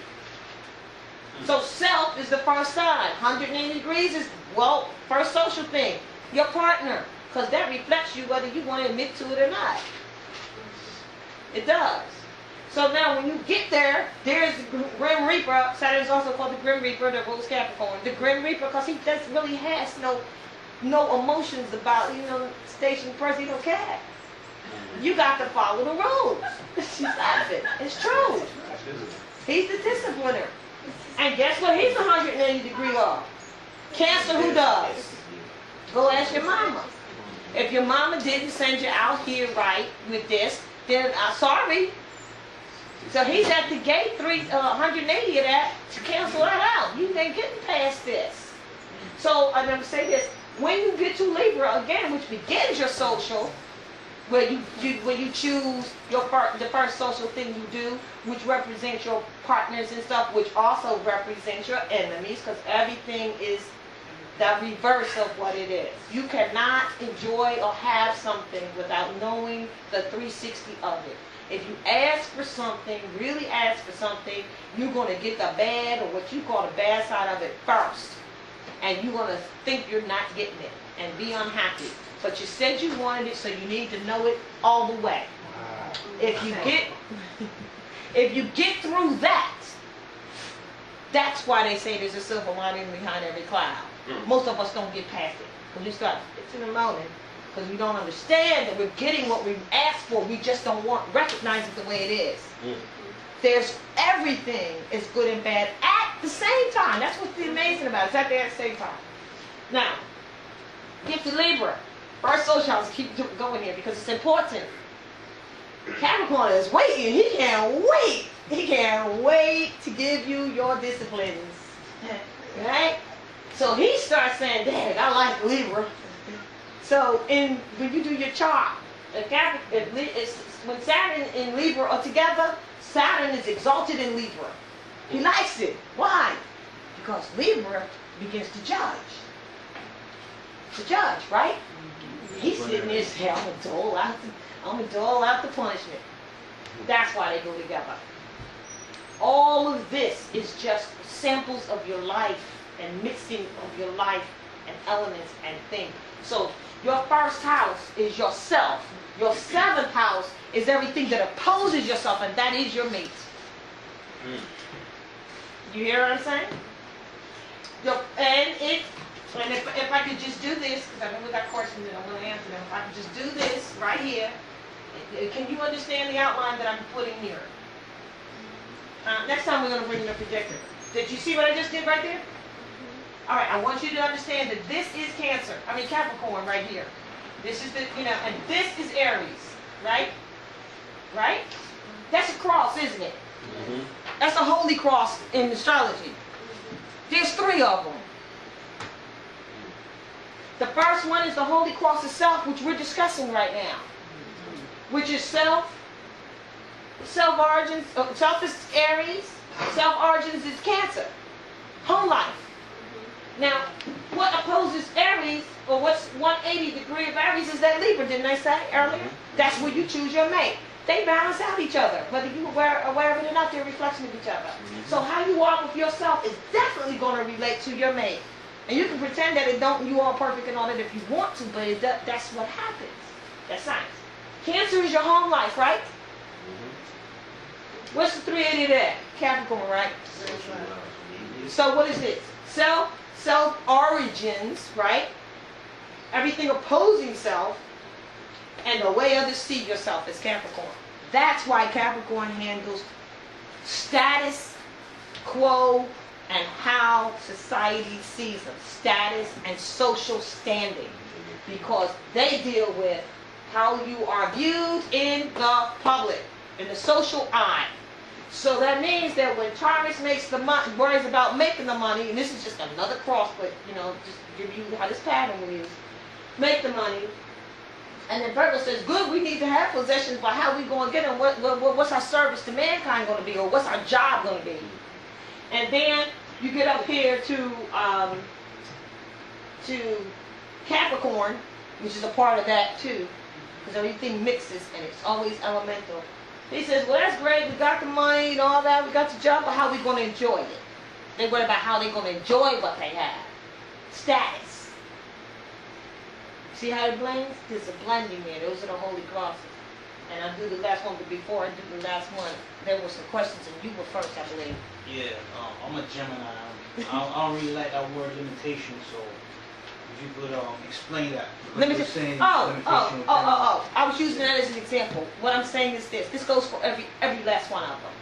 Speaker 5: So self is the first sign. 180 degrees is, well, first social thing. Your partner. Because that reflects you whether you want to admit to it or not. It does. So now when you get there, there's the Grim Reaper. Saturn's also called the Grim Reaper, the rules Capricorn. The Grim Reaper, because he just really has no emotions about, station person, he don't care. You got to follow the rules. She's laughing. It's true. He's the discipliner. And guess what he's 180 degree off? Cancer, who does? Go ask your mama. If your mama didn't send you out here right with this, then sorry. So he's at the gate, 180 of that, to cancel that out. You ain't getting past this. So I'm going to say this. When you get to Libra, again, which begins your social, where you choose the first social thing you do, which represents your partners and stuff, which also represents your enemies, because everything is the reverse of what it is. You cannot enjoy or have something without knowing the 360 of it. If you ask for something, really ask for something, you're going to get the bad, or what you call the bad side of it first. And you're going to think you're not getting it and be unhappy. But you said you wanted it, so you need to know it all the way. Wow. If you get through that, that's why they say there's a silver lining behind every cloud. Most of us don't get past it. Because we start fixing and moaning. Because we don't understand that we're getting what we asked for. We just don't recognize it the way it is. There's everything is good and bad at the same time. That's what's amazing about it. It's at the same time. Now, get to Libra. First social house, keep going here because it's important. Capricorn is waiting. He can't wait. He can't wait to give you your disciplines. Right? So he starts saying, Dad, I like Libra. So when you do your chart, when Saturn and Libra are together, Saturn is exalted in Libra. He likes it. Why? Because Libra begins to judge. To judge, right? He's sitting there saying, I'm gonna dole out the punishment. That's why they go together. All of this is just samples of your life and mixing of your life and elements and things. So your first house is yourself. Your seventh house is everything that opposes yourself, and that is your mate. You hear what I'm saying? And if I could just do this, because I know we got questions and I want to answer them. If I could just do this right here, can you understand the outline that I'm putting here? Next time we're going to bring in a projector. Did you see what I just did right there? All right, I want you to understand that this is Capricorn right here. This is and this is Aries, right? Right? That's a cross, isn't it? That's a holy cross in astrology. There's 3 of them. The first one is the holy cross itself, which we're discussing right now, which is self origins. Self is Aries. Self origins is Cancer. Home life. Now, what opposes Aries, or what's 180 degree of Aries, is that Libra, didn't I say earlier? That's where you choose your mate. They balance out each other. Whether you are aware of it or not, they're a reflection of each other. So how you walk with yourself is definitely going to relate to your mate. And you can pretend that you are perfect and all that if you want to, but that's what happens. That's science. Cancer is your home life, right? What's the 380 there? Capricorn, right? So what is this? Self origins, right? Everything opposing self, and the way others see yourself is Capricorn. That's why Capricorn handles status quo and how society sees them. Status and social standing. Because they deal with how you are viewed in the public, in the social eye. So that means that when Taurus makes the money, worries about making the money, and this is just another cross, but just give you how this pattern is. Make the money. And then Virgo says, good, we need to have possessions, but how we going to get them? What's our service to mankind going to be? Or what's our job going to be? And then you get up here to Capricorn, which is a part of that too, because everything mixes and it's always elemental. He says, well, that's great, we got the money and all that, we got the job, but how are we going to enjoy it? They worry about how they're going to enjoy what they have. Status. See how it blends? There's a blending there. Those are the holy crosses. and I'll do the last one, but before I do the last one, there were some questions, and you were first, I believe.
Speaker 7: Yeah, I'm a Gemini. I don't really like that word limitation, so if you could explain that.
Speaker 5: Limitation. I was using that as an example. What I'm saying is this. This goes for every last one of them.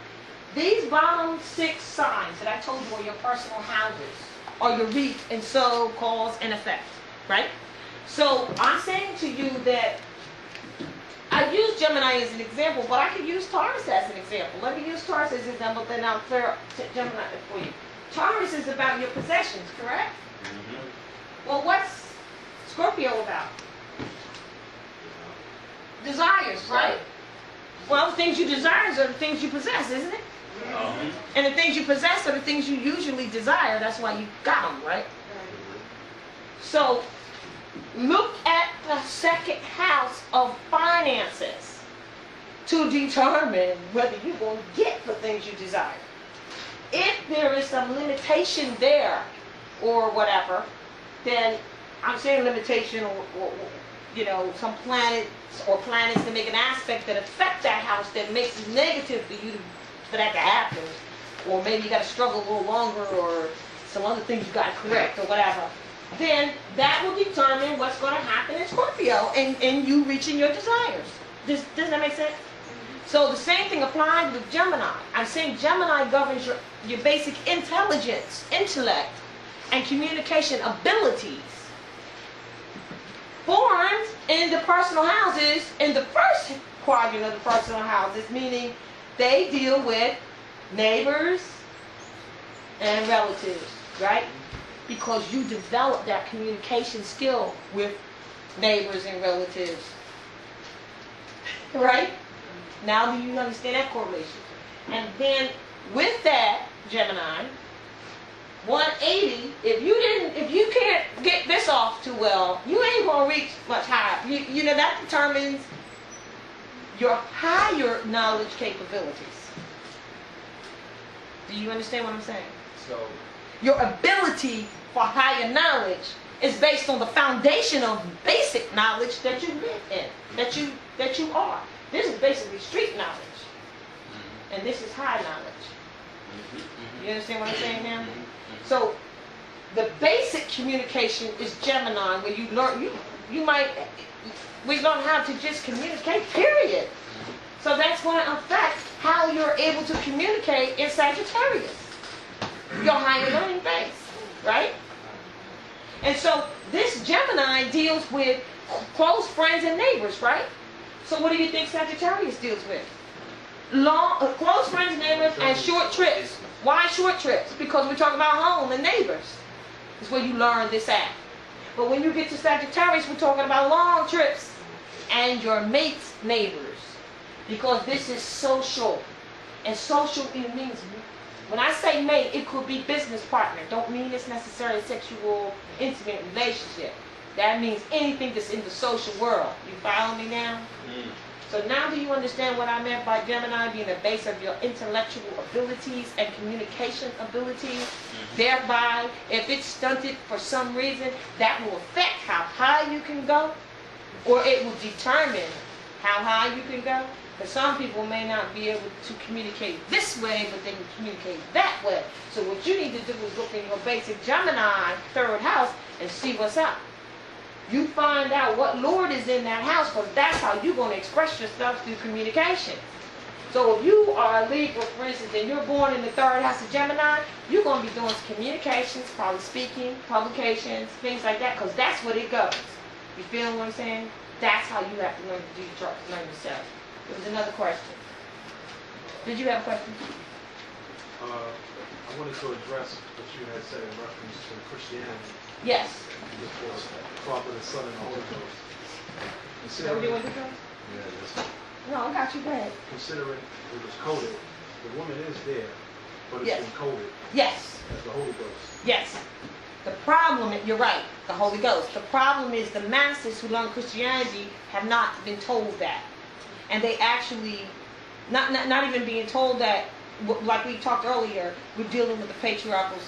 Speaker 5: These bottom 6 signs that I told you are your personal houses, are your reap and sow, cause and effect, right? So I'm saying to you that I use Gemini as an example, but I could use Taurus as an example. Let me use Taurus as an example, then I'll clear up Gemini for you. Taurus is about your possessions, correct? Mm-hmm. Well, what's Scorpio about? Desires, right? Well, the things you desire are the things you possess, isn't it? Mm-hmm. And the things you possess are the things you usually desire. That's why you got them, right? So, look at the second house of finances to determine whether you're going to get the things you desire. If there is some limitation there or whatever, then I'm saying limitation or you know, some planets or planets that make an aspect that affect that house that makes it negative for you for that to happen. Or maybe you got to struggle a little longer or some other things you got to correct or whatever. Then that will determine what's going to happen in Scorpio and you reaching your desires. Does that make sense? So the same thing applies with Gemini. I'm saying Gemini governs your basic intelligence, intellect, and communication abilities. Formed in the personal houses, in the first quadrant of the personal houses, meaning they deal with neighbors and relatives, right? Because you develop that communication skill with neighbors and relatives. Right? Now do you understand that correlation? And then with that, Gemini, 180, if you can't get this off too well, you ain't gonna reach much higher. You know, that determines your higher knowledge capabilities. Do you understand what I'm saying? So your ability for higher knowledge is based on the foundation of basic knowledge that you live in, that you are. This is basically street knowledge, and this is high knowledge. You understand what I'm saying now? So the basic communication is Gemini, where you learn we learn how to just communicate, period. So that's going to affect how you're able to communicate in Sagittarius, your higher learning base, right? And so this Gemini deals with close friends and neighbors, right? So what do you think Sagittarius deals with? Close friends, neighbors, and short trips. Why short trips? Because we're talking about home and neighbors. It's where you learn this at. But when you get to Sagittarius, we're talking about long trips and your mate's neighbors. Because this is social. And social, it means, when I say mate, it could be business partner. Don't mean it's necessarily sexual, intimate relationship. That means anything that's in the social world. You follow me now? So now do you understand what I meant by Gemini being the base of your intellectual abilities and communication abilities? Thereby, if it's stunted for some reason, that will affect how high you can go, or it will determine how high you can go. But some people may not be able to communicate this way, but they can communicate that way. So what you need to do is look in your basic Gemini third house and see what's up. You find out what Lord is in that house, because that's how you're going to express yourself through communication. So if you are a Libra, for instance, and you're born in the third house of Gemini, you're going to be doing communications, probably speaking, publications, things like that, because that's what it goes. You feel what I'm saying? That's how you have to learn to do your chart, learn yourself. There was another question. Did you have a question?
Speaker 11: I wanted to address what you had said in reference to Christianity.
Speaker 5: Yes.
Speaker 11: Before the Father, the Son, and the Holy Ghost.
Speaker 5: So do you want to go? No, I got you. Go ahead.
Speaker 11: Considering it was coded, the woman is there, but it's been coded.
Speaker 5: Yes.
Speaker 11: As the Holy Ghost.
Speaker 5: Yes. The problem, you're right, the Holy Ghost. The problem is the masses who learn Christianity have not been told that. And they actually, not even being told that, like we talked earlier, we're dealing with the patriarchal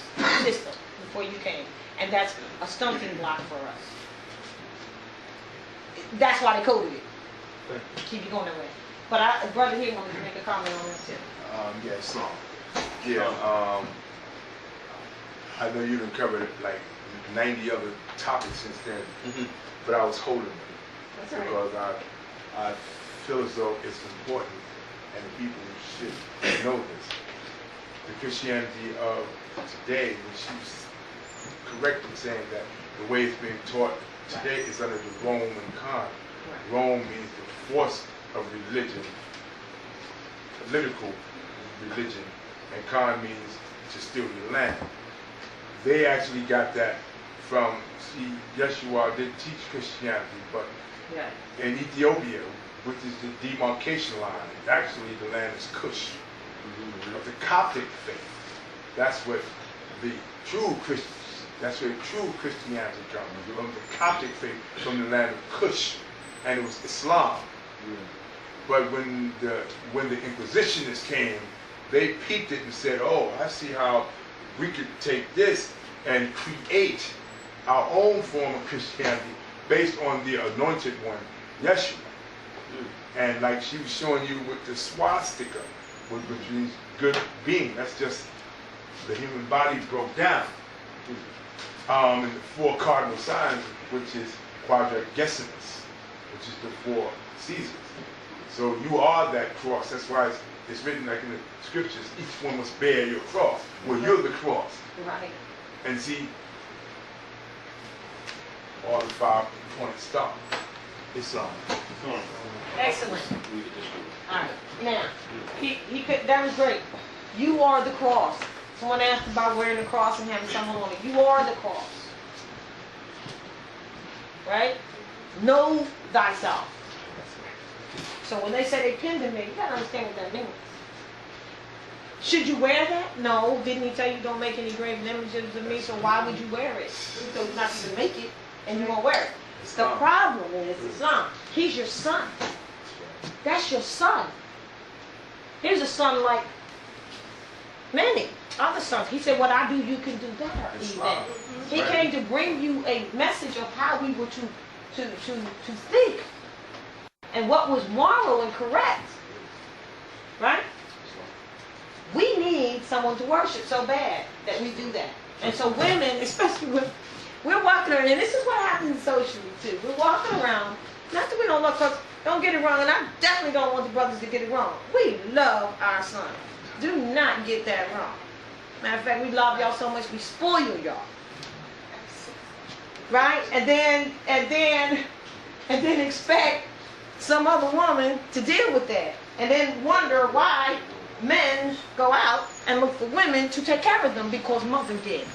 Speaker 5: system before you came. And that's a stumbling block for us. That's why they coded it. Keep you going that way. But brother here wanted to make a comment on that too.
Speaker 12: Yes. I know you've covered like 90 other topics since then, but I was holding them because I feel as though it's important and the people should know this. The Christianity of today, which she's correct in saying that the way it's being taught today is under the Roman con. Rome means the force of religion, political religion, and con means to steal your land. They actually got that from, see, Yeshua did teach Christianity, but in Ethiopia, which is the demarcation line, actually the land is Cush, of the Coptic faith. That's what the true Christians, that's where true Christianity comes, from the Coptic faith, from the land of Cush, and it was Islam. But when the Inquisitionists came, they peeped it and said, oh, I see how we could take this and create our own form of Christianity based on the anointed one, Yeshua. And like she was showing you with the swastika, which means good being, that's just the human body broke down. And the 4 cardinal signs, which is Quadragesimus, which is the 4 Caesars. So you are that cross. That's why it's written like in the scriptures, each one must bear your cross. Well, you're the cross.
Speaker 5: Right.
Speaker 12: And see, all the 5-pointed star. Islam.
Speaker 5: Excellent. All right. Now, he could. That was great. You are the cross. Someone asked about wearing the cross and having someone on it. You are the cross. Right? Know thyself. So when they say they pinned to me, you gotta understand what that means. Should you wear that? No. Didn't he tell you don't make any graven images of me? So why would you wear it? So he's not going to make it, and you won't wear it. The problem is Islam. He's your son. That's your son. Here's a son like many other sons. He said, what I do, you can do better. Even. He came to bring you a message of how we were to think and what was moral and correct. Right? We need someone to worship so bad that we do that. And so women, especially when we're walking around, and this is what happens socially too. We're walking around, not that we don't love, because don't get it wrong, and I definitely don't want the brothers to get it wrong. We love our sons. Do not get that wrong. Matter of fact, we love y'all so much we spoil y'all. Right? And then expect some other woman to deal with that. And then wonder why men go out and look for women to take care of them because mother did.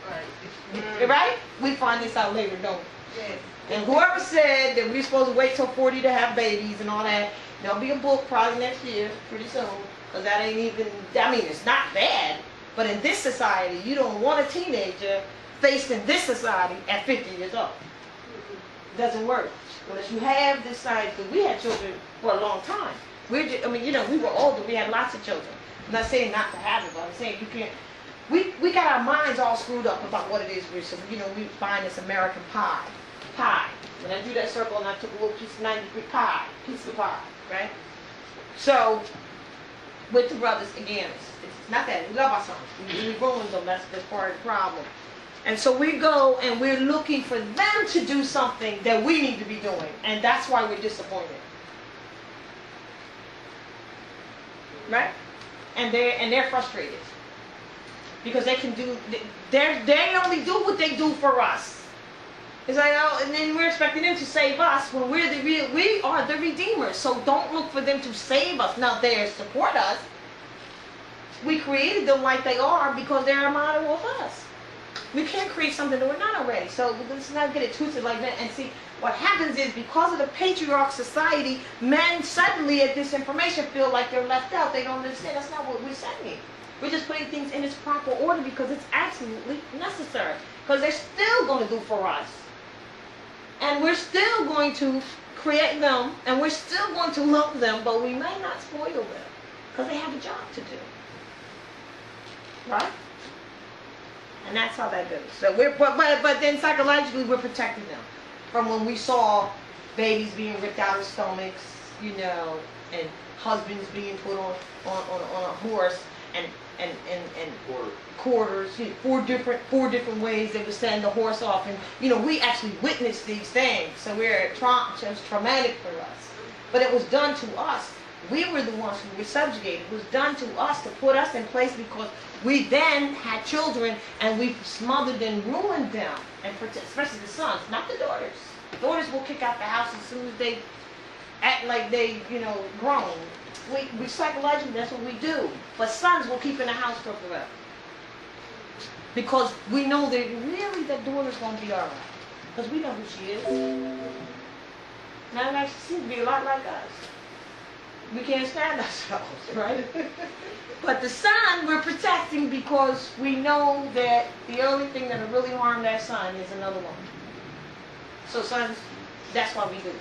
Speaker 5: Right? Right? We find this out later, don't we? Yes. And whoever said that we're supposed to wait till 40 to have babies and all that, there'll be a book probably next year, pretty soon, because that ain't even, I mean, it's not bad, but in this society, you don't want a teenager faced in this society at 50 years old. It doesn't work. Unless you have this side, because we had children for a long time. We're just, I mean, you know, we were older, we had lots of children. I'm not saying not to have it, but I'm saying you can't. We got our minds all screwed up about what it is we're, so, you know, we find this American pie. When I drew that circle and I took a little piece of 90-degree pie, piece of pie, right? So, with the brothers, again, it's not that. We love our sons. We ruin them. That's part of the problem. And so we go and we're looking for them to do something that we need to be doing. And that's why we're disappointed. Right? And they're frustrated. Because they can do, they only do what they do for us. It's like, oh, and then we're expecting them to save us when we are the redeemers. So don't look for them to save us. Now, they support us. We created them like they are because they're a model of us. We can't create something that we're not already. So let's not get it twisted like that. And see, what happens is because of the patriarch society, men suddenly at this information feel like they're left out. They don't understand. That's not what we're saying. We're just putting things in its proper order because it's absolutely necessary. Because they're still going to do for us. And we're still going to create them, and we're still going to love them, but we may not spoil them because they have a job to do. Right? And that's how that goes. So but then psychologically we're protecting them from when we saw babies being ripped out of stomachs, you know, and husbands being put on a horse and quarters, you know, four different ways they would send the horse off, and you know, we actually witnessed these things, so it was traumatic for us. But it was done to us. We were the ones who were subjugated. It was done to us to put us in place because we then had children and we smothered and ruined them, and especially the sons, not the daughters. The daughters will kick out the house as soon as they act like they, you know, grown. We psychologically, that's what we do. But sons will keep in the house for forever. Because we know that really that daughter's going to be all right. Because we know who she is. Now, like, she seems to be a lot like us. We can't stand ourselves, right? But the son we're protecting because we know that the only thing that will really harm that son is another woman. So sons, that's why we do it.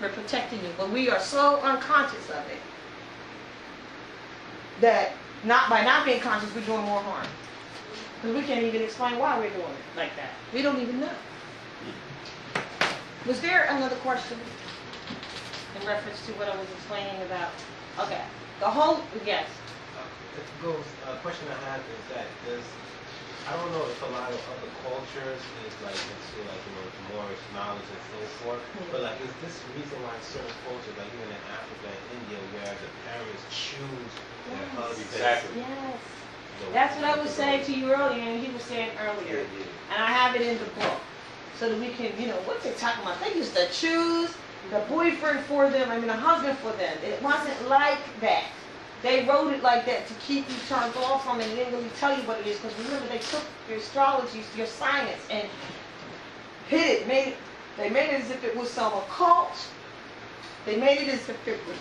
Speaker 5: We're protecting you. But we are so unconscious of it that by not being conscious, we're doing more harm. Because we can't even explain why we're doing it like that. We don't even know. Was there another question in reference to what I was explaining about? Okay. Yes.
Speaker 6: A question I have is that I don't know if a lot of other cultures is like into like, you know, Moorish knowledge and so forth, but like is this reason why certain cultures, like even in Africa and India, where the parents choose their husbands?
Speaker 5: Exactly. Yes. That's what I was saying to you earlier, and he was saying earlier. And I have it in the book. So that we can, you know, what's it talking about? They used to choose the boyfriend for them, a husband for them. It wasn't like that. They wrote it like that to keep you turned off from it and didn't really tell you what it is. Because remember, they took your astrology, your science, and hid it. They made it as if it was some occult. They made it as if it was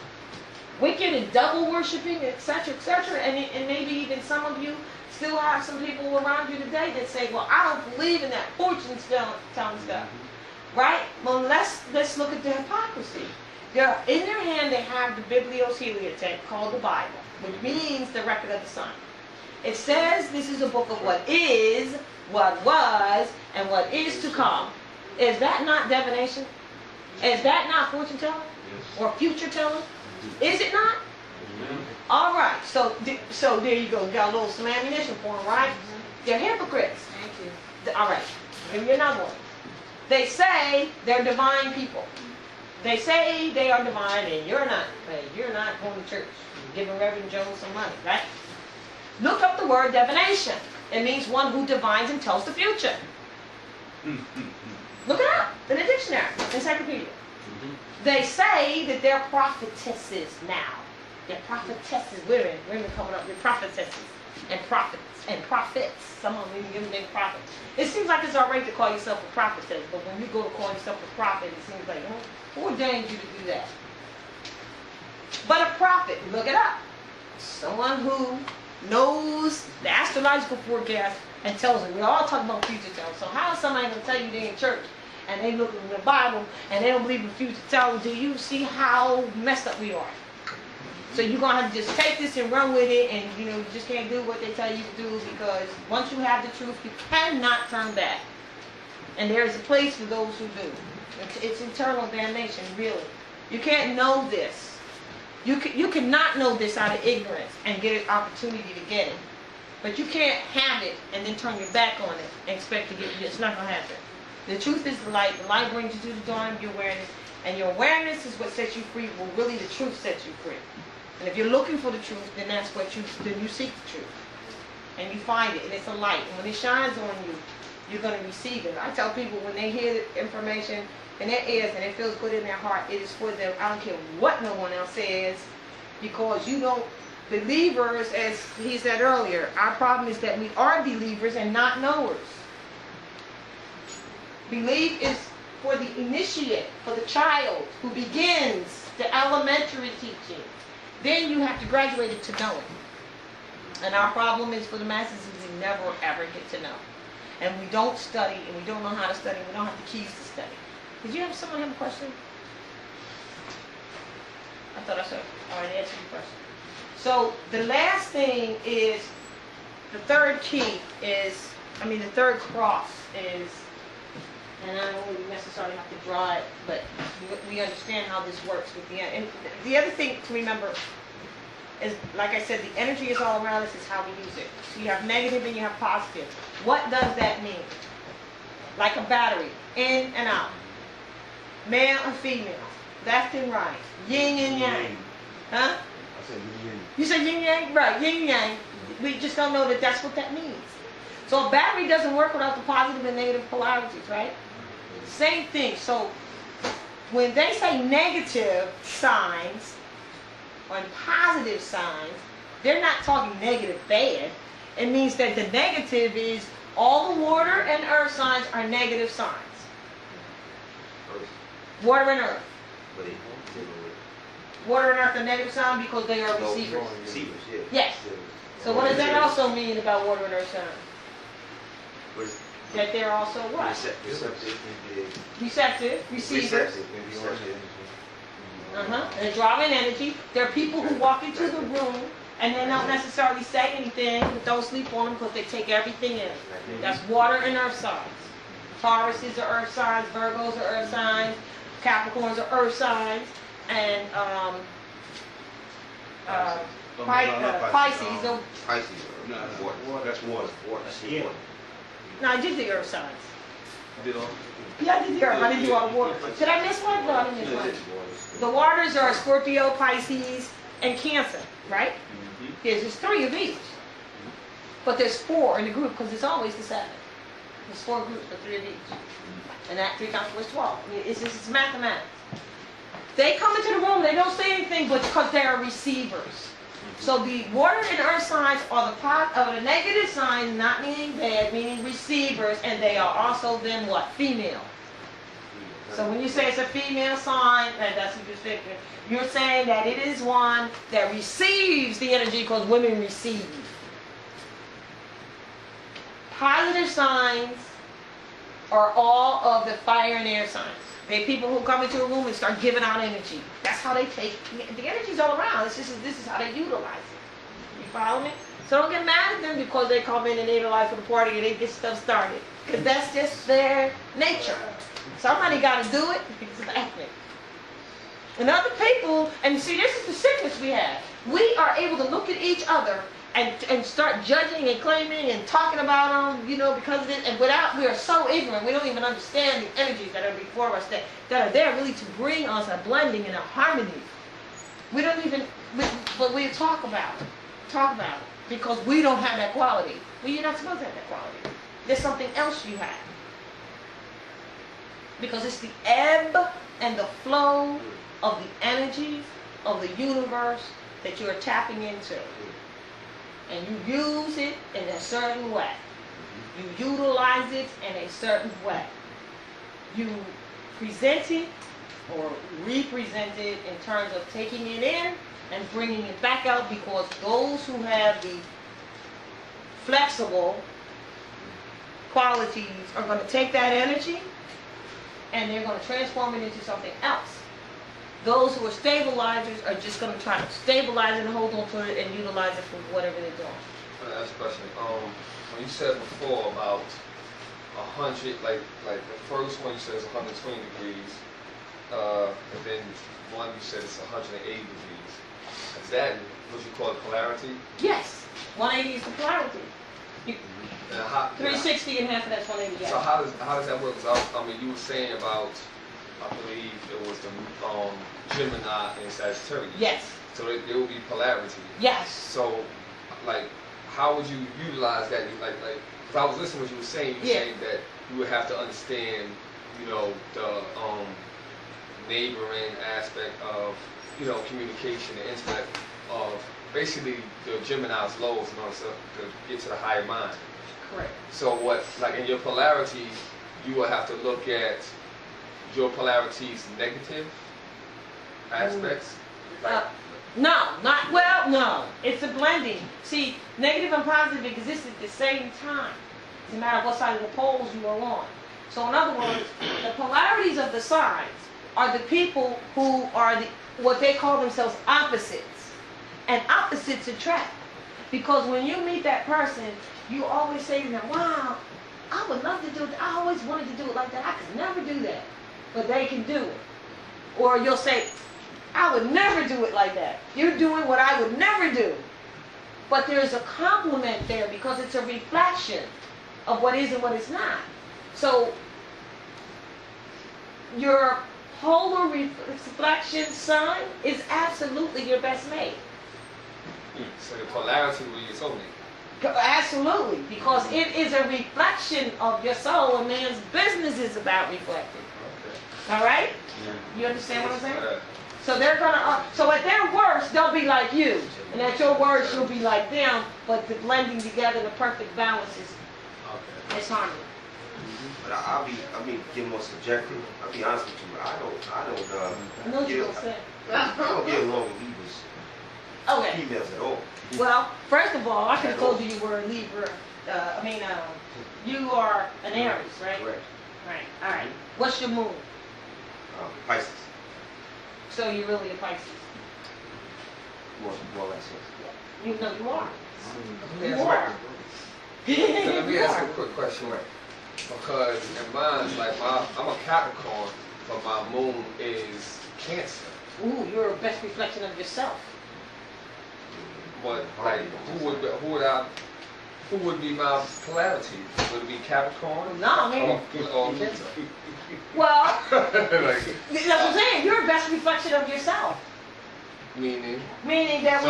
Speaker 5: wicked and double worshiping, etc., etc. And maybe even some of you still have some people around you today that say, well, I don't believe in that fortune telling stuff. Right? Well, let's look at the hypocrisy. In their hand, they have the Biblioheliotheque called the Bible, which means the record of the sun. It says this is a book of what is, what was, and what is to come. Is that not divination? Is that not fortune telling? Or future telling? Is it not? All right. So there you go. You got a little some ammunition for them, right? They're hypocrites.
Speaker 9: Thank you.
Speaker 5: All right. Give me another one. They say they're divine people. They say they are divine, and you're not. You're not going to church. You're giving Reverend Jones some money, right? Look up the word divination. It means one who divines and tells the future. Look it up in the dictionary, encyclopedia. They say that they're prophetesses now. They're prophetesses, women coming up with prophetesses and prophets. Some of them even give them prophets. It seems like it's all right to call yourself a prophetess, but when you go to call yourself a prophet, it seems like, who ordained you to do that? But a prophet, look it up. Someone who knows the astrological forecast and tells it. We're all talking about future telling. So how is somebody going to tell you they're in church and they look in the Bible and they don't believe in future telling? Do you see how messed up we are? So you're going to have to just take this and run with it, and you just can't do what they tell you to do, because once you have the truth, you cannot turn back. And there is a place for those who do. It's eternal damnation, really. You can't know this. You cannot know this out of ignorance and get an opportunity to get it. But you can't have it and then turn your back on it and expect to get it. It's not going to happen. The truth is the light. The light brings you to the dawn of your awareness. And your awareness is what sets you free. Well, really, the truth sets you free. And if you're looking for the truth, then that's what then you seek the truth. And you find it, and it's a light. And when it shines on you, you're going to receive it. I tell people when they hear the information in their ears and it feels good in their heart, it is for them. I don't care what no one else says, because you don't, believers, as he said earlier, our problem is that we are believers and not knowers. Belief is for the initiate, for the child who begins the elementary teaching. Then you have to graduate it to knowing. And our problem is for the masses is we never ever get to know. And we don't study, and we don't know how to study, and we don't have the keys to study. Did someone have a question? I thought I said, all right, answer your question. So the last thing is, the third key is, the third cross is, and I don't really necessarily necessarily have to draw it, but we understand how this works with the and the other thing to remember is, like I said, the energy is all around us. Is how we use it. So you have negative and you have positive. What does that mean? Like a battery, in and out, male and female, left and right, yin and yang. Huh?
Speaker 11: I said yin yang.
Speaker 5: You said yin yang? Right, yin yang. We just don't know that that's what that means. So a battery doesn't work without the positive and negative polarities, right? Same thing. So when they say negative signs or positive signs, they're not talking negative bad. It means that the negative is all the water and earth signs are negative signs. Water and earth. Water and earth are negative signs because they are receivers.
Speaker 3: Receivers, yeah.
Speaker 5: Yes. So what does that also mean about water and earth signs? That they're also what? Receptive, receivers. They're drawing energy. There are people who walk into the room and they don't necessarily say anything, but don't sleep on them because they take everything in. That's water and earth signs. Tauruses are earth signs, Virgos are earth signs, Capricorns are earth signs, and Pisces are...
Speaker 3: Pisces. No, that's water.
Speaker 11: Yeah.
Speaker 5: No, I did the earth signs.
Speaker 6: You did all?
Speaker 5: Yeah, I did the earth. I didn't do all the water. Did I miss one? No, I didn't miss one. The waters are Scorpio, Pisces, and Cancer, right? There's 3 of each. But there's 4 in the group because it's always the 7. There's 4 groups, but 3 of each. And that 3 times 4 is 12. I mean, it's mathematics. They come into the room, they don't say anything, but because they are receivers. So the water and earth signs are the negative signs, not meaning bad, meaning receivers, and they are also then what? Female. So when you say it's a female sign, and that's what you're thinking, you're saying that it is one that receives the energy because women receive. Positive signs are all of the fire and air signs. They're people who come into a room and start giving out energy. That's how they take the energy's all around. This is how they utilize it. You follow me? So don't get mad at them because they come in and they utilize for the party and they get stuff started. Because that's just their nature. Somebody got to do it. Exactly. And other people, and see, this is the sickness we have. We are able to look at each other and start judging and claiming and talking about them, because of this. And we are so ignorant, we don't even understand the energies that are before us that are there really to bring us a blending and a harmony. We don't even, but we talk about it, because we don't have that quality. Well, you're not supposed to have that quality. There's something else you have. Because it's the ebb and the flow of the energies of the universe that you're tapping into. And you use it in a certain way. You utilize it in a certain way. You present it or represent it in terms of taking it in and bringing it back out, because those who have the flexible qualities are going to take that energy and they're going to transform it into something else. Those who are stabilizers are just going to try to stabilize it and hold on to it and utilize it for whatever they're doing.
Speaker 13: I want to ask a question. When you said before about 100, like the first one you said is 120 degrees, and then one you said it's 180 degrees. Is that what you call polarity?
Speaker 5: Yes. 180 is the polarity. 360 and half of that's 180. Yes.
Speaker 13: So how does that work? Because I mean, you were saying about, I believe it was the Gemini and Sagittarius.
Speaker 5: Yes.
Speaker 13: So there will be polarity.
Speaker 5: Yes.
Speaker 13: So, like, how would you utilize that? Like, if I was listening to what you were saying, you were saying that you would have to understand, the neighboring aspect of, communication, the intellect of basically the Gemini's lows in order to get to the higher mind.
Speaker 5: Correct.
Speaker 13: So what, like in your polarity, you will have to look at your polarity's negative aspects?
Speaker 5: No. It's a blending. See, negative and positive exist at the same time. No matter what side of the poles you are on. So in other words, the polarities of the signs are the people who are what they call themselves opposites. And opposites attract. Because when you meet that person, you always say to them, wow, I would love to do it. I always wanted to do it like that. I could never do that. but they can do it. Or you'll say, I would never do it like that. You're doing what I would never do. But there's a compliment there because it's a reflection of what is and what is not. So your polar reflection sign is absolutely your best mate.
Speaker 13: So the polarity will you told me.
Speaker 5: Absolutely, because it is a reflection of your soul, and man's business is about reflecting.
Speaker 13: Okay.
Speaker 5: All right?
Speaker 13: Yeah.
Speaker 5: You understand what I'm saying? So they're gonna. So at their worst, they'll be like you, and at your worst, you'll be like them. But the blending together, the perfect balance is harmony.
Speaker 3: But I'll be getting more subjective. I'll be honest with you. I
Speaker 5: know what you're gonna say.
Speaker 3: I don't get along with Libras.
Speaker 5: Okay.
Speaker 3: Females at all.
Speaker 5: Well, first of all, I could have told you you were a Libra. You are an Aries, right?
Speaker 3: Correct.
Speaker 5: Right. All right. What's your moon?
Speaker 3: Pisces.
Speaker 5: So you're really a Pisces.
Speaker 3: More or less, yes.
Speaker 5: You know you are.
Speaker 13: Let me
Speaker 5: You are.
Speaker 13: So let me ask you a quick question. Because in mine, like I'm a Capricorn, but my moon is Cancer.
Speaker 5: Ooh, you're a best reflection of yourself.
Speaker 13: But like, who would be my polarity? Would it be Capricorn?
Speaker 5: No, I mean,
Speaker 13: or Cancer?
Speaker 5: well,
Speaker 13: like,
Speaker 5: that's what I'm saying. You're a best reflection of yourself.
Speaker 13: meaning
Speaker 5: that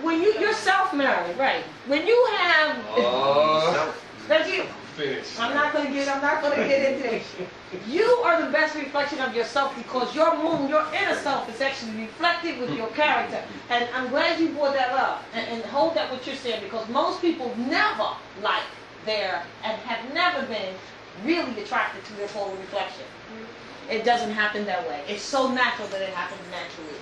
Speaker 5: when you're self-married, right? When you have that's you.
Speaker 13: Finish.
Speaker 5: I'm not gonna get into this. You are the best reflection of yourself because your moon, your inner self, is actually reflected with your character. And I'm glad you brought that up and hold that what you're saying, because most people never like and have never been really attracted to their polar reflection. It doesn't happen that way. It's so natural that it happens naturally.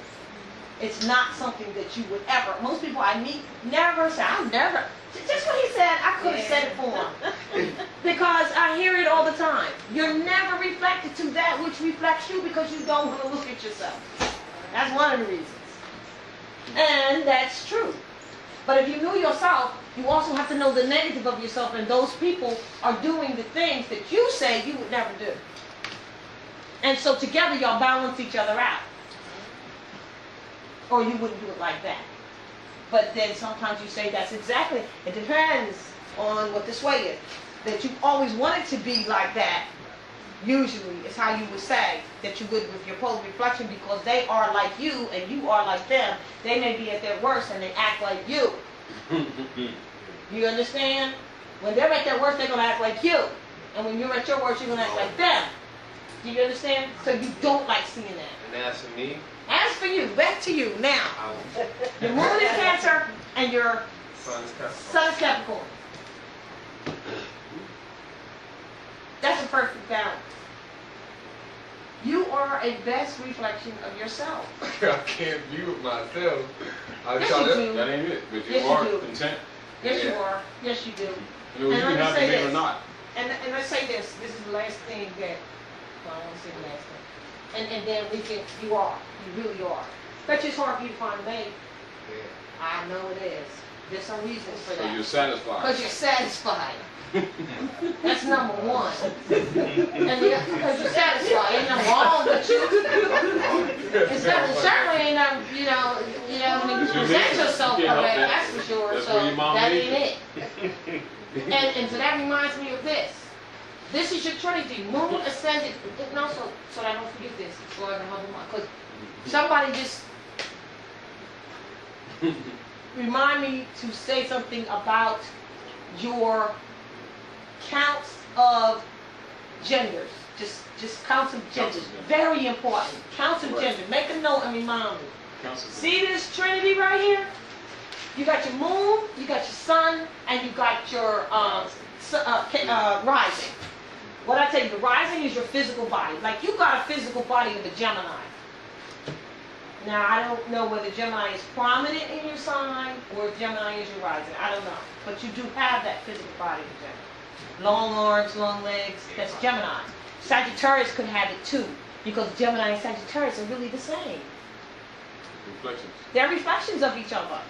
Speaker 5: It's not something that you would ever. Most people I meet never say, I never. Just what he said, I could have said it for him. Because I hear it all the time. You're never reflected to that which reflects you because you don't want to look at yourself. That's one of the reasons. And that's true. But if you knew yourself, you also have to know the negative of yourself, and those people are doing the things that you say you would never do. And so together y'all balance each other out. Or you wouldn't do it like that. But then sometimes you say that's exactly, it depends on what the sway is. That you've always wanted to be like that, usually is how you would say that you would with your polar reflection, because they are like you and you are like them. They may be at their worst and they act like you. You understand? When they're at their worst, they're going to act like you. And when you're at your worst, you're going to act like them. Do you understand? So you don't like seeing that.
Speaker 13: And as for me?
Speaker 5: As for you, back to you now. Your moon is Cancer and your
Speaker 13: Sun is Capricorn.
Speaker 5: Sun is Capricorn. That's a perfect balance. You are a best reflection of yourself.
Speaker 13: I can't view it myself.
Speaker 5: Yes, you do.
Speaker 1: That ain't it. But you
Speaker 5: Yes,
Speaker 1: are
Speaker 5: you do.
Speaker 1: content.
Speaker 5: Yes, you are. Yes, you do.
Speaker 1: You know, you can have the name or not.
Speaker 5: And let's say this. This is the last thing that, well, I don't want to say the last thing. And then we can, you are. You really are. But it's hard for you to find a mate.
Speaker 13: Yeah.
Speaker 5: I know it is. There's some reasons for
Speaker 1: So
Speaker 5: that.
Speaker 1: you're satisfied.
Speaker 5: Because you're satisfied. That's number one. And because you're satisfied. Ain't nothing wrong with you. It's not, certainly ain't nothing, I mean, you present yourself correct, that's for sure.
Speaker 1: That's
Speaker 5: So
Speaker 1: where your mom
Speaker 5: that
Speaker 1: made
Speaker 5: ain't it. And so that reminds me of this. This is your Trinity. Moon ascended. No, so I don't forget this. So I can help them out. Because somebody just remind me to say something about your counts of genders. Just counts of genders. Very important. Counts of genders. Make a note and remind me. See this Trinity right here? You got your moon, you got your sun, and you got your rising. What I tell you, the rising is your physical body. Like you got a physical body of a Gemini. Now, I don't know whether Gemini is prominent in your sign or if Gemini is your rising. I don't know. But you do have that physical body of Gemini. Long arms, long legs, that's Gemini. Sagittarius could have it too, because Gemini and Sagittarius are really the same.
Speaker 1: Reflections.
Speaker 5: They're reflections of each other.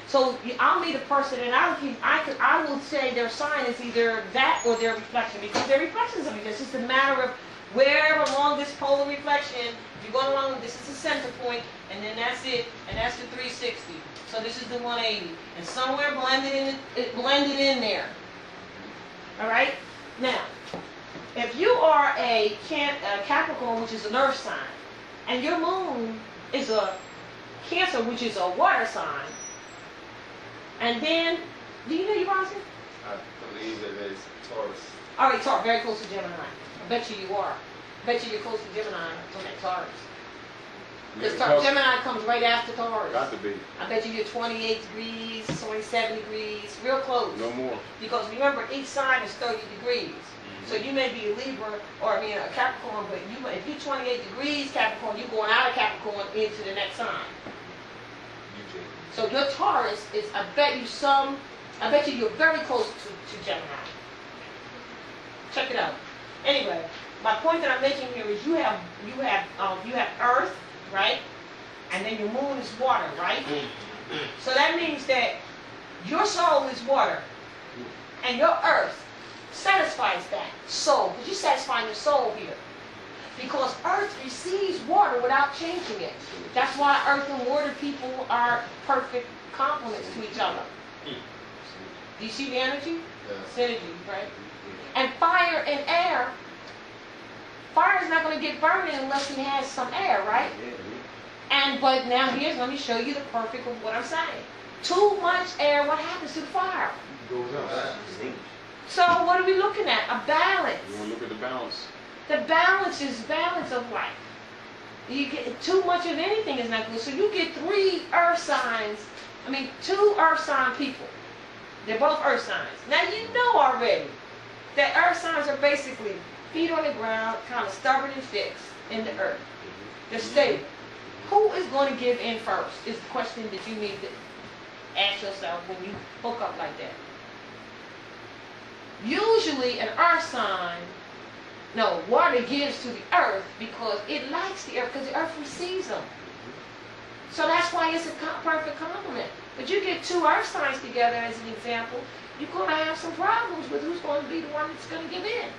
Speaker 5: So I'll meet a person and I will say their sign is either that or their reflection, because they're reflections of each other. It's just a matter of where along this polar reflection direction. You're going along, this is the center point, and then that's it, and that's the 360. So this is the 180. And somewhere it blended in there. All right? Now, if you are a Capricorn, which is an earth sign, and your moon is a Cancer, which is a water sign, and then, do you know your rising?
Speaker 13: I believe it is Taurus.
Speaker 5: All right, Taurus, very close to Gemini. I bet you are. I bet you're close to Gemini on that Taurus. Because Gemini comes right after Taurus.
Speaker 1: Got to be.
Speaker 5: I bet you're 28 degrees, 27 degrees, real close.
Speaker 1: No more.
Speaker 5: Because remember, each sign is 30 degrees. So you may be a Libra or a Capricorn, but if you're 28 degrees Capricorn, you're going out of Capricorn into the next sign. So your Taurus is, I bet you you're very close to Gemini. Check it out. Anyway, my point that I'm making here is you have Earth, right? And then your moon is water, right? So that means that your soul is water, and your Earth satisfies that soul, because you're satisfying your soul here. Because Earth receives water without changing it. That's why Earth and water people are perfect complements to each other. Do you see the energy? Synergy, right? And fire and air, fire is not going to get burned unless it has some air, right? But now let me show you the perfect of what I'm saying. Too much air, what happens to the fire?
Speaker 11: Goes up.
Speaker 5: So what are we looking at? A balance.
Speaker 1: You want to look at the balance.
Speaker 5: The balance is balance of life. You get too much of anything is not good. So you get 2 earth sign people. They're both earth signs. Now you know already that earth signs are basically feet on the ground, kind of stubborn and fixed in the earth. They're stable. Who is going to give in first is the question that you need to ask yourself when you hook up like that. Usually an earth sign, water gives to the earth because it likes the earth, because the earth receives them. So that's why it's a perfect complement. But you get 2 earth signs together as an example, you're going to have some problems with who's going to be the one that's going to give in.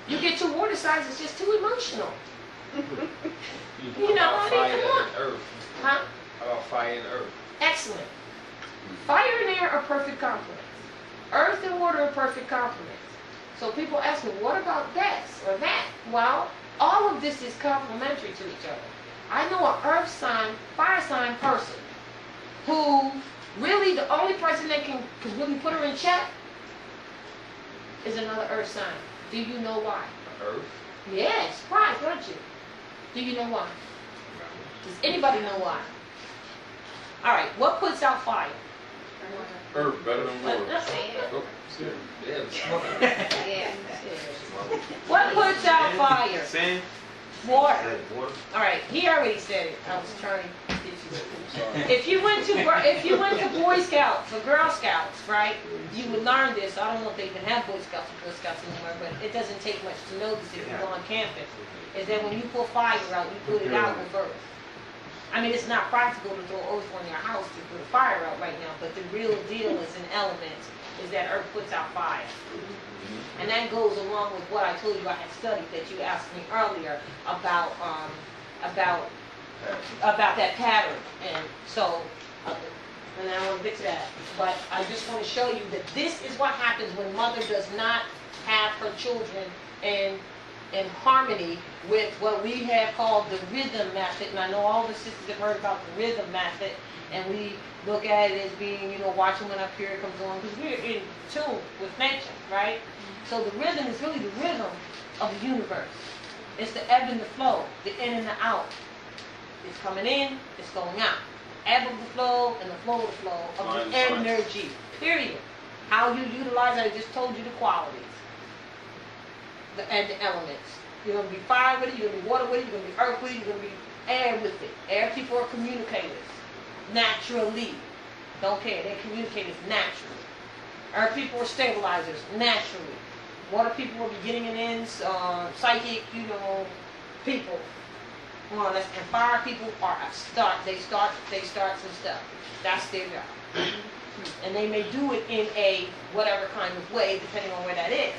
Speaker 5: You get 2 water signs, it's just too emotional.
Speaker 13: Fire and earth.
Speaker 5: Huh?
Speaker 13: How about fire and earth?
Speaker 5: Excellent. Fire and air are perfect complements. Earth and water are perfect complements. So people ask me, what about this or that? Well, all of this is complementary to each other. I know an earth sign, fire sign person who really the only person that can really put her in check is another earth sign. Do you know why?
Speaker 13: Earth?
Speaker 5: Yes, surprised, aren't you? Do you know why? Does anybody know why? All right, what puts out fire?
Speaker 1: Earth better than water.
Speaker 5: Oh,
Speaker 13: Yeah.
Speaker 5: what puts out fire?
Speaker 6: Sand?
Speaker 5: Water. All right, he already said it. I was trying to get you. If you went to Boy Scouts or Girl Scouts, right, you would learn this. I don't know if they even have Boy Scouts or Girl Scouts anymore, but it doesn't take much to know this if you go on campus. Is that when you put fire out, you put it out with earth. I mean, it's not practical to throw earth on your house to put a fire out right now, but the real deal is an element, is that earth puts out fire. And that goes along with what I told you I had studied that you asked me earlier about that pattern. And so, and I want to get to that, but I just want to show you that this is what happens when mother does not have her children in harmony with what we have called the rhythm method. And I know all the sisters have heard about the rhythm method, and we look at it as being, watching when our period comes on, because we're in tune with nature, right? So the rhythm is really the rhythm of the universe. It's the ebb and the flow, the in and the out. It's coming in, it's going out. Ebb of the flow and the flow of the flow of the energy, period. How you utilize it, I just told you the qualities. And the elements. You're going to be fire with it, you're going to be water with it, you're going to be earth with it, you're going to be air with it. Air people are communicators. Naturally. Don't care, they're communicators naturally. Earth people are stabilizers, naturally. Water people are beginning and ends, psychic, people. More or less. And fire people are they start some stuff. That's their job. And they may do it in a whatever kind of way, depending on where that is.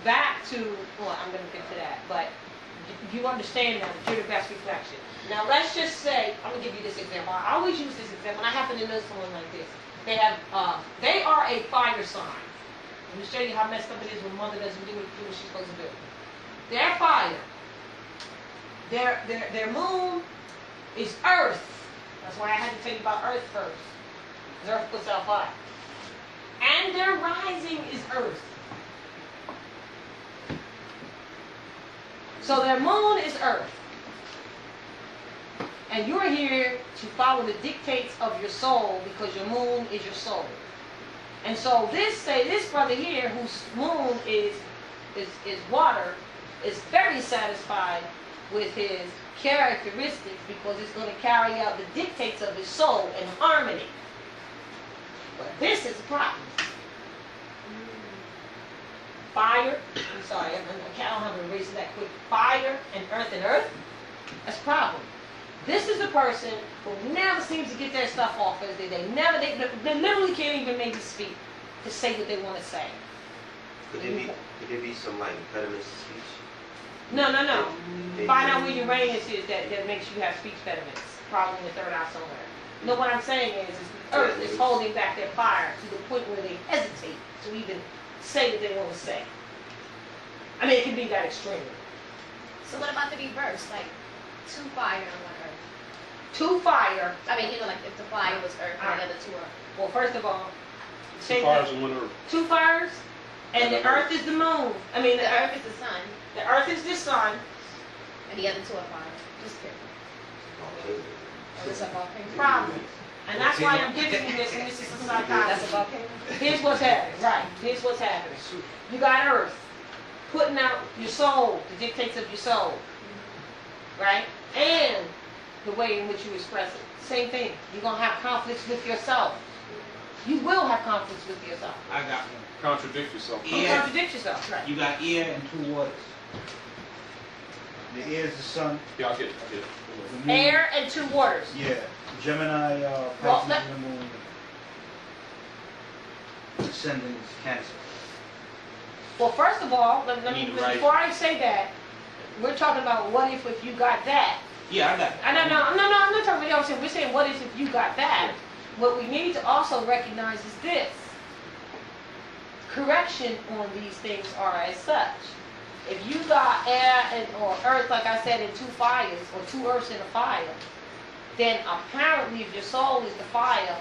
Speaker 5: back to, well, I'm going to get to that, but you understand now that you're the best reflection. Now let's just say, I'm going to give you this example. I always use this example, and I happen to know someone like this. They are a fire sign. Let me show you how messed up it is when mother doesn't do what she's supposed to do. They're fire. Their moon is earth. That's why I had to tell you about earth first. Because earth puts out fire. And their rising is earth. So their moon is earth. And you're here to follow the dictates of your soul because your moon is your soul. And so this brother here whose moon is water is very satisfied with his characteristics because it's going to carry out the dictates of his soul in harmony. But this is a problem. Fire, I'm sorry, I don't have to erase that quick. Fire and earth, that's a problem. This is the person who never seems to get their stuff off as they they literally can't even maybe speak to say what they want to say.
Speaker 3: Could there be some like impediments to speech?
Speaker 5: No. Find out where Uranus is that makes you have speech impediments. Probably in the third eye somewhere. No, what I'm saying is the earth is holding back their fire to the point where they hesitate to even say what they want to say. I mean, it can be that extreme.
Speaker 9: So what about the reverse? Like 2 fire and 1 earth?
Speaker 5: 2 fire.
Speaker 9: I mean, like if the fire was earth and the other 2 earth.
Speaker 5: Well, first of all,
Speaker 1: 2 fires and 1 earth.
Speaker 5: 2 fires, and the earth is the moon. I mean,
Speaker 9: the earth is the sun.
Speaker 5: The earth is the sun.
Speaker 9: And the other 2 are fire. Just kidding. It's a volcano.
Speaker 5: Problem. And that's why I'm giving you this, and this is a psychology.
Speaker 9: That's a volcano.
Speaker 5: Here's what's happening. Right. Here's what's happening. You got earth putting out your soul, the dictates of your soul. Right? And the way in which you express it. Same thing. You're going to have conflicts with yourself. You will have conflicts with yourself.
Speaker 7: I got one.
Speaker 1: Contradict yourself.
Speaker 5: You contradict yourself. Right.
Speaker 7: You got air and 2 waters. The air is the sun.
Speaker 1: Yeah, I get it.
Speaker 7: The moon.
Speaker 5: Air and 2 waters.
Speaker 7: Yeah. Gemini passing the moon. Ascending is Cancer.
Speaker 5: Well, first of all, let me before I say that, we're talking about what if you got that.
Speaker 7: Yeah, I got it.
Speaker 5: No, I'm not talking about you. We're saying what if you got that. What we need to also recognize is this. Correction on these things are as such. If you got air or earth, like I said, in 2 fires, or 2 earths in a fire, then apparently if your soul is the fire,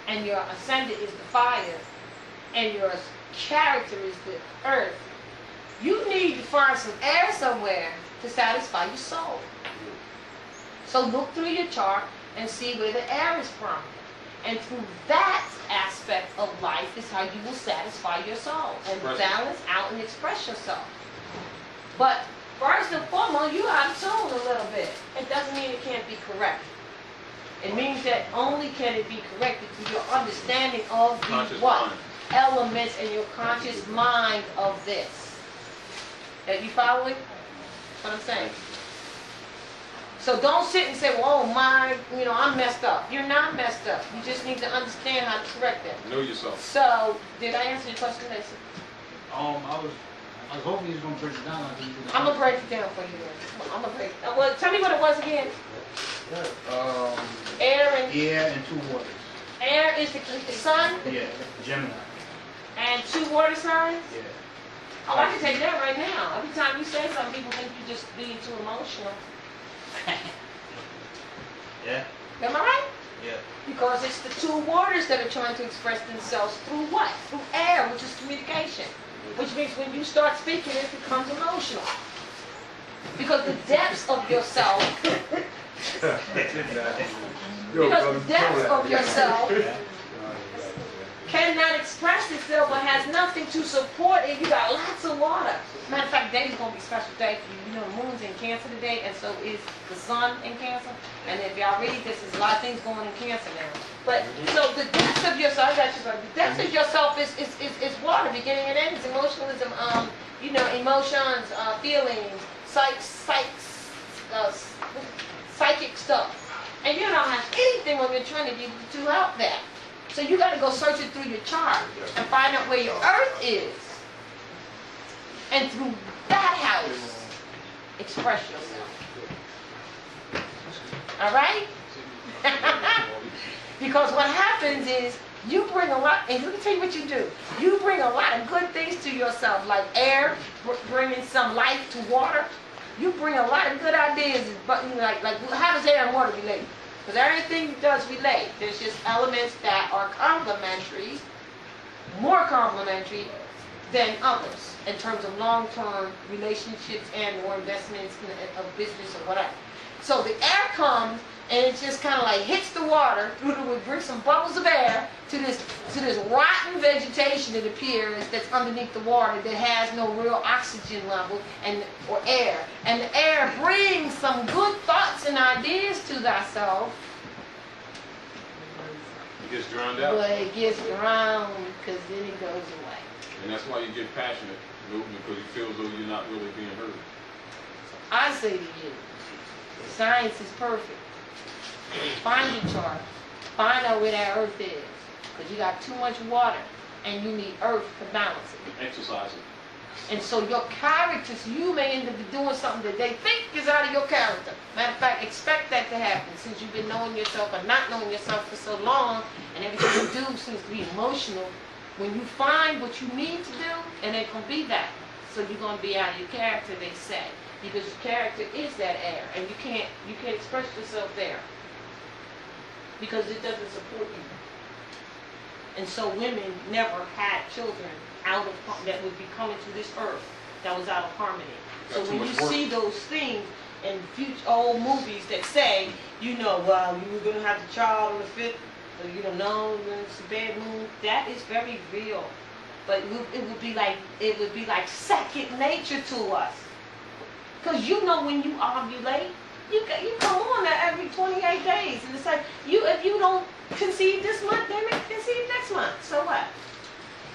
Speaker 5: and your ascendant is the fire, and your character is the earth, you need to find some air somewhere to satisfy your soul. So look through your chart and see where the air is from. And through that aspect of life is how you will satisfy your soul and balance out and express yourself. But first and foremost, you are tuned a little bit. It doesn't mean it can't be corrected. It means that only can it be corrected through your understanding of the what? Elements in your conscious mind of this. Are you following what I'm saying? So don't sit and say, well, oh, I'm messed up. You're not messed up. You just need to understand how to correct that.
Speaker 1: Know yourself.
Speaker 5: So, did I answer your question, Lacey?
Speaker 7: I was hoping you was going to break it down.
Speaker 5: I'm going to break it down for you. I'm going to break it down. Well, tell me what it was again. Air and
Speaker 7: 2 waters.
Speaker 5: Air is the sun?
Speaker 7: Yeah, Gemini.
Speaker 5: And 2 water signs?
Speaker 7: Yeah.
Speaker 5: Oh, I can take that right now. Every time you say something, people think you're just being too emotional.
Speaker 7: Yeah.
Speaker 5: Am I right?
Speaker 7: Yeah.
Speaker 5: Because it's the 2 waters that are trying to express themselves through what? Through air, which is communication. Which means when you start speaking, it becomes emotional. Because the depths of yourself, cannot express itself but has nothing to support it. You got lots of water. Matter of fact, today's going to be a special day for you. You know, the moon's in Cancer today, and so is the sun in Cancer. And if y'all read this, there's a lot of things going in Cancer now. But, so the depths of yourself, the depths of yourself is water, beginning and end. It's emotionalism, emotions, feelings, psychic stuff. And you don't have anything on your trinity to help that. So you got to go search it through your chart and find out where your earth is.
Speaker 14: And through that house, express yourself. All right? Because what happens is you bring a lot, and let me tell you what you do. You bring a lot of good things to yourself, like air, bringing some life to water. You bring a lot of good ideas, but like how does air and water relate? Because everything does relate. There's just elements that are complementary, more complementary than others in terms of long-term relationships and or investments of business or whatever. So the air comes and it just kind of like hits the water, it brings some bubbles of air to this rotten vegetation that appears that's underneath the water that has no real oxygen level or air. And the air brings some good thoughts and ideas to thyself.
Speaker 1: It gets drowned out.
Speaker 14: But it gets drowned because then it goes away.
Speaker 1: And that's why you get passionate, Milton, because you feel as though you're not really being heard.
Speaker 14: I say to you, science is perfect. Find your chart. Find out where that earth is. Because you got too much water and you need earth to balance it.
Speaker 1: Exercise it.
Speaker 14: And so your characters, you may end up doing something that they think is out of your character. Matter of fact, expect that to happen since you've been knowing yourself or not knowing yourself for so long and everything you do seems to be emotional. When you find what you need to do, and it can be that. So you're going to be out of your character, they say. Because your character is that air, and you can't express yourself there. Because it doesn't support you. And so women never had children out of that would be coming to this earth that was out of harmony. So when you see those things in future old movies that say, you know, well, you were going to have the child on the 5th, or you don't know, it's a bad moon, that is very real. But it would be like second nature to us. Because you know when you ovulate, you come on there every 28 days. And it's like, if you don't conceive this month, they may conceive next month. So what?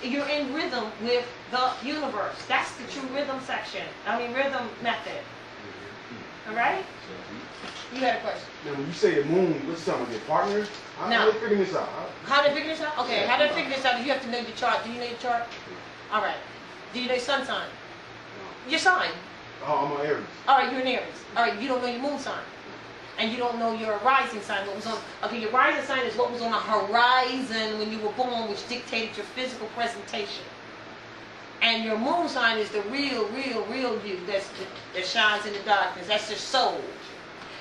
Speaker 14: You're in rhythm with the universe. That's the true rhythm rhythm method. All right? You had a question.
Speaker 11: Now, when you say the moon, what's something with your partner? How they figuring this out?
Speaker 14: How they figure this out? Okay, how they figure this out? You have to know your chart. Do you know your chart? All right. Do you know your sun sign? Your sign.
Speaker 11: Oh, I'm an Aries.
Speaker 14: All right, you're an Aries. All right, you don't know your moon sign. And you don't know your rising sign. Your rising sign is what was on the horizon when you were born, which dictated your physical presentation. And your moon sign is the real you that shines in the darkness. That's your soul.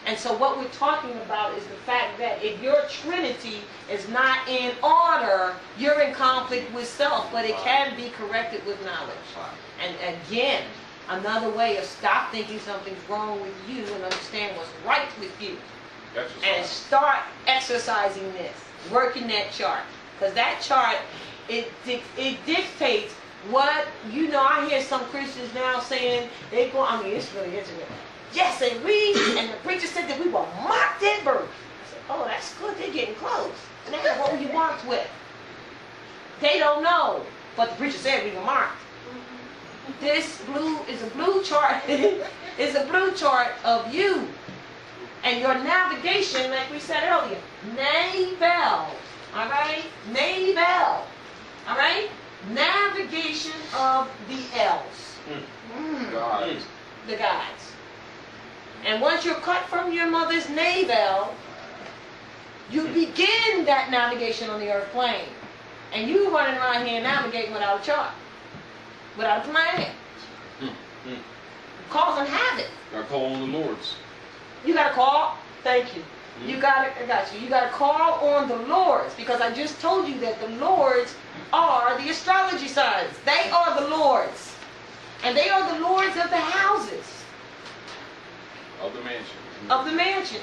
Speaker 14: And so what we're talking about is the fact that if your trinity is not in order, you're in conflict with self, but it can be corrected with knowledge. And again, another way of stop thinking something's wrong with you and understand what's right with you. And start exercising this, working that chart. Because that chart, it dictates what, I hear some Christians now saying, it's really interesting. Yes, and the preacher said that we were marked at birth. I said, oh, that's good, they're getting close. Now, what were you marked with? They don't know, but the preacher said we were marked. This is a blue chart. It's a blue chart of you. And your navigation, like we said earlier, navel. All right? Navel. All right? Navigation of the L's.
Speaker 1: Guides.
Speaker 14: The guides. And once you're cut from your mother's navel, you begin that navigation on the earth plane. And you running around here navigating without a chart. Without a plan. Causing havoc.
Speaker 1: Gotta call on the Lords.
Speaker 14: You gotta call. Thank you. I got you. You gotta call on the Lords, because I just told you that the Lords are the astrology signs. They are the Lords. And they are the Lords of the houses.
Speaker 1: Of the mansions.
Speaker 14: Of the mansions.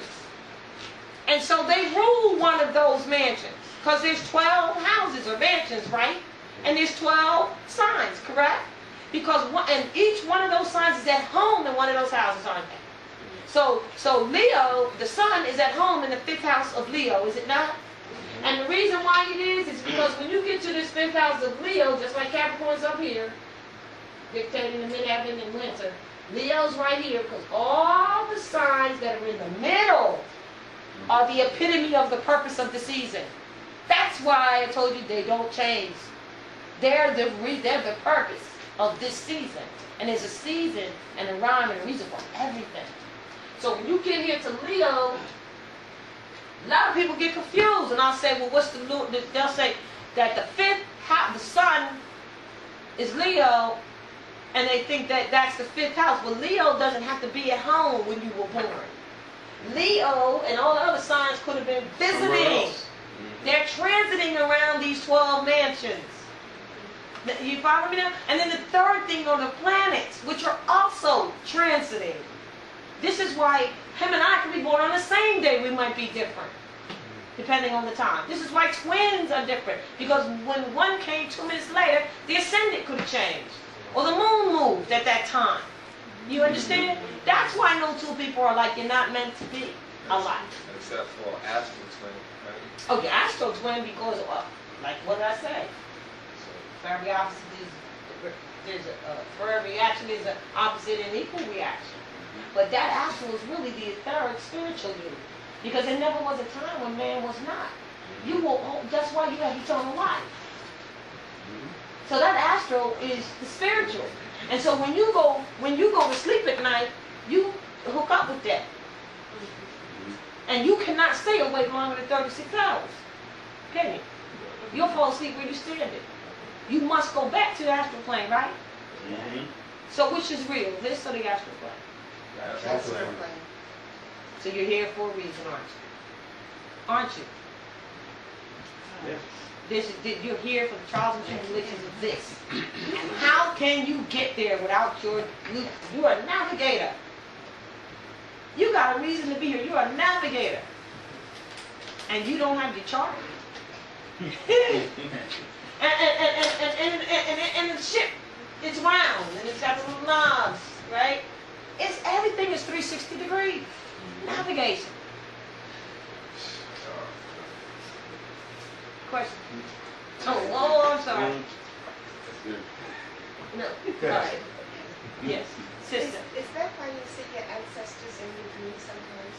Speaker 14: And so they rule one of those mansions. Because there's 12 houses or mansions, right? And there's 12 signs, correct? Because each one of those signs is at home in one of those houses, aren't they? So Leo, the sun, is at home in the 5th house of Leo, is it not? And the reason why it is because when you get to this 5th house of Leo, just like Capricorn's up here, dictating the mid-heaven and winter, Leo's right here, because all the signs that are in the middle are the epitome of the purpose of the season. That's why I told you they don't change. They're the purpose. of this season. And there's a season and a rhyme and a reason for everything. So when you get here to Leo, a lot of people get confused, and I'll say, well, what's the, they'll say that the fifth house, the sun is Leo, and they think that that's the fifth house. Well, Leo doesn't have to be at home when you were born. Leo and all the other signs could have been visiting. They're transiting around these 12 mansions. You follow me now? And then the third thing are the planets, which are also transiting. This is why him and I can be born on the same day. We might be different, depending on the time. This is why twins are different, because when one came 2 minutes later, the ascendant could have changed, or the moon moved at that time. You understand? That's why no two people are like you're not meant to be alike.
Speaker 13: Except for astral twin, right?
Speaker 14: Oh, the astral twin, because like what did I say? For every opposite, for every action, there's an opposite and equal reaction. But that astral is really the etheric spiritual you, because there never was a time when man was not. You will. That's why you have eternal life. So that astral is the spiritual. And so when you go to sleep at night, you hook up with that. And you cannot stay awake longer than 36 hours. Can you? You'll fall asleep where you're standing. You must go back to the astral plane, right? Mm-hmm. So which is real, this or the astral plane?
Speaker 3: Astral plane.
Speaker 14: So you're here for a reason, aren't you?
Speaker 3: Yeah.
Speaker 14: You're here for the trials and tribulations of this. How can you get there without you're a navigator. You got a reason to be here. You're a navigator. And you don't have your chart. and the ship is round and it's got little knobs, right? Everything is 360 degrees. Navigation. Question. Oh, I'm sorry. No. All right. Yes. Sister.
Speaker 4: Is that why you see your ancestors in your dreams sometimes?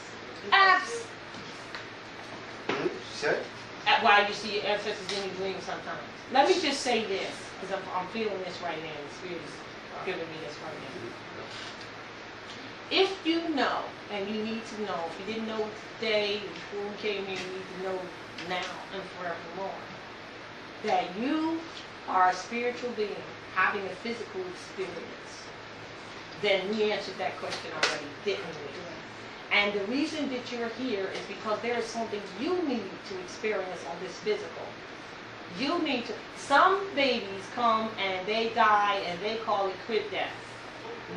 Speaker 14: Why you see your ancestors in your dreams sometimes. Let me just say this, because I'm feeling this right now. The Spirit is giving me this right now. If you know, and you need to know, if you didn't know today, before we came here, you need to know now and forevermore, that you are a spiritual being having a physical experience, then we answered that question already, didn't we? And the reason that you're here is because there is something you need to experience on this physical. You need to, some babies come and they die and they call it crib death.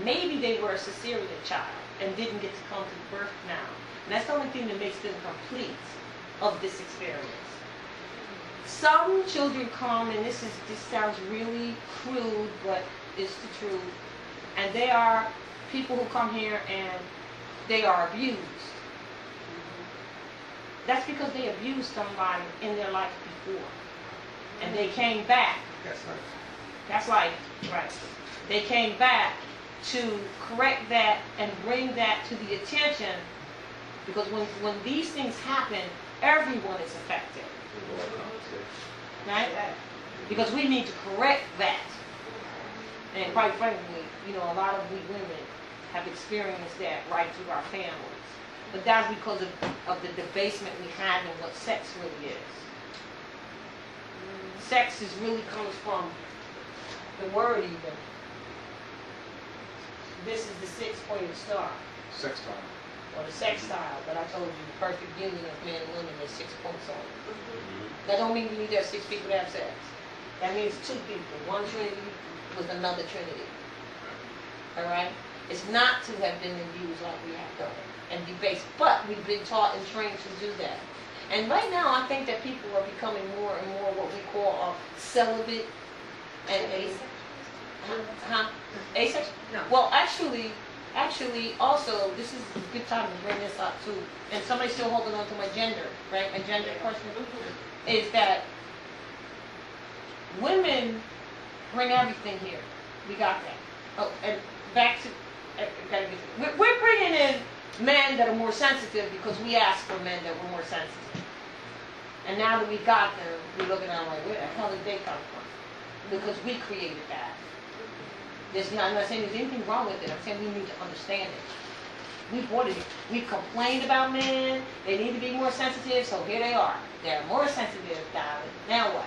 Speaker 14: Maybe they were a cesarean child and didn't get to come to birth now. And that's the only thing that makes them complete of this experience. Some children come, and this sounds really crude, but it's the truth. And they are people who come here and they are abused. That's because they abused somebody in their life before. And they came back. That's life, right. They came back to correct that and bring that to the attention, because when these things happen, everyone is affected. Right? Because we need to correct that. And quite frankly, a lot of we women have experienced that right through our families. But that's because of the debasement we have in what sex really is. Sex really comes from the word even. This is the six-pointed star.
Speaker 2: Sextile.
Speaker 14: Or the sextile, but I told you the perfect union of men and women is 6 points on it. That don't mean we need to have 6 people to have sex. That means 2 people. One trinity with another trinity. Alright? It's not to have been abused like we have done and debased. But we've been taught and trained to do that. And right now I think that people are becoming more and more what we call celibate and asexual? No. Well, actually, also, this is a good time to bring this up too. And somebody's still holding on to my gender, right? My gender question is that women bring everything here. We got that. Oh, and back to, we're bringing in men that are more sensitive because we asked for men that were more sensitive. And now that we got them, we're looking at them like, where the hell did they come from? Because we created that. I'm not saying there's anything wrong with it. I'm saying we need to understand it. We brought it. We complained about men. They need to be more sensitive, so here they are. They're more sensitive, darling. Now what?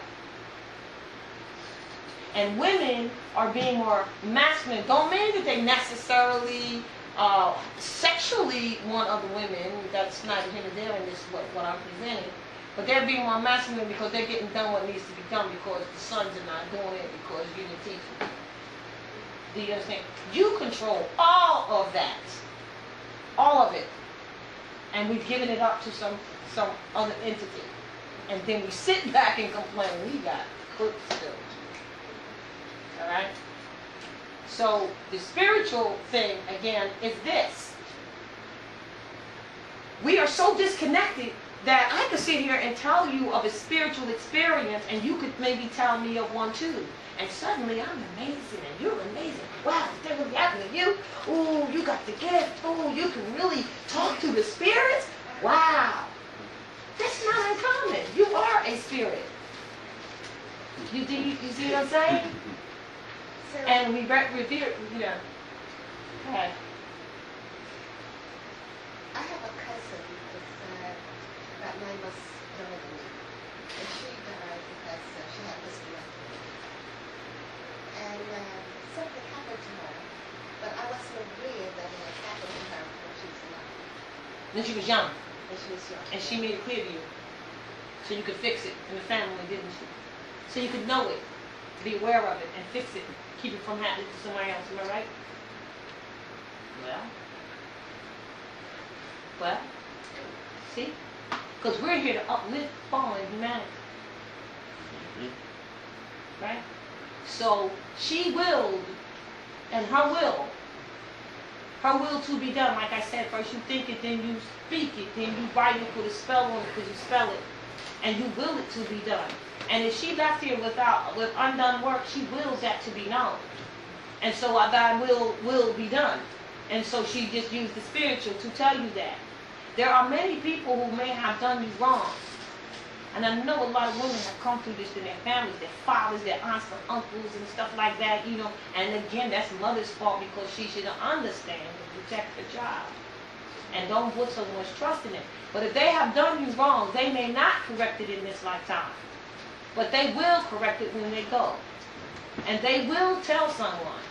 Speaker 14: And women are being more masculine. Don't mean that they necessarily sexually want other women. That's neither here nor there in this what I'm presenting. But they're being more masculine because they're getting done what needs to be done because the sons are not doing it because you didn't teach them. Do you understand? You control all of that. All of it. And we've given it up to some other entity. And then we sit back and complain. We got cooked still. Alright? So the spiritual thing, again, is this. We are so disconnected that I could sit here and tell you of a spiritual experience and you could maybe tell me of one too. And suddenly I'm amazing and you're amazing. Wow, is that really happening to you? Ooh, you got the gift. Ooh, you can really talk to the spirits? Wow. That's not uncommon. You are a spirit. You see what I'm saying? And we revere, you know. Okay.
Speaker 4: I have a cousin that's about 9 months younger than me. And she died because she had hysterectomy. And something happened to her. But I wasn't aware that it had happened to her when she was alive.
Speaker 14: When she was young.
Speaker 4: When she was young.
Speaker 14: And she made it clear to you. So you could fix it in the family, didn't she? So you could know it, be aware of it, and fix it. Keep it from happening to somebody else. Am I right? Well, see? Because we're here to uplift fallen humanity. Right? So she willed, and her will to be done. Like I said, first you think it, then you speak it, then you write it, put a spell on it because you spell it, and you will it to be done. And if she left here with undone work, she wills that to be known. And so thy will be done. And so she just used the spiritual to tell you that. There are many people who may have done you wrong. And I know a lot of women have come through this in their families, their fathers, their aunts and uncles and stuff like that, you know. And again, that's mother's fault because she should understand and protect the child. And don't put so much trust in it. But if they have done you wrong, they may not correct it in this lifetime. But they will correct it when they go. And they will tell someone,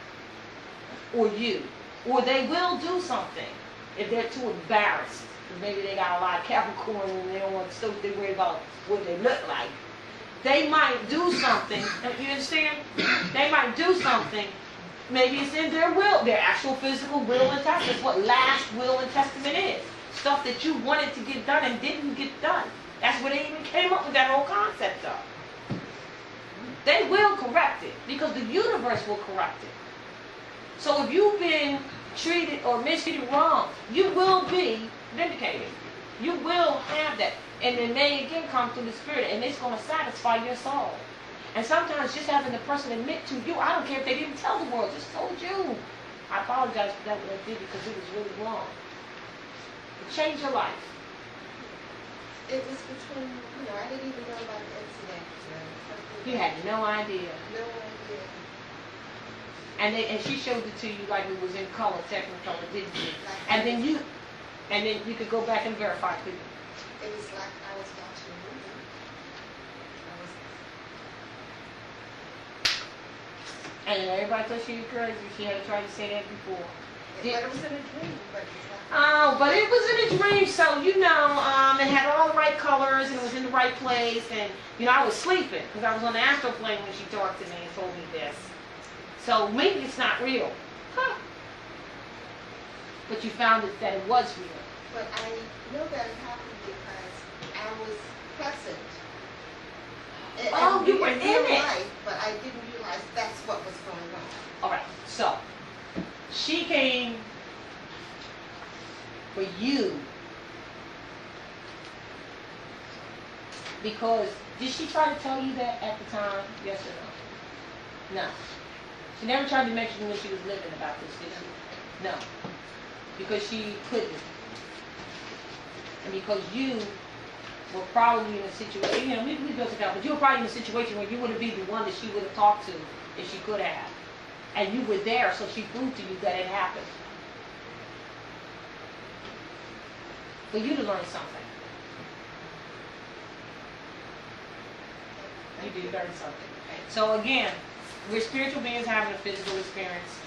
Speaker 14: or you, or they will do something if they're too embarrassed. Maybe they got a lot of Capricorn and they don't want to, so they worry about what they look like. They might do something, you understand? They might do something, maybe it's in their will, their actual physical will and testament. That's what last will and testament is. Stuff that you wanted to get done and didn't get done. That's where they even came up with that whole concept of. They will correct it because the universe will correct it. So if you've been treated or mistreated wrong, you will be vindicated. You will have that. And it may again come through the spirit and it's going to satisfy your soul. And sometimes just having the person admit to you, I don't care if they didn't tell the world, just told you. I apologize for that what I did because it was really wrong. It changed your life.
Speaker 4: It was between, I didn't even know about the incident.
Speaker 14: You had no idea.
Speaker 4: No idea.
Speaker 14: And she showed it to you like it was in color, technicolor, didn't you? And then you could go back and verify, couldn't you?
Speaker 4: It was like I was watching a movie.
Speaker 14: And everybody thought she was crazy. She had tried to say that before.
Speaker 4: But it was in a dream.
Speaker 14: But it was in a dream, so it had all the right colors and it was in the right place. And I was sleeping because I was on the astral plane when she talked to me and told me this. So maybe it's not real. Huh. But you found that it was real.
Speaker 4: But I know that it happened because I was present.
Speaker 14: You were in it.
Speaker 4: Life, but I didn't realize that's what was going on.
Speaker 14: All right. So she came for you because did she try to tell you that at the time? Yes or no? No. She never tried to mention when she was living about this, did she? No. Because she couldn't. And because you were probably in a situation, we built it out, but you were probably in a situation where you wouldn't be the one that she would have talked to if she could have. and you were there, so she proved to you that it happened. For you to learn something. You did learn something. So again, we're spiritual beings having a physical experience.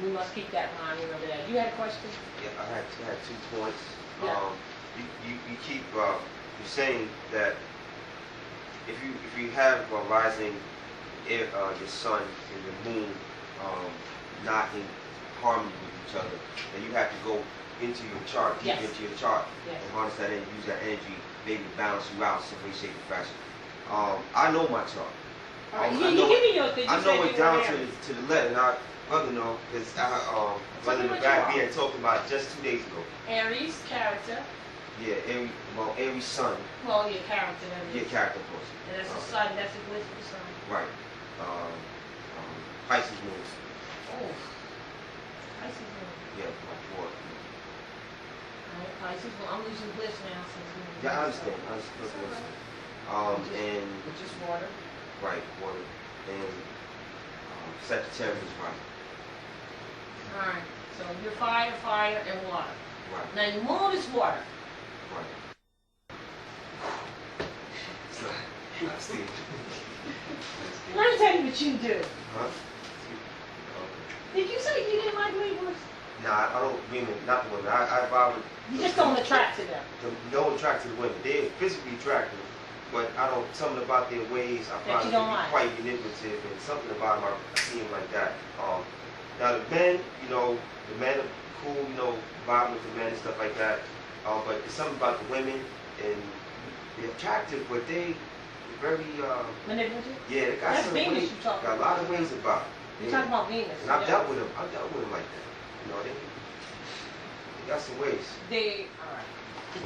Speaker 14: We must keep that in mind. Remember that. You had a question?
Speaker 3: Yeah, I had 2 points.
Speaker 14: Yeah.
Speaker 3: You keep you're saying that if you have a rising your sun and your moon not in harmony with each other, then you have to go into your chart, deep into your chart, and harness that and use that energy, maybe balance you out some way, shape, or fashion. I know my chart. I know it down to the letter. And I brother know because brother in the back being talking about just 2 days ago.
Speaker 14: Aries character.
Speaker 3: Yeah, Aries sun.
Speaker 14: Well, your character.
Speaker 3: Your character, of course.
Speaker 14: And that's the sun. That's the political sun.
Speaker 3: Right. Pisces moon.
Speaker 14: Oh. Pisces moon.
Speaker 3: Yeah, water.
Speaker 14: Pisces moon. I'm losing bliss now since we.
Speaker 3: Yeah, I understand. I understand. And
Speaker 14: which is water.
Speaker 3: Right, water. And Sagittarius is right.
Speaker 14: Alright, so you're fire, and water.
Speaker 3: Right.
Speaker 14: Now your moon is water.
Speaker 3: Right. So,
Speaker 14: Let me tell you what you do.
Speaker 3: Huh?
Speaker 14: Did you say you didn't like Libras?
Speaker 3: Nah, I don't mean not the women. I would.
Speaker 14: You just don't attract to them.
Speaker 3: Don't attract to the women. They're physically attractive, but I don't. Something about their ways I find to be quite manipulative, and something about them I see them like that. Now the men, the men are cool, vibing with the men and stuff like that. But it's something about the women, and they're attractive, but they're very
Speaker 14: manipulative.
Speaker 3: Yeah, they got
Speaker 14: That's
Speaker 3: some
Speaker 14: Venus
Speaker 3: ways.
Speaker 14: you're talking
Speaker 3: Got a lot of ways about it.
Speaker 14: You're talking about Venus.
Speaker 3: And I've dealt with them. I've dealt with them like that. They got some ways.
Speaker 14: The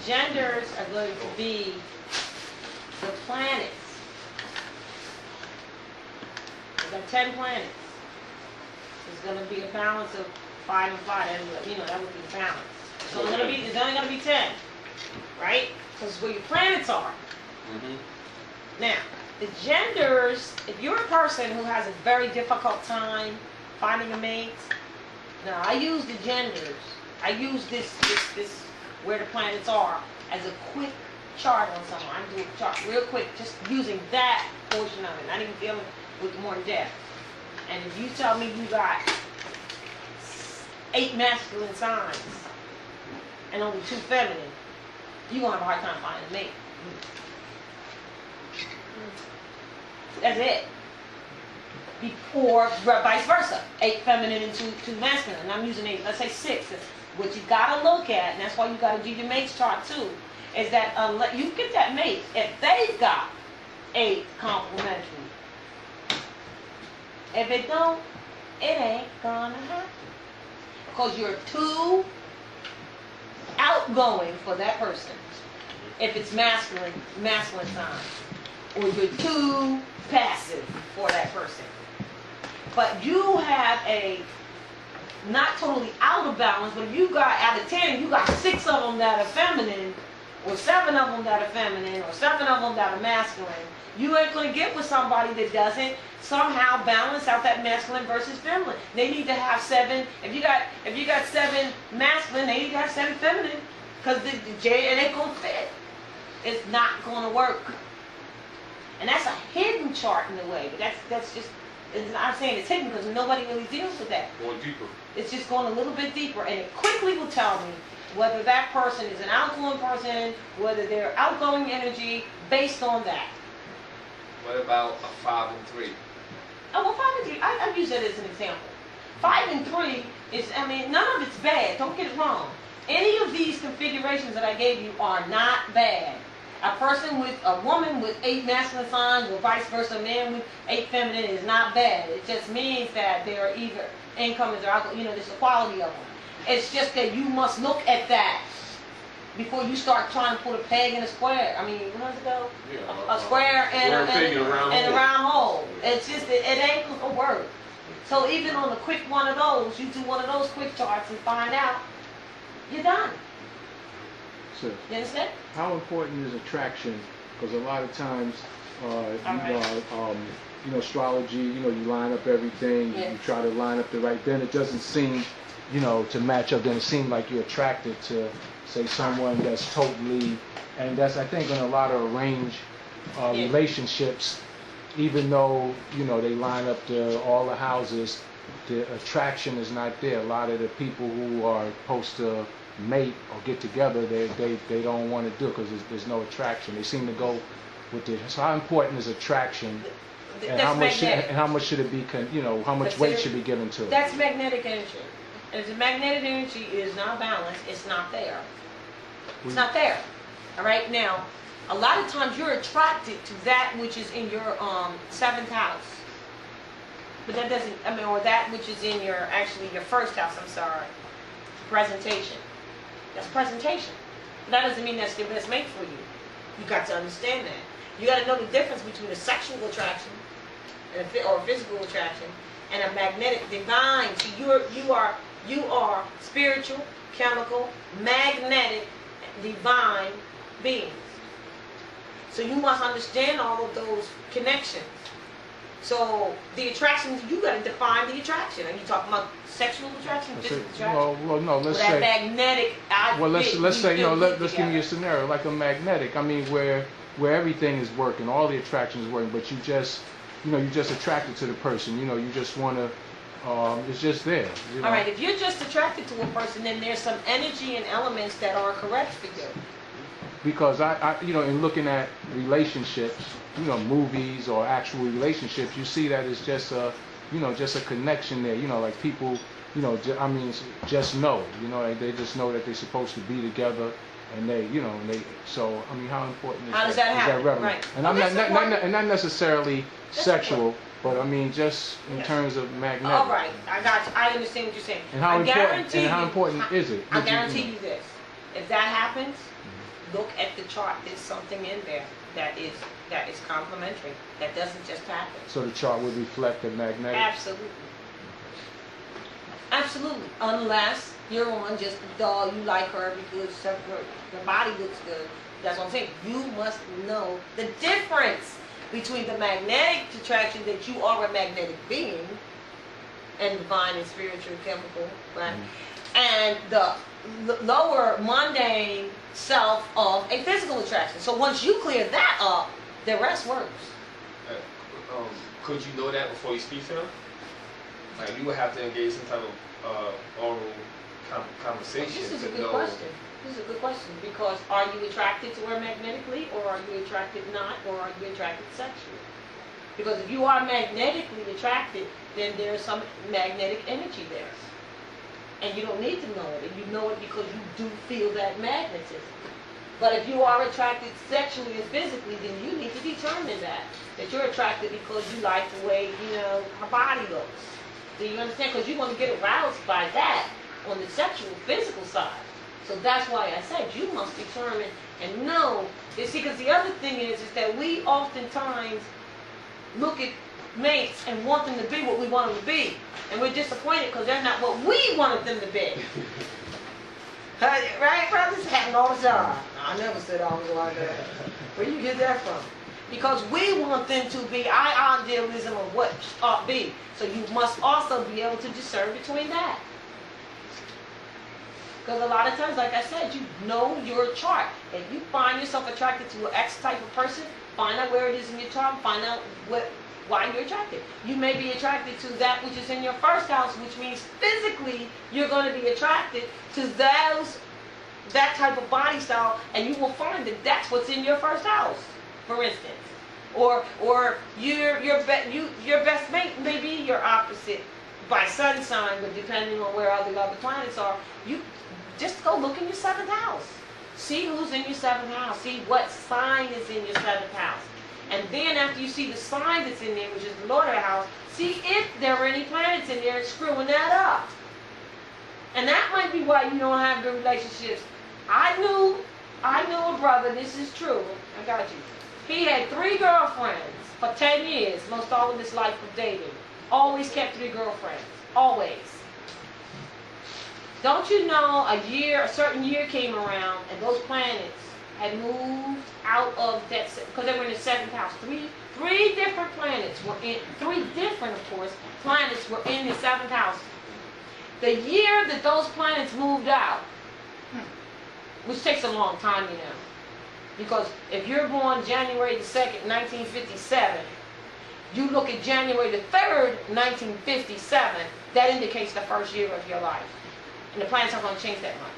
Speaker 14: genders are going to be the planets. We've got 10 planets. There's going to be a balance of 5 and 5. That would be the balance. So it's only going to be 10, right? Because it's where your planets are. Now, the genders, if you're a person who has a very difficult time finding a mate, now I use the genders. I use this where the planets are as a quick chart on someone. I do a chart real quick, just using that portion of it, not even dealing with more depth. And if you tell me you got 8 masculine signs and only 2 feminine, you're going to have a hard time finding a mate. That's it. Or vice versa. 8 feminine and 2 masculine. And I'm using 8, let's say 6. What you gotta look at, and that's why you gotta do your mate's chart too, is that unless you get that mate, if they've got 8 complementary. If it don't, it ain't gonna happen. Because you're too outgoing for that person. If it's masculine sign. Or you're too passive for that person. But you have a, not totally out of balance, but if you got, out of 10, you got 6 of them that are feminine, or 7 of them that are feminine, or 7 of them that are masculine, you ain't going to get with somebody that doesn't somehow balance out that masculine versus feminine. They need to have 7, if you got 7 masculine, they need to have 7 feminine, because it ain't going to fit. It's not going to work. And that's a hidden chart in a way, but that's just, I'm saying it's hidden because nobody really deals with that.
Speaker 1: Going deeper.
Speaker 14: It's just going a little bit deeper, and it quickly will tell me whether that person is an outgoing person, whether they're outgoing energy, based on that.
Speaker 13: What about a 5 and 3?
Speaker 14: Oh, well, 5 and 3, I use that as an example. 5 and 3 is, none of it's bad, don't get it wrong. Any of these configurations that I gave you are not bad. A woman with 8 masculine signs, or vice versa, a man with 8 feminine is not bad. It just means that they are either incomers or outgoing, there's the quality of them. It's just that you must look at that before you start trying to put a peg in a square. What does it go? Yeah, a square and a round hole. It's just, it ain't gonna work. So even on a quick one of those, you do one of those quick charts and find out, you're done.
Speaker 2: So,
Speaker 14: you understand?
Speaker 2: How important is attraction? Because a lot of times astrology, you line up everything, you try to line up the right, then it doesn't seem, to match up, then it seems like you're attracted to, say, someone that's totally, and that's, I think, in a lot of arranged relationships, even though, they line up all the houses, the attraction is not there. A lot of the people who are supposed to mate or get together, they don't want to do it because there's no attraction. They seem to go with the, so how important is attraction? And how much should it be, how much weight should be given to it?
Speaker 14: That's magnetic energy. If the magnetic energy is not balanced, it's not there. It's not there. All right? Now, a lot of times you're attracted to that which is in your 7th house. But that doesn't, or that which is in your, actually your 1st house, I'm sorry. Presentation. That's presentation. But that doesn't mean that's the best mate for you. You got to understand that. You got to know the difference between a sexual attraction or a physical attraction and a magnetic divine. So you are spiritual, chemical, magnetic, divine beings. So you must understand all of those connections. So the attractions, you got to define the attraction. Are you talking about sexual attraction, physical attraction?
Speaker 2: Well, no, let's
Speaker 14: that
Speaker 2: say
Speaker 14: magnetic.
Speaker 2: Let's say let's give you a scenario like a magnetic. I mean, where everything is working, all the attraction is working, but you just attracted to the person. You just want to. It's just there.
Speaker 14: All right. If you're just attracted to a person, then there's some energy and elements that are correct for you.
Speaker 2: Because I in looking at relationships, movies or actual relationships, you see that it's just a, just a connection there. Like people, just know. They just know that they're supposed to be together, and So I mean, how important is
Speaker 14: how does that happen?
Speaker 2: Right. And I'm not necessarily sexual, but I mean just in terms of magnetic.
Speaker 14: All right, I got you. I understand what you're saying.
Speaker 2: And how important is it?
Speaker 14: I guarantee you this: if that happens, look at the chart. There's something in there that is complementary. That doesn't just happen.
Speaker 2: So the chart would reflect the magnetic.
Speaker 14: Absolutely. Absolutely. Unless you're on just you like her because her body looks good. That's what I'm saying. You must know the difference between the magnetic attraction that you are a magnetic being and divine and spiritual chemical, right? And the lower mundane self of a physical attraction. So once you clear that up, the rest works.
Speaker 13: Could you know that before you speak to them? Like you would have to engage some type of oral conversation
Speaker 14: This is a
Speaker 13: to
Speaker 14: good
Speaker 13: know.
Speaker 14: question. This is a good question because are you attracted to her magnetically, or are you attracted not, or are you attracted sexually? Because if you are magnetically attracted, then there's some magnetic energy there. And you don't need to know it, and you know it because you do feel that magnetism. But if you are attracted sexually and physically, then you need to determine that you're attracted because you like the way, her body looks. Do you understand? Because you're going to get aroused by that on the sexual, physical side. So that's why I said you must determine and know. You see, because the other thing is that we oftentimes look at mates and want them to be what we want them to be. And we're disappointed because they're not what we wanted them to be. Right, brothers? It happens all the time. I never said I was like that. Where you get that from? Because we want them to be our idealism of what ought be. So you must also be able to discern between that. Because a lot of times, like I said, you know your chart. If you find yourself attracted to an X type of person, find out where it is in your chart, find out why you're attracted. You may be attracted to that which is in your 1st house, which means physically you're going to be attracted to that type of body style, and you will find that that's what's in your 1st house, for instance. Or your best mate may be your opposite by sun sign, but depending on where all the other planets are, you just go look in your 7th house. See who's in your 7th house. See what sign is in your 7th house. And then after you see the sign that's in there, which is the Lord of the house, see if there are any planets in there screwing that up. And that might be why you don't have good relationships. I knew a brother, this is true, I got you. He had 3 girlfriends for 10 years, most all of his life of dating. Always kept 3 girlfriends, always. Don't you know a certain year came around and those planets had moved out of that, because they were in the 7th house. Three different planets were in, 3 different, of course, planets were in the 7th house. The year that those planets moved out, which takes a long time, you know, because if you're born January the 2nd, 1957, you look at January the 3rd, 1957, that indicates the first year of your life. And the planets aren't going to change that much.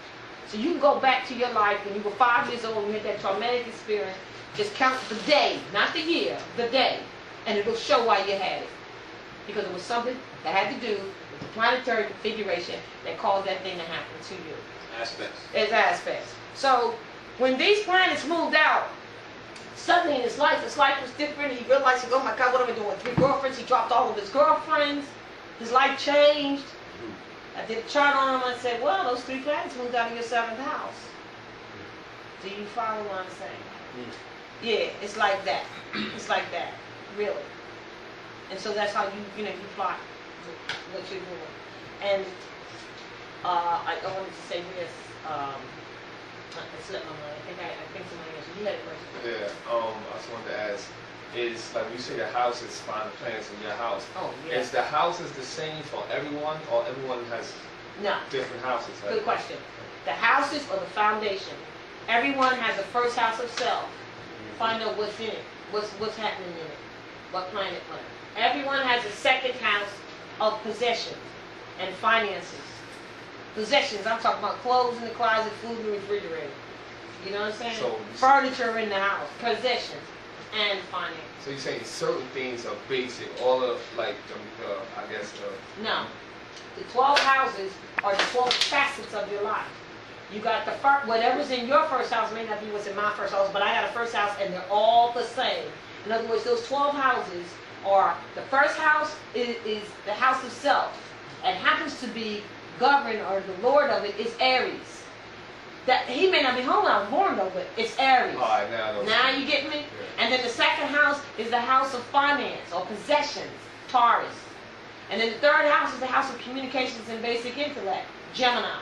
Speaker 14: So you can go back to your life when you were 5 years old and you had that traumatic experience. Just count the day, not the year, the day. And it'll show why you had it. Because it was something that had to do with the planetary configuration that caused that thing to happen to you.
Speaker 1: Aspects.
Speaker 14: As aspects. So when these planets moved out, suddenly in his life was different. He realized, oh my God, what am I doing? 3 girlfriends. He dropped all of his girlfriends. His life changed. I did a chart on him and I said, well, those 3 planets moved out of your 7th house. Do you follow what I'm saying? Yeah, it's like that. It's like that, really. And so that's how you plot what you're doing. And I wanted to say this. It slipped my mind. I think somebody else. You had a question.
Speaker 13: Yeah. I just wanted to ask. Is like when you say the houses find the planets in your house.
Speaker 14: Oh, yeah.
Speaker 13: Is the houses the same for everyone, or everyone has different houses? Right?
Speaker 14: Good question. The houses or the foundation. Everyone has a first house of self. Find out what's in it. What's happening in it. What planet. Everyone has a 2nd house of possessions and finances. Possessions. I'm talking about clothes in the closet, food in the refrigerator. You know what I'm saying?
Speaker 13: So,
Speaker 14: furniture in the house. Possessions. And finance.
Speaker 13: So you're saying certain things are basic, all of like I guess
Speaker 14: No, the 12 houses are the 12 facets of your life. You got the first, whatever's in your first house may not be what's in my first house, but I got a first house and they're all the same. In other words, those 12 houses are, the first house is the house of self, and happens to be governed, or the lord of it is Aries. That he may not be home when I was born though, but it's Aries.
Speaker 13: All right, now
Speaker 14: you get me? Yeah. And then the 2nd house is the house of finance or possessions, Taurus. And then the 3rd house is the house of communications and basic intellect, Gemini.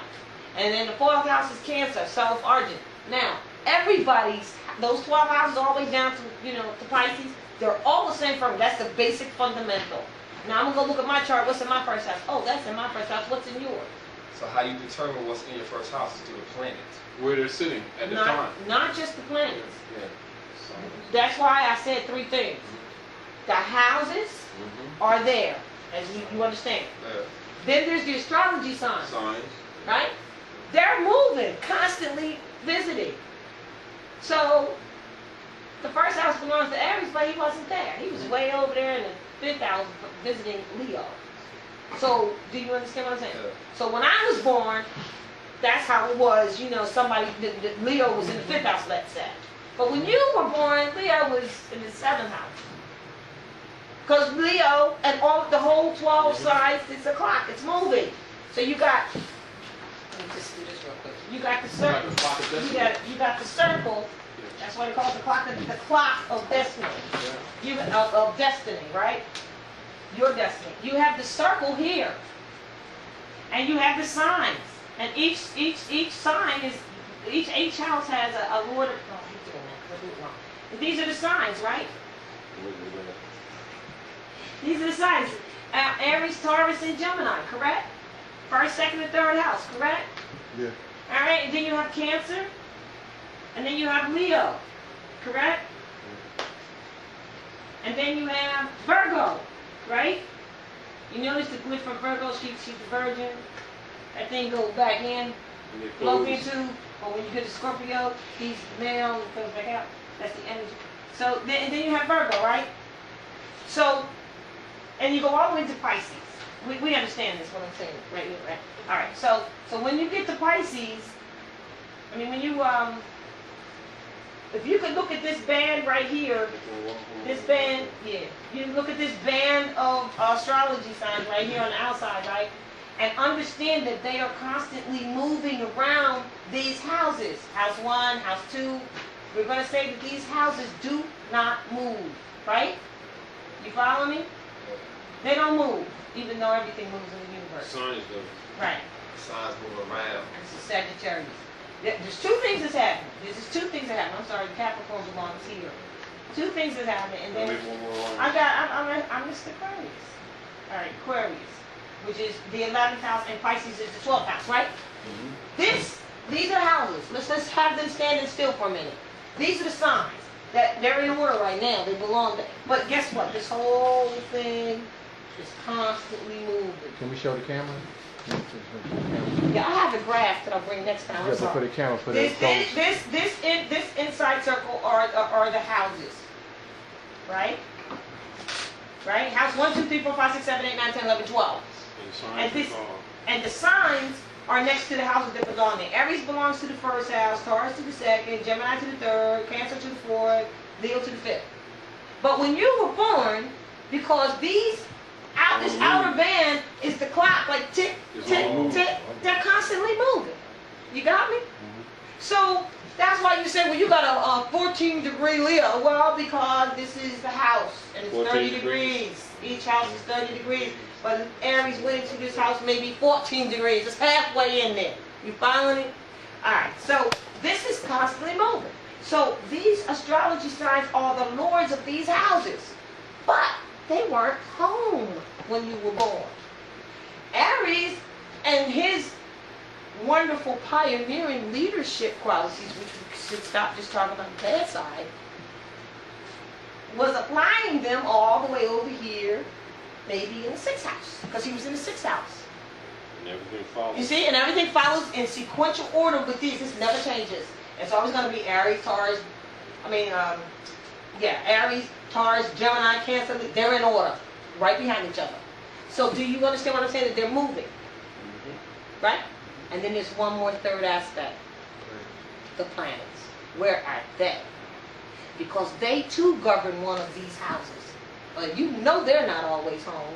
Speaker 14: And then the 4th house is Cancer, self-argent. Now, everybody's, those 12 houses all the way down to, to Pisces, they're all the same for me. That's the basic fundamental. Now I'm going to go look at my chart. What's in my first house? Oh, that's in my first house. What's in yours?
Speaker 13: So how you determine what's in your first house is through the planets.
Speaker 1: Where they're sitting at the time.
Speaker 14: Not just the planets.
Speaker 1: Yeah.
Speaker 14: That's why I said 3 things. The houses are there, as you understand.
Speaker 13: Yeah.
Speaker 14: Then there's the astrology signs. Right? They're moving, constantly visiting. So the first house belongs to Aries, but he wasn't there. He was way over there in the 5th house visiting Leo. So, do you understand what I'm saying?
Speaker 13: Yeah.
Speaker 14: So when I was born, that's how it was, somebody, Leo was in the 5th house, let's say. But when you were born, Leo was in the 7th house. Because Leo and the whole 12 sides, it's a clock, it's moving. So you got, let me just do this real quick. You got the circle. You got the circle. That's why they call it the clock of destiny. Of destiny, right? Your destiny. You have the circle here, and you have the signs, and each sign is each house has a lord. Oh, he's doing that. I'll do it wrong. But these are the signs, right? These are the signs. Aries, Taurus, and Gemini, correct? First, second, and 3rd house, correct?
Speaker 12: Yeah.
Speaker 14: All right, and then you have Cancer, and then you have Leo, correct? And then you have Virgo. Right? You notice the glitch from Virgo, she's the virgin. That thing goes back in, fallopian tube. Or when you get to Scorpio, he's male, it goes back out. That's the energy. So then you have Virgo, right? So, and you go all the way to Pisces. We understand this, what I'm saying, right? All right. So when you get to Pisces, I mean, when you if you could look at this band right here, this band, you look at this band of astrology signs right here on the outside, right? And understand that they are constantly moving around these houses. House 1, house 2. We're going to say that these houses do not move, right? You follow me? They don't move, even though everything moves in the universe.
Speaker 1: Signs do.
Speaker 14: Right.
Speaker 13: Signs move around.
Speaker 14: This is Sagittarius.
Speaker 5: There's two things that's happening. There's two things that happen. I'm sorry, Capricorn belongs here. Two things that happen, and then I'm Mr. Aquarius. All right, Aquarius, which is the 11th house, and Pisces is the 12th house, right? These are houses. Let's have them standing still for a minute. These are the signs that they're in order right now. They belong there. But guess what? This whole thing is constantly moving.
Speaker 2: Can we show the camera?
Speaker 5: Yeah, I have a graph that I'll bring next time.
Speaker 2: Yeah, but for the camera, for
Speaker 5: this
Speaker 2: the
Speaker 5: inside circle are the houses, right? Right? House 1, 2, 3, 4, 5, 6, 7, 8, 9, 10, 11, 12. And the signs are next to the houses that belong there. Aries belongs to the first house, Taurus to the second, Gemini to the third, Cancer to the fourth, Leo to the fifth. But when you were born, because this outer band is the clock, like tick, tick, tick, they're constantly moving. You got me? So that's why you say, well, you got a 14-degree Leo. Well, because this is the house, and it's 30 degrees. Each house is 30 degrees. But Aries went into this house maybe 14 degrees. It's halfway in there. You following it? All right. So this is constantly moving. So these astrology signs are the lords of these houses. But they weren't home when you were born. Aries and his wonderful pioneering leadership qualities, which we should stop just talking about the bad side, was applying them all the way over here, maybe in the 6th house, because he was in the 6th house.
Speaker 1: And everything follows.
Speaker 5: You see, and everything follows in sequential order with these. This never changes. It's always going to be Aries, Taurus, Aries, Taurus, Gemini, Cancer. They're in order, right behind each other. So do you understand what I'm saying? That they're moving, right? And then there's one more third aspect. The planets. Where are they? Because they too govern one of these houses. You know they're not always home.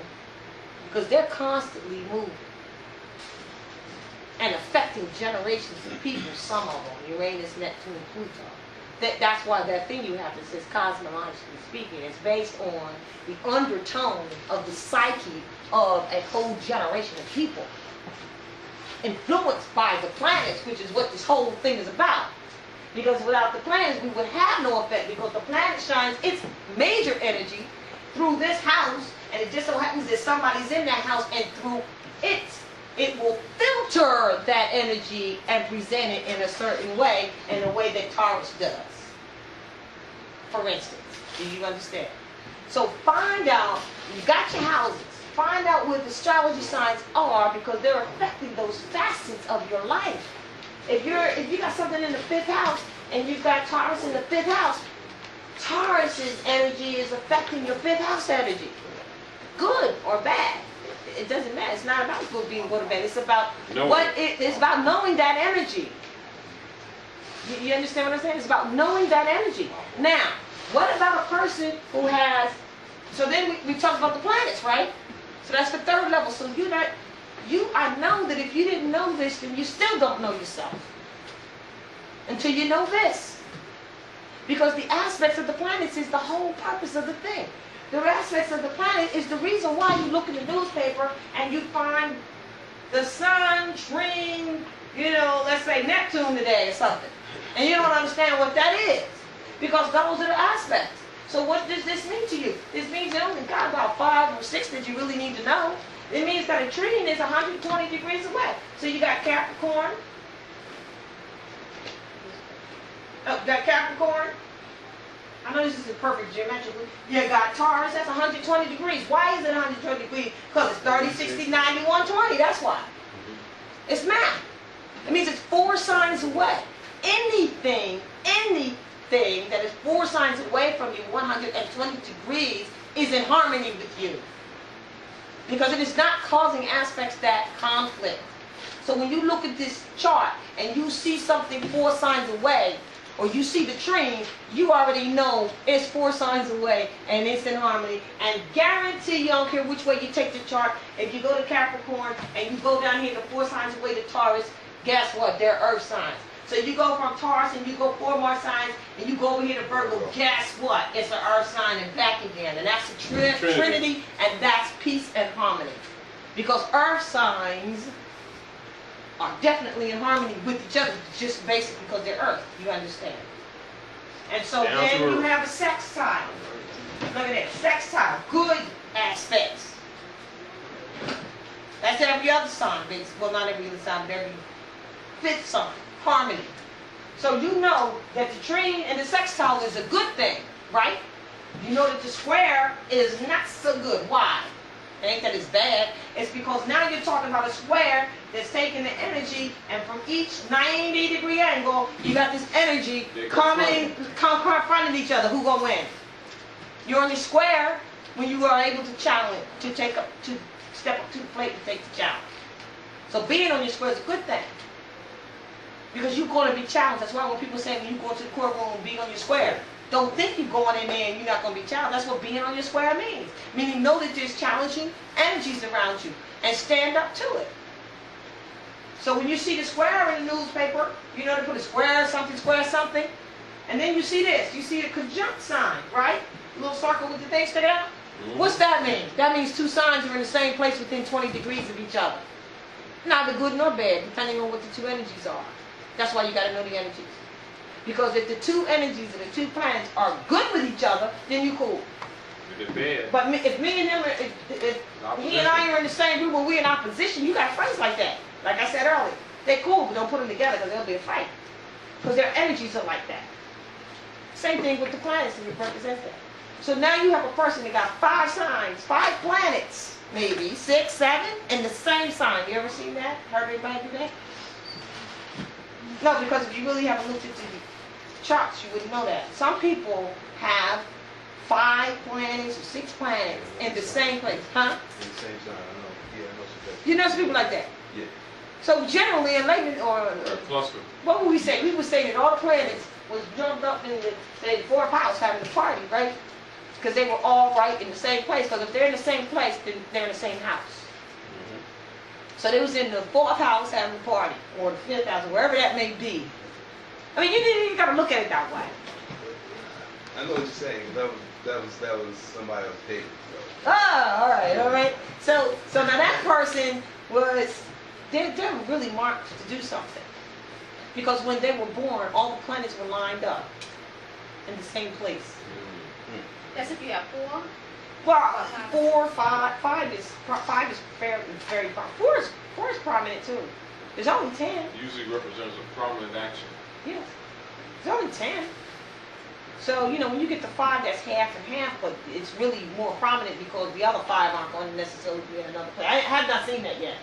Speaker 5: Because they're constantly moving. And affecting generations of people, some of them. Uranus, Neptune, Pluto. That's why that thing you have that says cosmologically speaking is based on the undertone of the psyche of a whole generation of people. Influenced by the planets, which is what this whole thing is about. Because without the planets, we would have no effect, because the planet shines its major energy through this house, and it just so happens that somebody's in that house, and through it will filter that energy and present it in a certain way, in a way that Taurus does. For instance, do you understand? So find out, you got your houses, find out what the astrology signs are, because they're affecting those facets of your life. If you got something in the 5th house, and you've got Taurus in the 5th house, Taurus's energy is affecting your 5th house energy. Good or bad. It doesn't matter. It's not about being good or bad. It's about it's about knowing that energy. You understand what I'm saying? It's about knowing that energy. Now, what about a person who has, so then we talked about the planets, right? So that's the 3rd level. So I know that if you didn't know this, then you still don't know yourself. Until you know this. Because the aspects of the planets is the whole purpose of the thing. The aspects of the planet is the reason why you look in the newspaper and you find the sun trining, let's say Neptune today or something. And you don't understand what that is. Because those are the aspects. So what does this mean to you? This means you only got about 5 or 6 that you really need to know. It means that a trine is 120 degrees away. So you got Capricorn. Got Capricorn. I know this isn't perfect geometrically. You got Taurus, that's 120 degrees. Why is it 120 degrees? Because it's 30, 60, 90, 120. That's why. It's math. It means it's 4 signs away. Anything that is 4 signs away from you, 120 degrees, is in harmony with you. Because it is not causing aspects that conflict. So when you look at this chart and you see something 4 signs away, or you see the trine, you already know it's 4 signs away and it's in harmony. And guarantee you, don't care which way you take the chart, if you go to Capricorn and you go down here to 4 signs away to Taurus, guess what? They're earth signs. So you go from Taurus and you go 4 more signs and you go over here to Virgo, guess what? It's an earth sign and back again. And that's the Trinity, and that's peace and harmony. Because earth signs are definitely in harmony with each other, just basically because they're earth, you understand? And so
Speaker 1: Down
Speaker 5: then
Speaker 1: to
Speaker 5: you
Speaker 1: earth.
Speaker 5: have a sextile. Look at that, sextile, good aspects. That's every other sign, basically. Well, not every other sign, but every fifth sign, harmony. So you know that the trine and the sextile is a good thing, right? You know that the square is not so good. Why? It ain't that it's bad. It's because now you're talking about a square that's taking the energy, and from each 90-degree angle, you got this energy confronting each other. Who gonna win? You're on the square when you are able to challenge, to step up to the plate and take the challenge. So being on your square is a good thing. Because you're going to be challenged. That's why when people say when you go to the courtroom and be on your square, don't think you're going in there and you're not going to be challenged. That's what being on your square means. Meaning know that there's challenging energies around you and stand up to it. So when you see the square in the newspaper, you know they put a square something, and then you see this. You see the conjunct sign, right? A little circle with the thing sticking out. What's that mean? That means two signs are in the same place within 20 degrees of each other. Neither good nor bad, depending on what the two energies are. That's why you got to know the energies. Because if the two energies of the two planets are good with each other, then you cool.
Speaker 1: If they're bad.
Speaker 5: But if me and him, if he and I are in the same group when we're in opposition, you got friends like that. Like I said earlier, they're cool, but don't put them together because there'll be a fight. Because their energies are like that. Same thing with the planets, and it represents that. So now you have a person that got 5 signs, 5 planets, maybe 6, 7, in the same sign. You ever seen that? Heard anybody do that? No, because if you really haven't looked into the charts, you wouldn't know that. Some people have 5 planets or 6 planets in the same place, huh?
Speaker 6: In the same sign, I know. Yeah, I know some people.
Speaker 5: You know some people like that?
Speaker 6: Yeah.
Speaker 5: So generally, in Latin, or
Speaker 1: cluster.
Speaker 5: What would we say? We would say that all the planets was jumped up in the 4th house having a party, right? Because they were all right in the same place. Because if they're in the same place, then they're in the same house. So they was in the 4th house having a party, or the 5th house, or wherever that may be. I mean, you got to look at it that way.
Speaker 6: I know what you're saying. That was somebody else dating. So.
Speaker 5: Oh, all right. So now that person was, they were really marked to do something. Because when they were born, all the planets were lined up in the same place.
Speaker 9: That's if you have 4?
Speaker 5: Well, 4, 5, 5 is very prominent. 4 is prominent too. There's only 10.
Speaker 1: Usually represents a prominent action.
Speaker 5: Yes. There's only 10. So, you know, when you get to 5, that's half and half, but it's really more prominent because the other 5 aren't going to necessarily be in another place. I have not seen that yet.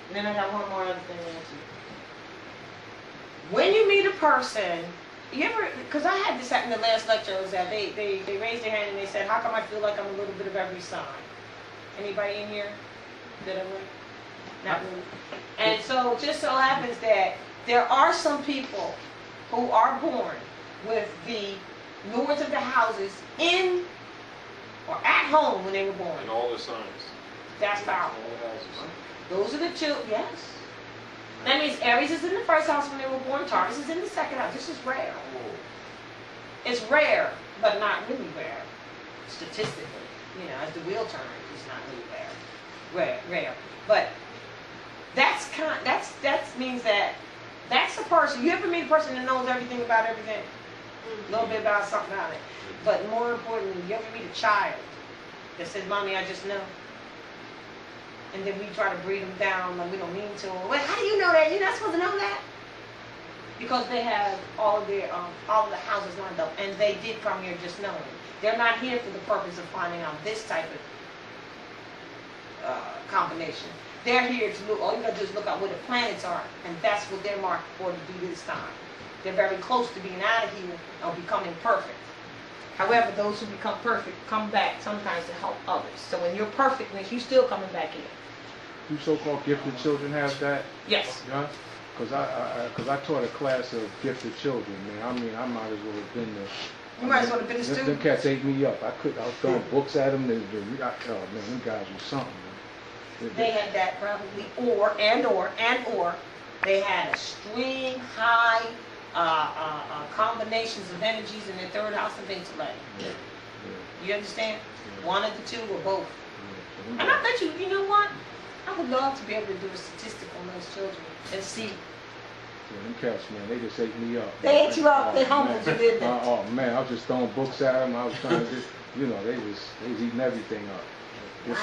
Speaker 5: And then I got one more other thing to answer. When you meet a person, you ever, because I had this in the last lecture, was that they raised their hand and they said, how come I feel like I'm a little bit of every sign? Anybody in here? Did I win? Not really. And so it just so happens that there are some people who are born with the lords of the houses in or at home when they were born.
Speaker 1: And all the signs.
Speaker 5: That's powerful.
Speaker 1: All the houses.
Speaker 5: Those are the two, yes. That means Aries is in the 1st house when they were born, Taurus is in the 2nd house. This is rare. It's rare, but not really rare, statistically. You know, as the wheel turns, it's not really rare. But that means that that's a person. You ever meet a person that knows everything about everything? A little bit about something about it. But more importantly, you ever meet a child that says, Mommy, I just know? And then we try to breed them down like we don't mean to. Well, how do you know that? You're not supposed to know that. Because they have all of the houses lined up, and they did come here just knowing. They're not here for the purpose of finding out this type of combination. They're here to look. All you gotta do is look at where the planets are, and that's what they're marked for to do this time. They're very close to being out of here or becoming perfect. However, those who become perfect come back sometimes to help others. So when you're perfect, means you're still coming back here.
Speaker 2: You so-called gifted children have that?
Speaker 5: Yes.
Speaker 2: Yeah? Because I taught a class of gifted children, man. I mean, I might as well have been the...
Speaker 5: You might as well have been a student.
Speaker 2: Them cats ate me up. I was throwing books at them. Oh, man, them guys were something, man.
Speaker 5: They had that probably, or they had extreme high combinations of energies in their 3rd house of intellect. You understand? One of the two or both. And I bet you know what?
Speaker 14: I would love to be able to do a statistic on those children and see.
Speaker 2: Yeah, them cats, man, they just ate me up.
Speaker 14: They ate you up, they humbled you, didn't they?
Speaker 2: Oh man, I was just throwing books at them. I was trying to, you know, they was eating everything up.
Speaker 14: Wow,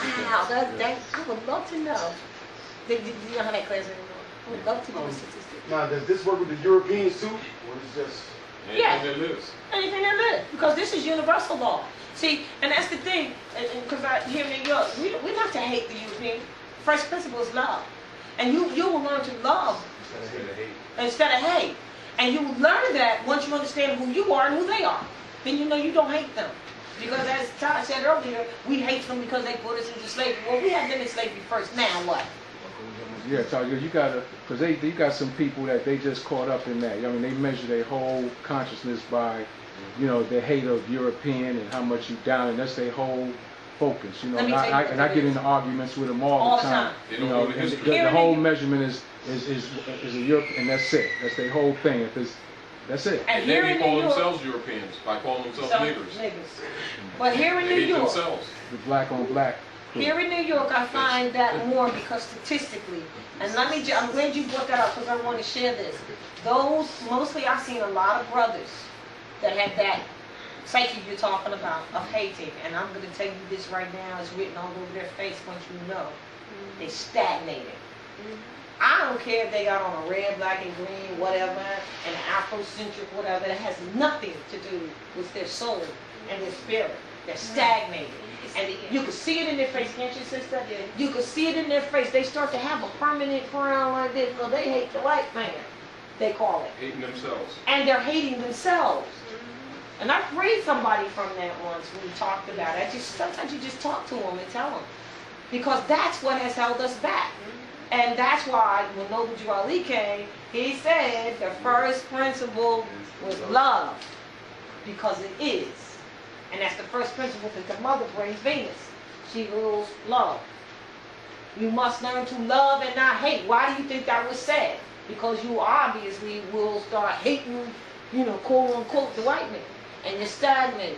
Speaker 14: I would love to know. Do you don't have that class anymore? I would love to do a statistic.
Speaker 11: Now, does this work with the Europeans too, or is it just
Speaker 14: Yeah.
Speaker 1: Anything that lives.
Speaker 14: Anything that lives, because this is universal law. See, and that's the thing, because here in New York, we not to hate the European. First principle is love. And you will learn to love instead of hate. And you will learn that once you understand who you are and who they are. Then you know you don't hate them. Because as Todd said earlier, we hate them because they put us into slavery. Well, we had them in slavery first, now what?
Speaker 2: Yeah, so you gotta, because you got some people that they just caught up in that. I mean, they measure their whole consciousness by, you know, their hate of European and how much you down, and that's their whole focus. You know, and I get into arguments with them all the time.
Speaker 1: They
Speaker 2: You
Speaker 1: don't
Speaker 2: know,
Speaker 1: know the
Speaker 2: and
Speaker 1: history.
Speaker 2: the whole measurement is a Europe, and that's it. That's their whole thing. If it's, that's it.
Speaker 1: And then they call themselves Europeans by calling themselves niggers.
Speaker 14: But here in New
Speaker 1: They hate
Speaker 14: York,
Speaker 1: themselves.
Speaker 2: The black on black.
Speaker 14: here in New York, I find that more because statistically, and I'm glad you brought that up because I want to share this. Mostly I've seen a lot of brothers that have that psyche you're talking about of hating, and I'm going to tell you this right now, it's written all over their face once you know. They stagnated. I don't care if they got on a red, black, and green, whatever, and Afrocentric, whatever. It has nothing to do with their soul and their spirit. They're stagnated. And you can see it in their face, can't you, sister? You can see it in their face. They start to have a permanent frown like this. Well, they hate the white man, they call it.
Speaker 1: Hating themselves.
Speaker 14: And they're hating themselves. And I freed somebody from that once when we talked about it. Sometimes you just talk to them and tell them. Because that's what has held us back. And that's why when Noble Drew Ali came, he said the first principle was love. Because it is. And that's the first principle because the mother brings Venus. She rules love. You must learn to love and not hate. Why do you think that was said? Because you obviously will start hating, you know, quote unquote, the white man. And you're stagnated.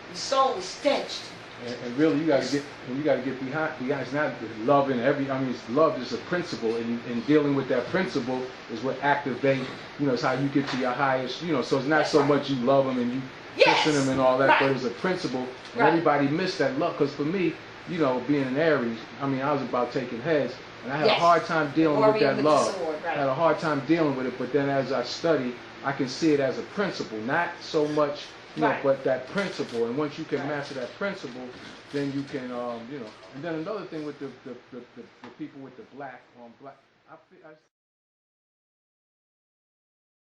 Speaker 14: Your soul is stenched.
Speaker 2: And really, you got to get behind. It's not loving every. I mean, love is a principle, and dealing with that principle is what activate. You know, it's how you get to your highest. You know, so it's not so much you love them and you kissing them and all that, but it's a principle. And everybody missed that love. Because for me, you know, being an Aries, I mean, I was about taking heads, and I had a hard time dealing with that love. I had a hard time dealing with it. But then as I study, I can see it as a principle, not so much. You know, but that principle, and once you can master that principle, then you can, you know. And then another thing with the people with the black on black, I